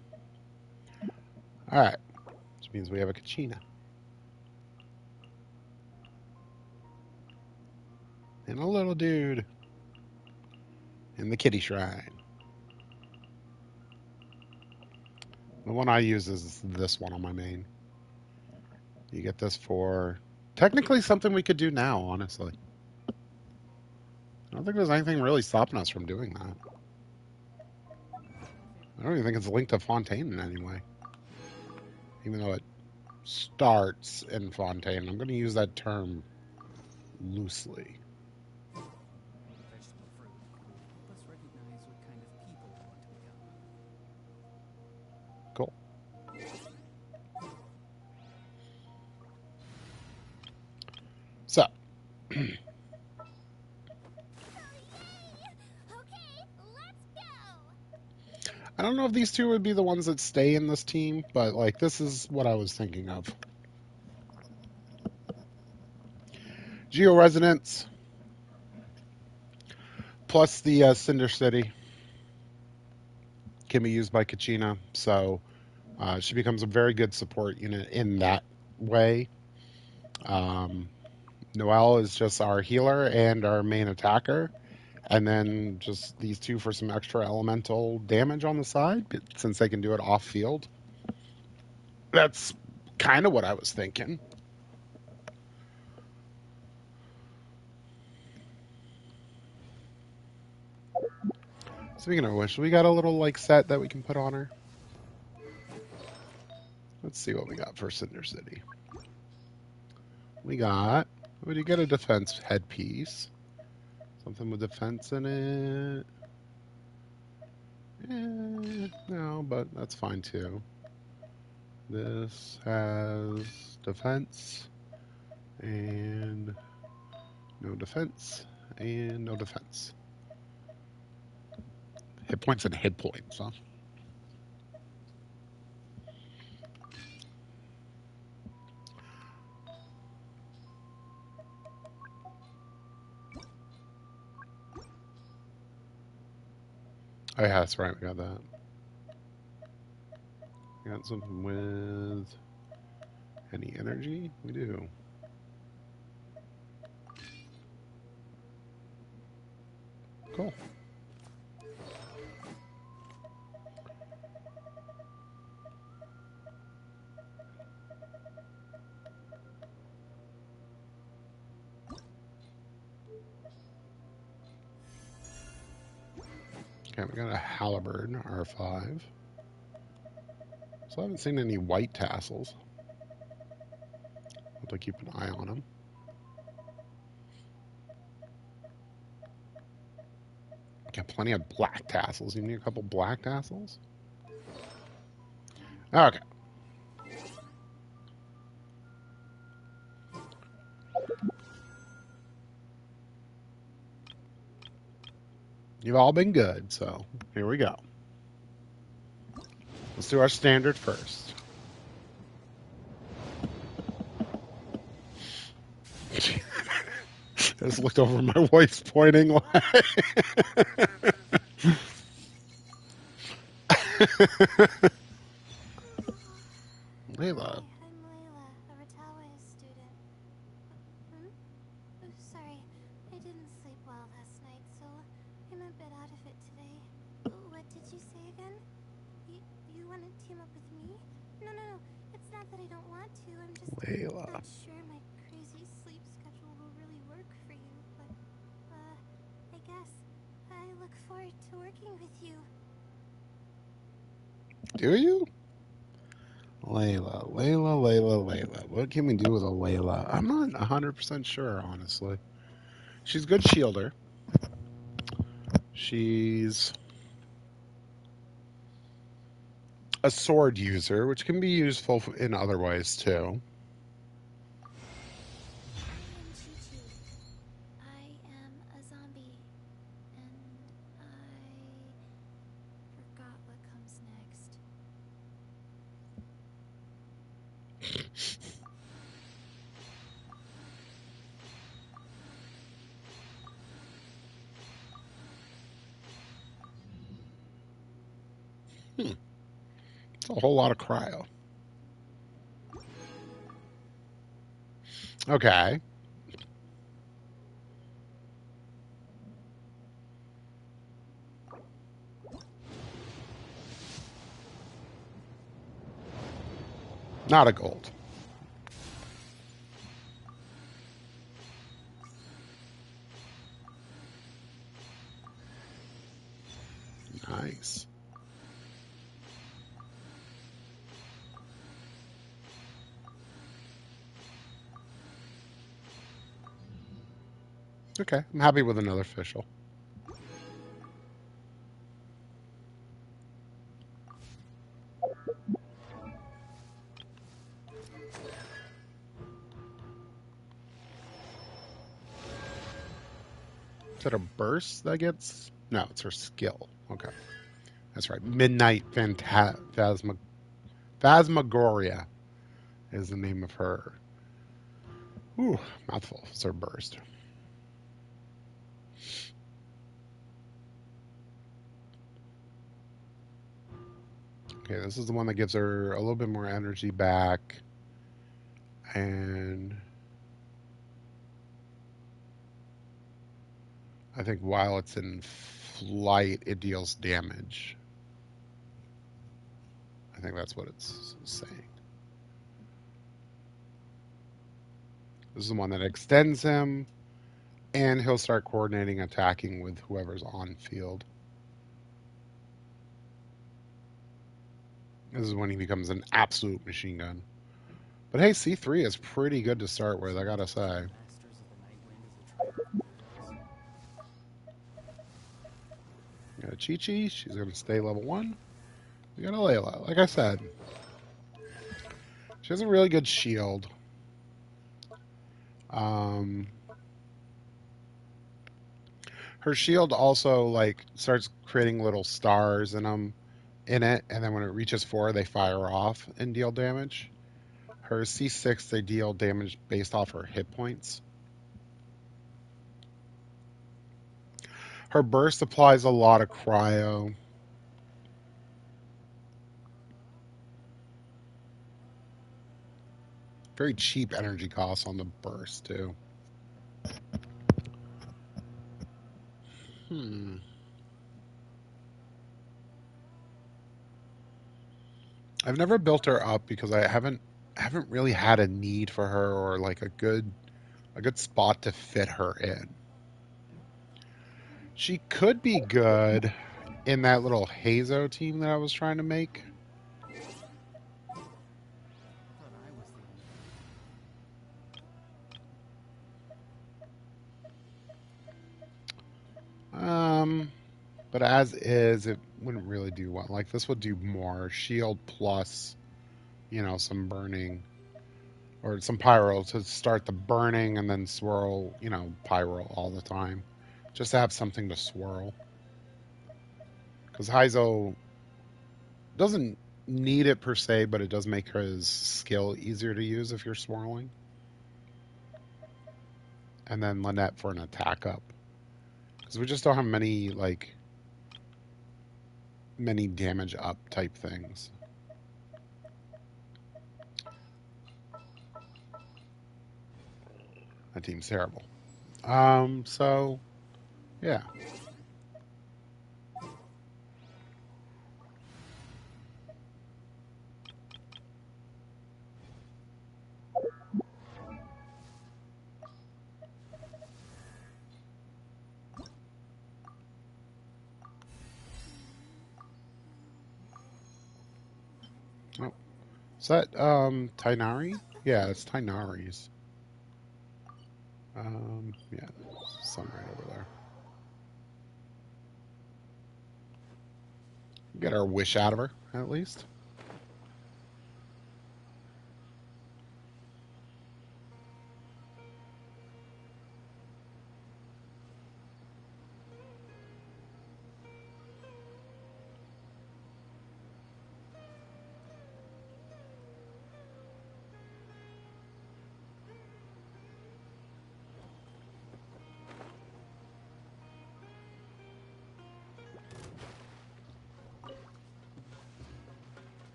S1: All right, which means we have a Kachina. And a little dude in the kitty shrine. The one I use is this one on my main. You get this for technically something we could do now, honestly. I don't think there's anything really stopping us from doing that. I don't even think it's linked to Fontaine in any way. Even though it starts in Fontaine. I'm going to use that term loosely.
S4: Vegetable fruit help us recognize what kind of people we want to become.
S1: Cool. So,
S3: Oh, yay! Okay, let's go!
S1: I don't know if these two would be the ones that stay in this team, but like this is what I was thinking of. Geo-Resonance plus the Cinder City can be used by Kachina, so she becomes a very good support unit in that way. Noelle is just our healer and our main attacker, and then just these two for some extra elemental damage on the side, since they can do it off field. That's kind of what I was thinking. Speaking of which, we got a little like set that we can put on her. Let's see what we got for Cinder City. We got. We do get a defense headpiece. Something with defense in it. No, but that's fine too. This has defense and no defense and no defense. Hit points and hit points, huh? Oh yeah, that's right. We got that. We got something with any energy. We do. Cool. Okay, we got a halberd R5. So I haven't seen any white tassels. Have to keep an eye on them. Got plenty of black tassels. You need a couple black tassels? Okay. You've all been good, so here we go. Let's do our standard first. I just looked over, my wife's pointing like. Layla.
S3: Hi, I'm Layla, a Ratawe student. Hmm? Oh, sorry, I didn't sleep well last night, so I'm a bit out of it today. What did you say again? You want to team up with me? No, no, no. It's not that I don't want to. I'm just
S1: Layla.
S3: not sure my crazy sleep schedule will really work for you. But, I guess I look forward to working with you.
S1: Do you? Layla. What can we do with a Layla? I'm not 100% sure, honestly. She's a good shielder. She's a sword user, which can be useful in other ways too.
S3: I am Chi Chi. I am a zombie. And I forgot what comes next.
S1: Hmm. It's a whole lot of cryo. Okay. Not a gold. Nice. Okay. I'm happy with another official. Is that a burst that gets? No, it's her skill. Okay. That's right. Midnight Phasmagoria is the name of her. Ooh, mouthful. It's her burst. Okay, this is the one that gives her a little bit more energy back. And I think while it's in flight, it deals damage. I think that's what it's saying. This is the one that extends him, and he'll start coordinating attacking with whoever's on field. This is when he becomes an absolute machine gun. But hey, C3 is pretty good to start with, I gotta say.
S4: Masters of the Night Wind as a tribe of heroes.
S1: We got a Chi Chi, she's gonna stay level 1. We got a Layla, like I said. She has a really good shield. Um, her shield also like starts creating little stars in it, and then when it reaches 4, they fire off and deal damage. Her C6, they deal damage based off her hit points. Her burst applies a lot of cryo. Very cheap energy costs on the burst too. Hmm. I've never built her up because I haven't really had a need for her or like a good spot to fit her in. She could be good in that little Hazo team that I was trying to make.
S4: I thought I was the only one.
S1: Um, but as is, it wouldn't really do well. Like this would do more shield plus, some burning or some pyro to start the burning and then swirl, pyro all the time, just to have something to swirl. Because Heizo doesn't need it per se, but it does make his skill easier to use if you're swirling. And then Lynette for an attack up. Because we just don't have many damage up type things. That team's terrible. So yeah. Oh, is that Tainari? Yeah, it's Tainari's. Yeah, some right over there. Get our wish out of her, at least.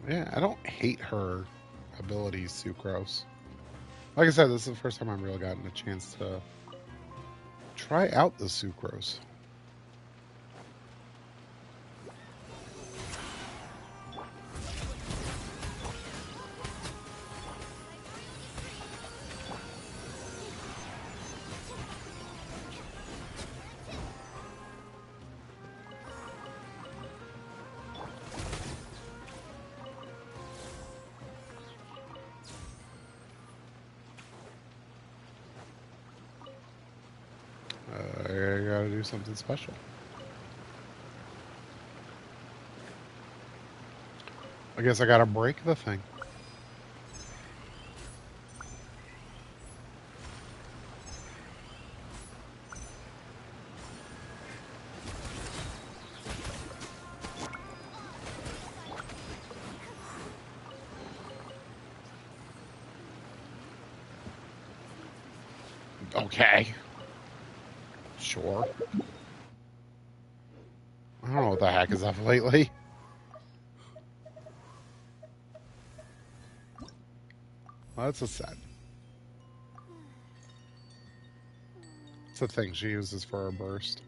S1: Yeah, I don't hate her abilities, Sucrose. Like I said, this is the first time I've really gotten a chance to try out the Sucrose. I gotta do something special. I guess I gotta break the thing. Okay. Sure. I don't know what the heck is up lately. Well, that's a set. It's a thing she uses for her burst.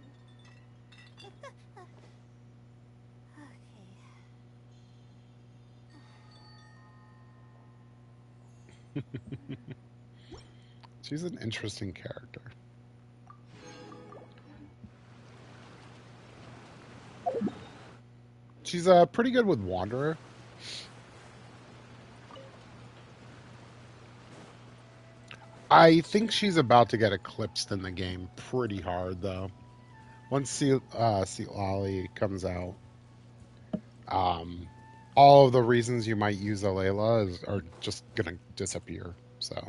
S1: She's an interesting character. She's pretty good with Wanderer. I think she's about to get eclipsed in the game pretty hard, though. Once Sea Lolly comes out, um, all of the reasons you might use a Layla are just gonna disappear. So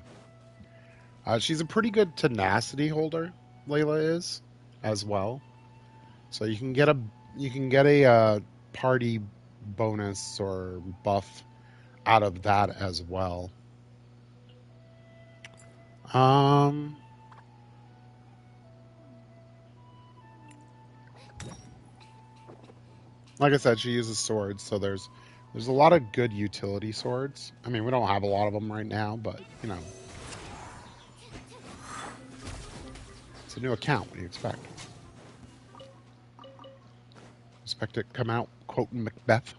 S1: she's a pretty good tenacity holder. Layla is as well. So you can get a party bonus or buff out of that as well. Um, like I said, she uses swords, so there's a lot of good utility swords. I mean, we don't have a lot of them right now, but you know, it's a new account. What do you expect? Expect it to come out quoting Macbeth?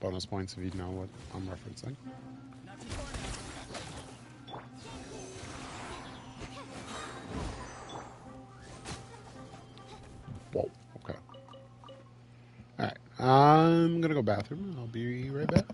S1: Bonus points if you know what I'm referencing.
S4: Not too far now.
S1: Whoa. Okay. All right. I'm gonna go bathroom. I'll be right back.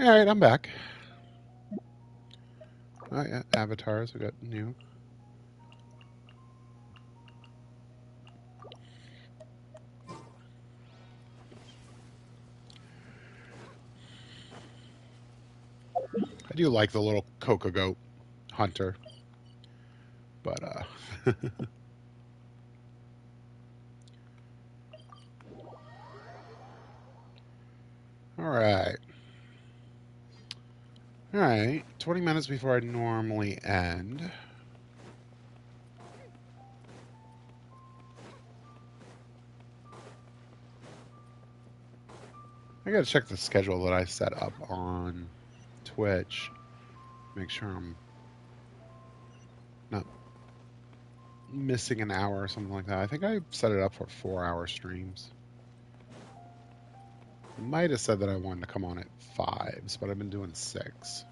S1: All right, I'm back. Oh yeah, avatars. We got new. I do like the little Coca Goat hunter, but all right. All right, 20 minutes before I normally end. I gotta check the schedule that I set up on Twitch. Make sure I'm not missing an hour or something like that. I think I set it up for 4 hour streams. I might have said that I wanted to come on at fives, but I've been doing six.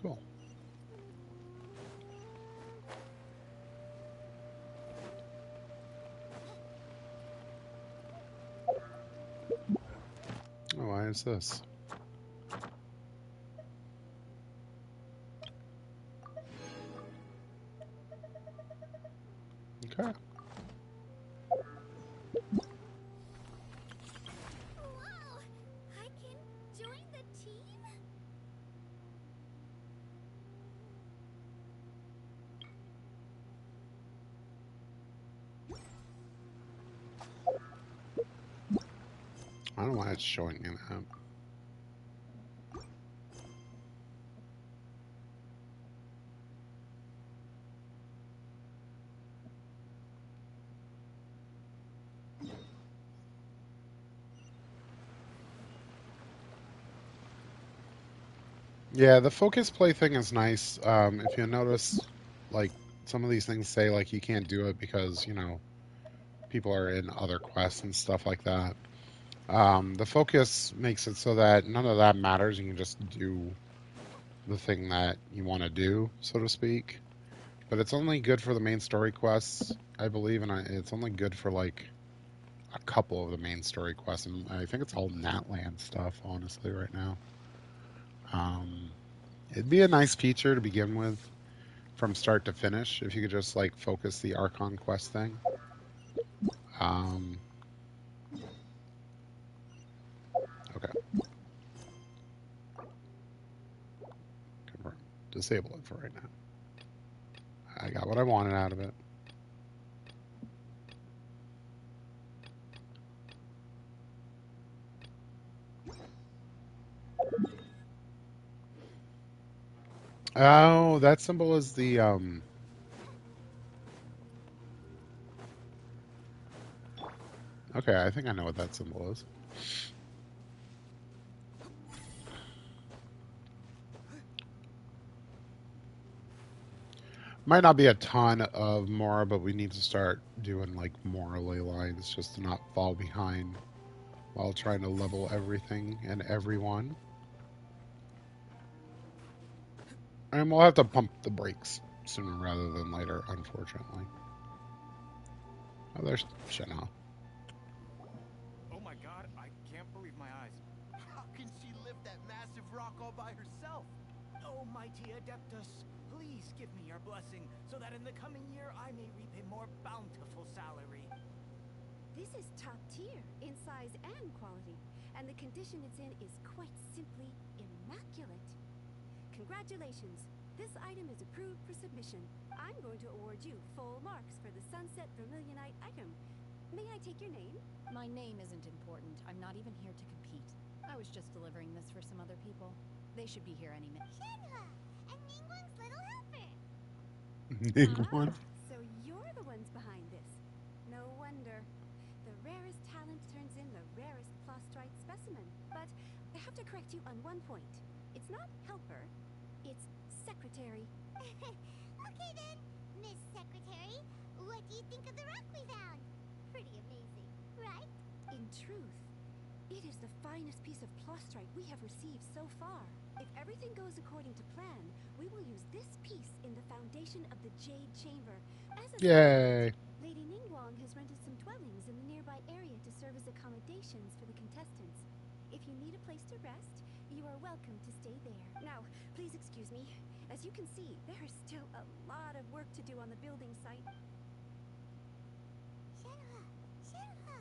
S1: Cool. Oh, why is this? Okay.
S3: Wow! I can join the team?
S1: I don't know why it's showing me that. Yeah, the focus play thing is nice. If you notice, like, some of these things say, like, you can't do it because, people are in other quests and stuff like that. The focus makes it so that none of that matters. You can just do the thing that you want to do, so to speak. But it's only good for the main story quests, I believe, and it's only good for, like, a couple of the main story quests. And I think it's all Natland stuff, honestly, right now. Um, it'd be a nice feature to begin with from start to finish if you could just, like, focus the Archon quest thing. Um, okay, confirm. Disable it for right now. I got what I wanted out of it. Oh, that symbol is the Okay, I think I know what that symbol is. Might not be a ton of more, but we need to start doing, like, more ley lines just to not fall behind while trying to level everything and everyone. And we'll have to pump the brakes sooner rather than later, unfortunately. Oh, there's Shenna.
S5: Oh my god, I can't believe my eyes.
S6: How can she lift that massive rock all by herself?
S5: Oh, mighty Adeptus, please give me your blessing so that in the coming year I may reap a more bountiful salary.
S7: This is top tier in size and quality, and the condition it's in is quite simply immaculate. Congratulations! This item is approved for submission. I'm going to award you full marks for the Sunset Vermilionite item. May I take your name?
S8: My name isn't important. I'm not even here to compete. I was just delivering this for some other people. They should be here any minute.
S3: Shenhua! And Ningguang's little helper!
S1: Ningguang?
S7: So you're the ones behind this. No wonder. The rarest talent turns in the rarest Plostrite specimen. But I have to correct you on one point. It's not helper, it's secretary.
S3: Okay then, Miss Secretary, what do you think of the rock we found? Pretty amazing, right?
S7: In truth, it is the finest piece of Plostrite we have received so far. If everything goes according to plan, we will use this piece in the foundation of the Jade Chamber. As a
S1: Yay!
S7: Lady Ningguang has rented some dwellings in the nearby area to serve as accommodations for the contestants. If you need a place to rest, you are welcome to stay there. Now, please excuse me. As you can see, there is still a lot of work to do on the building site.
S3: Shenhua! Shenhua!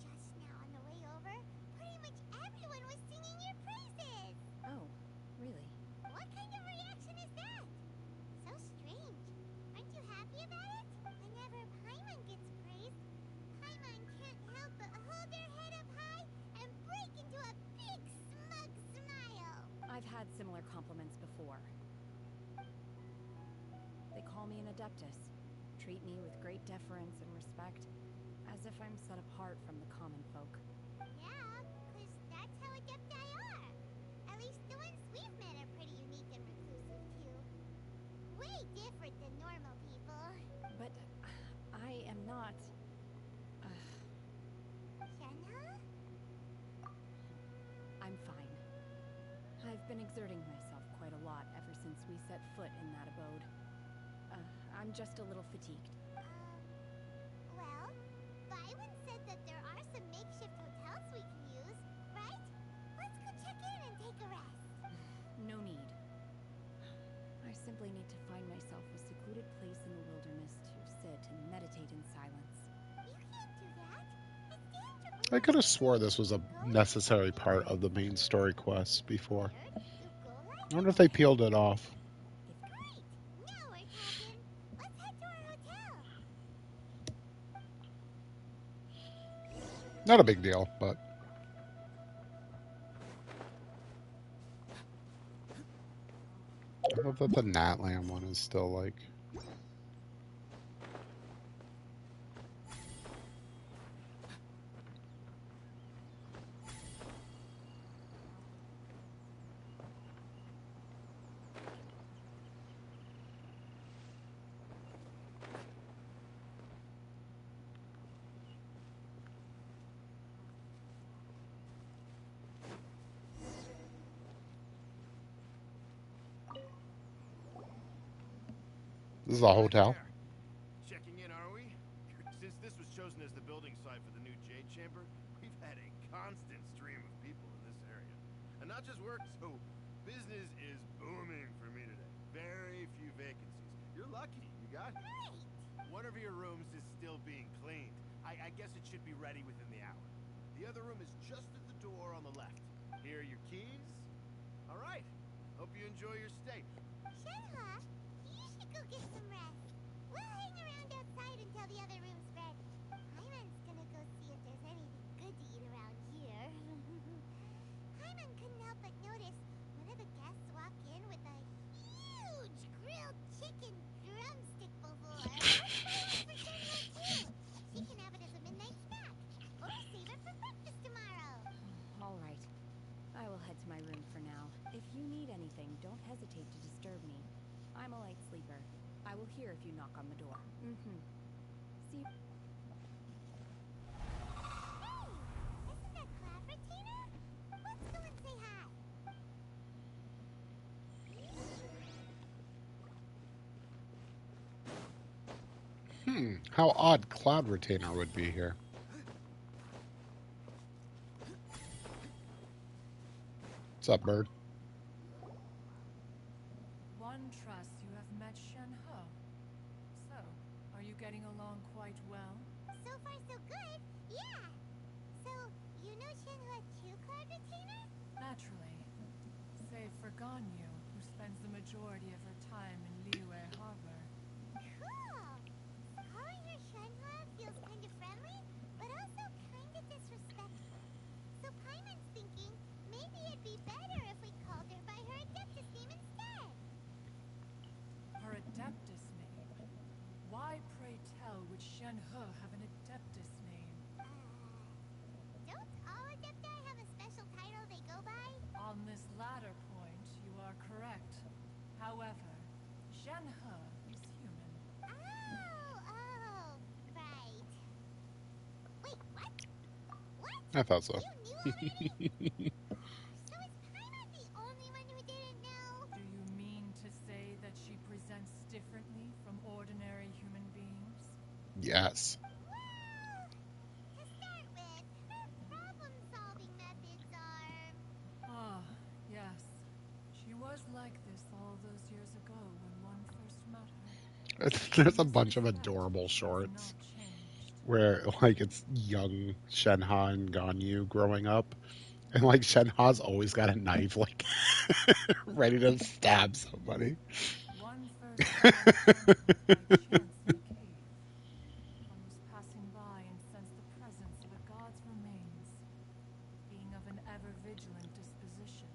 S3: Just now on the way over, pretty much everyone was singing your praises!
S8: Oh, really?
S3: What kind of reaction is that? So strange. Aren't you happy about it? Whenever Paimon gets praised, Paimon can't help but hold their head up high and break into a big smug smile.
S8: I've had similar compliments before. They call me an adeptus, treat me with great deference and respect, as if I'm set apart from the common folk.
S3: Yeah, 'cause that's how adepti are. At least the ones we've met are pretty unique and reclusive, too. Way different than normal people.
S8: But I am not.
S3: Shenhe?
S8: I'm fine. I've been exerting myself quite a lot ever since we set foot in that abode. I'm just a little fatigued.
S3: Well, Byron said that there are some makeshift hotels we can use, right? Let's go check in and take a rest.
S8: No need. I simply need to find myself a secluded place in the wilderness to sit and meditate in silence.
S3: You can't do that. It's dangerous.
S1: I could have swore this was a necessary part of the main story quest before. I wonder if they peeled it off.
S3: It's great. Now we're talking. Let's head to our hotel.
S1: Not a big deal, but I love that the Natlan one is still like. This is a hotel.
S6: Checking in, are we? Since this was chosen as the building site for the new Jade Chamber, we've had a constant stream of people in this area. And not just work, so business is booming for me today. Very few vacancies. You're lucky, you got it.
S3: Great.
S6: One of your rooms is still being cleaned. I guess it should be ready within the hour. The other room is just at the door on the left. Here are your keys. All right. Hope you enjoy your stay.
S3: Shenhe, you should go get some rest. We'll hang around outside until the other room's ready. Hyman's gonna go see if there's anything good to eat around here. Hyman couldn't help but notice one of the guests walked in with a huge grilled chicken drumstick before. Let's buy one for Shenhe too. She can have it as a midnight snack. Or save it for breakfast tomorrow.
S8: All right. I will head to my room for now. If you need anything, don't hesitate to disturb me. I'm a light sleeper. I will hear if you knock on the door. See.
S3: Hey, isn't that Claveratina? Let's go and say hi.
S1: How odd Cloud Retainer would be here. What's up, bird?
S9: One trusts you have met Shenhe. So, are you getting along quite well?
S3: So far, so good. Yeah. So, you know Shenhe too, Claveratina?
S9: Naturally. Save for Ganyu, who spends the majority of her time in Liyue Harbor.
S3: Cool. Calling her Shenhe feels kind of friendly, but also kind of disrespectful. So Paimon's thinking maybe it'd be better if we called her by her adeptus name instead.
S9: Her adeptus name. Why, pray tell, would Shenhe have an adeptus name?
S3: Don't all adepti have a special title they go by?
S9: On this latter point, you are correct. However, Shenhe is human.
S3: Oh, right. Wait, what? What?
S1: I thought so.
S3: You knew already? So is Paimon the only one who didn't know?
S9: Do you mean to say that she presents differently from ordinary human beings?
S1: Yes.
S3: Well, to start with, her problem-solving methods are...
S9: Ah, yes. She was like this all those years ago when one first met her.
S1: There's a bunch of adorable shorts where like it's young Shenhe and Ganyu growing up, and like Shenhe's always got a knife like ready to stab somebody.
S9: One first saw Shenhe by chance in a cave. One was passing by and sensed the presence of a god's remains. Being of an ever-vigilant disposition,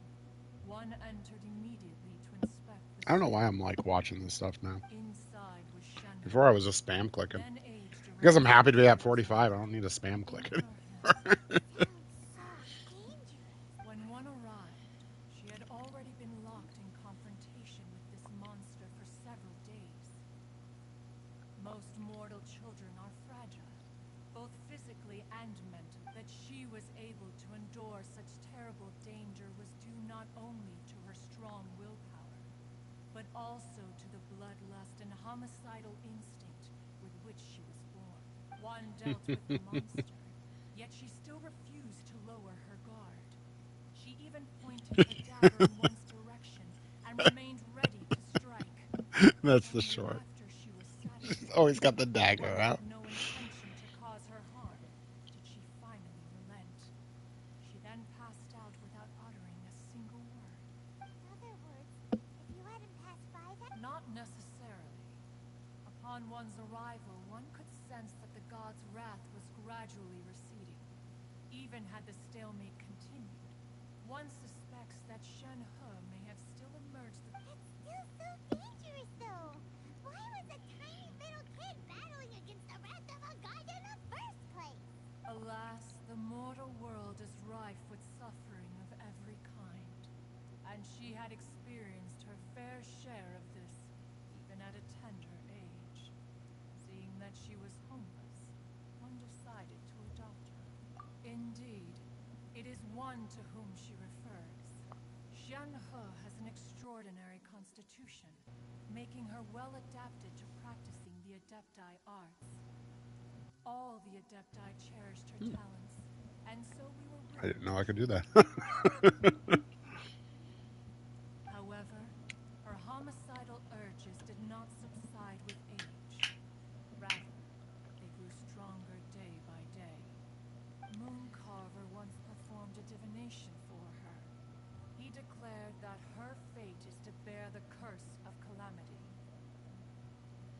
S9: One entered immediately to inspect the
S1: I don't know why
S9: scene.
S1: I'm like watching this stuff now.
S9: Inside was Shenhe,
S1: Before I was just spam clicking.
S9: then aged
S1: Because
S9: around
S1: I'm happy to be at
S9: 60 years
S1: 45. I
S9: old.
S1: don't need a spam
S9: In
S1: clicking.
S9: her hand,
S3: Sounds so dangerous.
S9: when one arrived, she had already been locked in confrontation with this monster for several days. Most mortal children are fragile, both physically and mentally. That she was able to endure such terrible danger was due not only to her strong willpower, but also to the bloodlust and homicidal instinct with which she was born. One dealt with the monster, yet she still refused to lower her guard. She even pointed her dagger in one's direction and remained ready to strike.
S1: That's the
S9: Only
S1: short.
S9: after she was
S1: She's
S9: satisfied
S1: always got the
S9: that
S1: dagger
S9: one
S1: out.
S9: had no intention to cause her harm did she finally relent. She then passed out without uttering a single word.
S3: In other words, if you hadn't passed by that...
S9: Not necessarily. Upon one's arrival, one could sense that the god's wrath was gradually receding. Even had the stalemate continued, one suspects that Shenhe may have still emerged the...
S3: It's still so dangerous, though. Why was a tiny little kid battling against the wrath of a god in the first place?
S9: Alas, the mortal world is rife with suffering of every kind. And she had experienced her fair share of this, even at a tender age. Seeing that she was homeless, one decided to adopt her. Indeed, it is one to whom she refers. Shenhe has an extraordinary constitution, making her well adapted to practicing the Adepti arts. All the Adepti cherished her talents, and so we were
S1: I
S9: willing
S1: didn't know I could do that.
S9: However, her homicidal urges did not subside with age. Rather, they grew stronger day by day. Mooncarver once performed a divination for her. He declared that her fate is to bear the curse of calamity.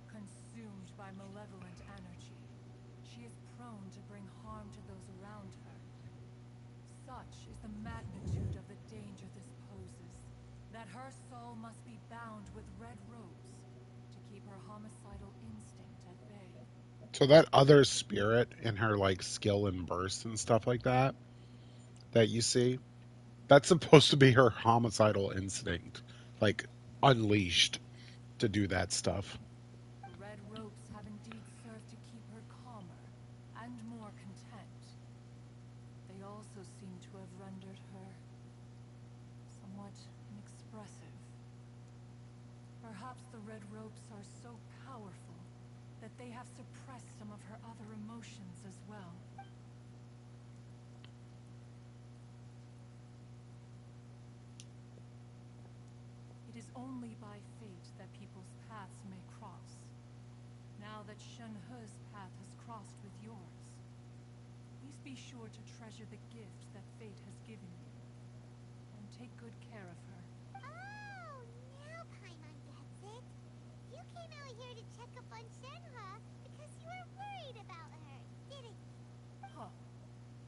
S9: Consumed by malevolent energy, she is prone to bring harm to those around her. Such is the magnitude of the danger this poses, that her soul must be bound with red ropes to keep her homicidal instinct at bay.
S1: So that other spirit in her like skill and burst and stuff like that you see, that's supposed to be her homicidal instinct, like unleashed to do that stuff.
S9: The red ropes have indeed served to keep her calmer and more content. They also seem to have rendered her somewhat inexpressive. Perhaps the red ropes are so powerful that they have suppressed some of her other emotions as well. It is only by fate that people's paths may cross. Now that Shenhe's path has crossed with yours, please be sure to treasure the gift that fate has given you, and take good care of her.
S3: Oh, now Paimon gets it. You came out here to check up on Shenhe because you were worried about her, didn't you?
S9: Huh.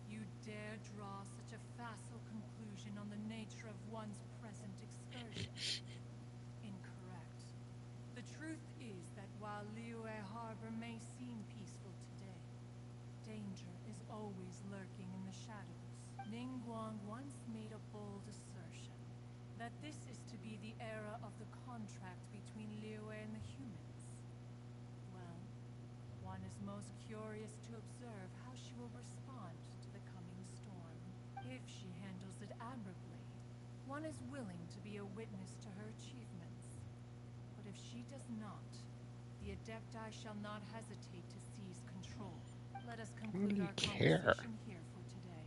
S9: You dare draw such a facile conclusion on the nature of one's present excursion? Incorrect. The truth is that while Liyue Harbor may seem peaceful today, danger is always lurking in the shadows. Ningguang once made a bold assertion that this is to be the era of the contract between Liyue and the humans. Well, one is most curious to observe how she will respond to the coming storm. If she handles it admirably, one is willing to be a witness to her achievements. But if she does not, the Adepti shall not hesitate to seize control. Let us conclude
S1: really
S9: our
S1: care?
S9: conversation here for today.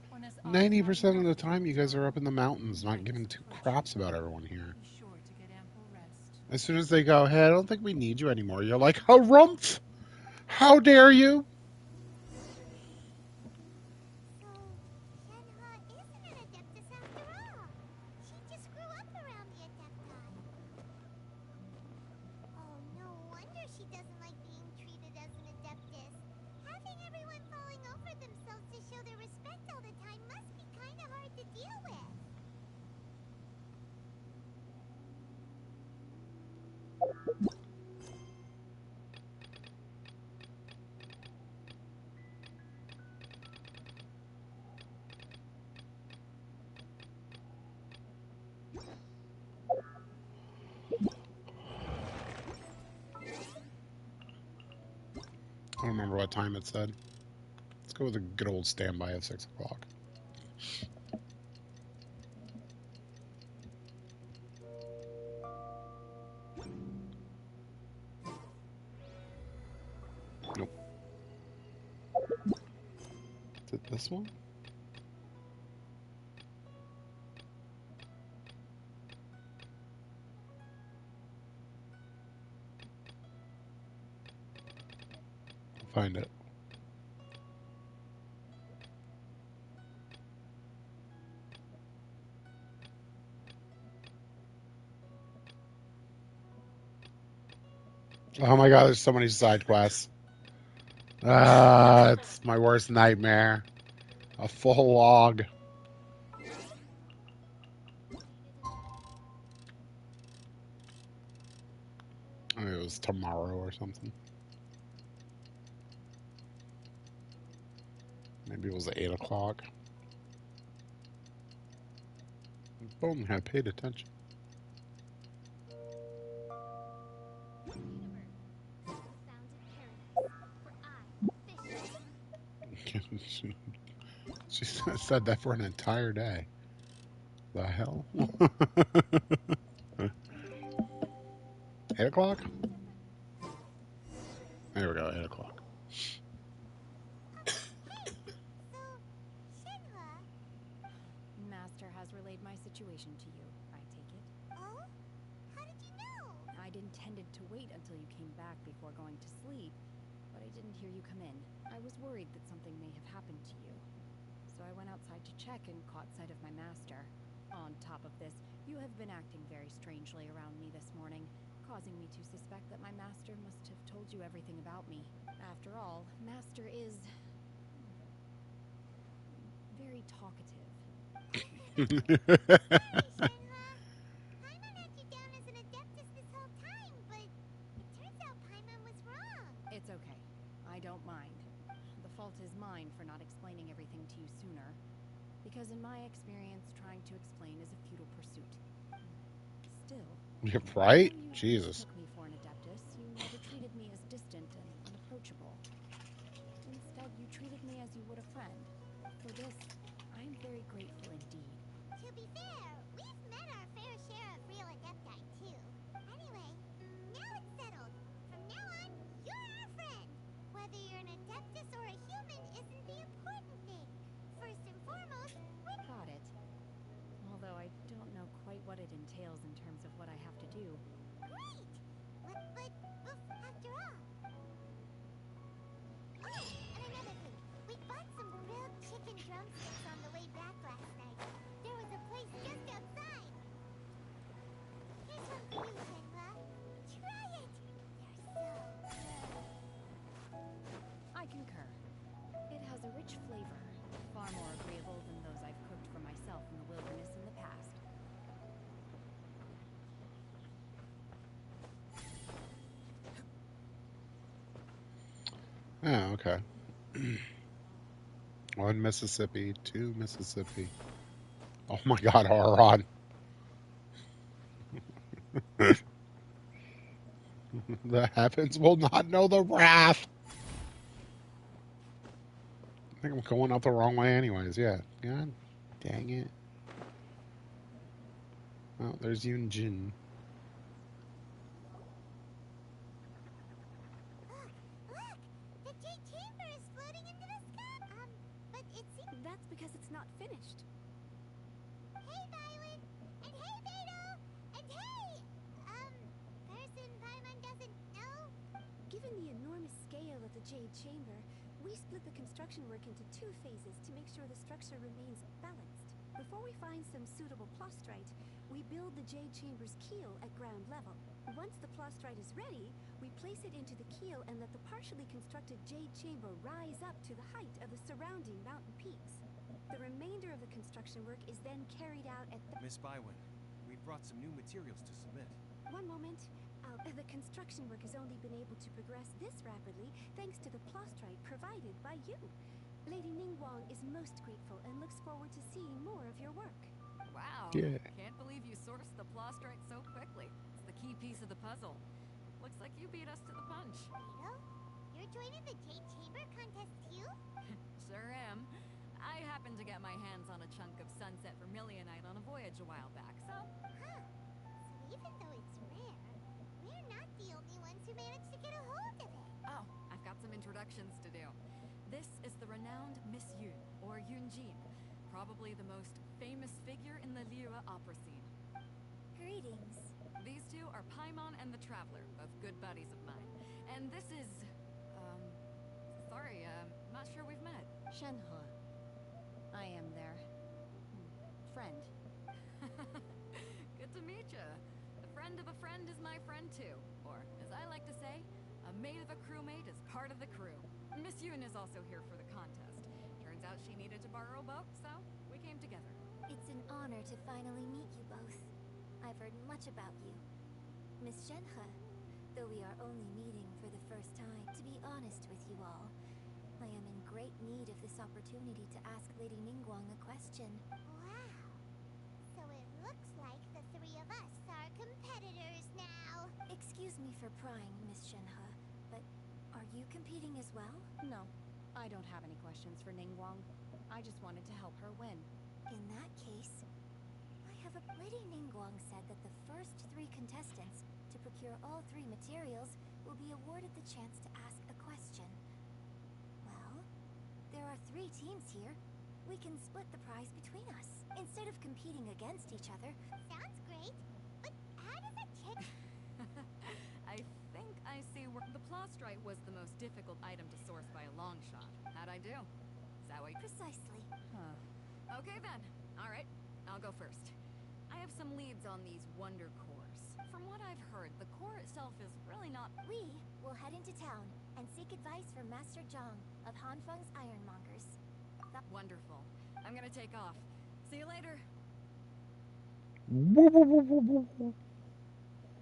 S9: One has eyes not
S1: 90% of the
S9: enough
S1: time,
S9: to
S1: you guys are
S9: tell
S1: up in the mountains, not
S9: night is
S1: giving two
S9: approaching.
S1: craps about everyone here.
S9: Be sure to get ample rest.
S1: As soon as they go, hey, I don't think we need you anymore, you're like, harumph! How dare you?
S3: So, Shenhe isn't an Adeptus after all. She just grew up around the Adepti. Oh, no wonder she doesn't like being treated as an Adeptus. Having everyone falling over themselves to show their respect all the time must be kinda hard to deal with.
S1: I don't remember what time it said. Let's go with a good old standby of 6 o'clock. Nope. Is it this one? I'll find it. Oh my god, there's so many side quests. It's my worst nightmare. A full log. I mean, it was tomorrow or something. Maybe it was 8 o'clock. Boom, I paid attention. She said that for an entire day. The hell? 8 o'clock? There we go, 8 o'clock.
S8: Master has relayed my situation to you, I take it.
S3: Oh? How did you know?
S8: I'd intended to wait until you came back before going to sleep, but I didn't hear you come in. I was worried that something may have happened to you. So I went outside to check and caught sight of my master. On top of this, you have been acting very strangely around me this morning, causing me to suspect that my master must have told you everything about me. After all, master is very talkative.
S3: Paimon had you down as an adeptus this whole time, but it turns out Paimon was wrong.
S8: It's okay. I don't mind. The fault is mine for not explaining everything to you sooner. Because in my experience, trying to explain is a futile pursuit. Still,
S1: You're right?
S8: when you
S1: Jesus.
S8: took me for an adeptus, you never treated me as distant and unapproachable. Instead, you treated me as you would a friend. For this, I am very grateful indeed.
S3: To be fair, we've met our fair share of real adepti, too. Anyway, now it's settled. From now on, you're our friend. Whether you're an adeptus or a human isn't the important thing. First and foremost, we're...
S8: Got it. Although I don't know quite what it entails in terms of what I have to do.
S3: Great! But after all... Oh, and another thing. We bought some grilled chicken drumsticks on the way back last night. There was a place just outside. Here's one for you, Shenhua. Try it! They're so good.
S8: I concur. It has a rich flavor, far more agreeable than those I've cooked for myself in the wilderness in the past.
S1: Oh, okay. 1 Mississippi, 2 Mississippi. Oh my god, Auron. The heavens will not know the wrath. I think I'm going out the wrong way anyways, yeah. God dang it. Oh, there's Yoon Jin.
S3: Look! The Jade Chamber is floating into the sky! But it seems...
S7: That's because it's not finished.
S3: Hey, Violet! And hey, Beto! And hey! Person Paimon doesn't know?
S7: Given the enormous scale of the Jade Chamber, we split the construction work into 2 phases to make sure the structure remains balanced. Before we find some suitable plastrite, we build the Jade Chamber's keel at ground level. Once the plastrite is ready, we place it into the keel and let the partially constructed Jade Chamber rise up to the height of the surrounding mountain peaks. The remainder of the construction work is then carried out at the...
S10: Miss Bywin, we brought some new materials to submit.
S7: One moment. The construction work has only been able to progress this rapidly thanks to the plastrite provided by you. Lady Ningguang is most grateful and looks forward to seeing more of your work.
S8: Wow.
S1: Yeah.
S8: Can't believe you sourced the plastrite so quickly. It's the key piece of the puzzle. Looks like you beat us to the punch.
S3: Beetle, you're joining the Jade Chamber contest too?
S8: Sure am. I happened to get my hands on a chunk of sunset vermilionite on a voyage a while back, so...
S3: Huh. So even though it's rare, we're not the only ones who managed to get a hold of it.
S8: Oh, I've got some introductions to do. This is the renowned Miss Yun, or Yunjin, probably the most famous figure in the Lyra opera scene.
S3: Greetings.
S8: These two are Paimon and the Traveler, both good buddies of mine. And this is... sorry, not sure we've met.
S10: Shenhe. I am their... friend.
S8: Good to meet ya. The friend of a friend is my friend too. Or, as I like to say, a mate of a crewmate is part of the crew. Miss Yun is also here for the contest. Turns out she needed to borrow a boat, so we came together.
S3: It's an honor to finally meet you both. I've heard much about you. Miss Shenhe, though we are only meeting for the first time, to be honest with you all, I am in great need of this opportunity to ask Lady Ningguang a question. Wow. So it looks like the three of us are competitors now. Excuse me for prying, Miss Shenhe, but are you competing as well?
S10: No, I don't have any questions for Ningguang. I just wanted to help her win.
S3: In that case, Lady Ningguang said that the first 3 contestants to procure all 3 materials will be awarded the chance to ask a question. Well, there are 3 teams here. We can split the prize between us instead of competing against each other. Sounds great, but how does a chick...
S8: I think I see where the plastrite was the most difficult item to source by a long shot. How'd I do? Is that what...
S3: Precisely.
S10: Huh.
S8: Okay then. All right, I'll go first. I have some leads on these wonder cores. From what I've heard, the core itself is really not...
S3: We will head into town and seek advice from Master Zhang of Hanfeng's Ironmongers.
S8: Wonderful. I'm gonna take off. See you later.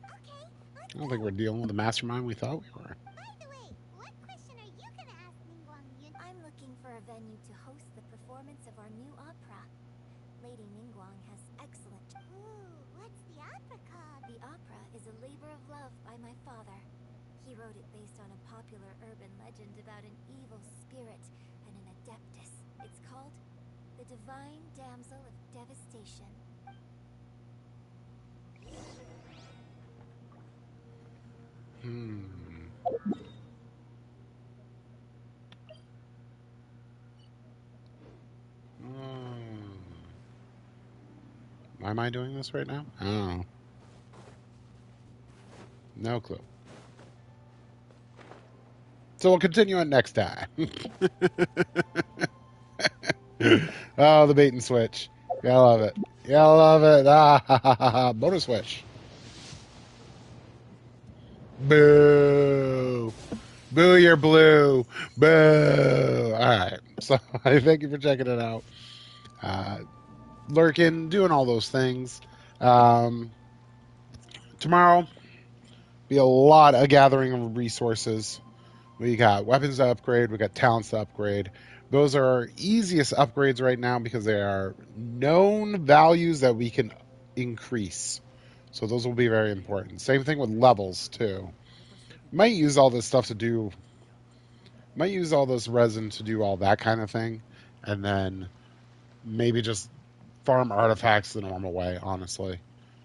S3: Okay,
S1: I don't think we're dealing with the mastermind we thought we were.
S3: by the way, what question are you gonna ask Ningguang Yun? I'm looking for a venue to host the performance of our new opera. Lady Ningguang has excellent... Ooh, what's the opera called? The opera is a labor of love by my father. He wrote it based on a popular urban legend about an evil spirit and an adeptus. It's called The Divine Damsel of Devastation.
S1: Why am I doing this right now? Oh. No clue. So we'll continue on next time. Oh, the bait and switch. Yeah, I love it. Yeah, I love it. Ah, ha, ha, ha, ha. Bonus switch. Boo. Boo, you're blue. Boo. All right. So I thank you for checking it out. Lurking, doing all those things. Tomorrow, be a lot of gathering of resources. We got weapons to upgrade. We got talents to upgrade. Those are our easiest upgrades right now because they are known values that we can increase. So those will be very important. Same thing with levels too. Might use all this stuff to do. Might use all this resin to do all that kind of thing, and then maybe just farm artifacts the normal way. Honestly,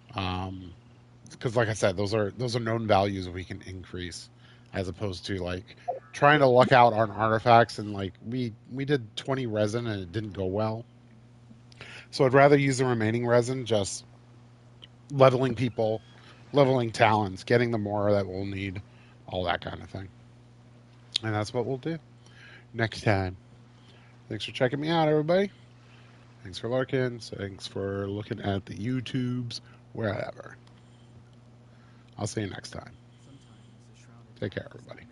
S1: because like I said, those are known values we can increase, as opposed to like trying to luck out on artifacts and like we did 20 resin and it didn't go well. So I'd rather use the remaining resin just leveling people, leveling talents, getting the more that we'll need, all that kind of thing. And that's what we'll do next time. Thanks for checking me out, everybody. Thanks for lurking. Thanks for looking at the YouTubes, wherever. I'll see you next time.
S4: Sometimes a shrouded
S1: Take care,
S4: path is
S1: everybody.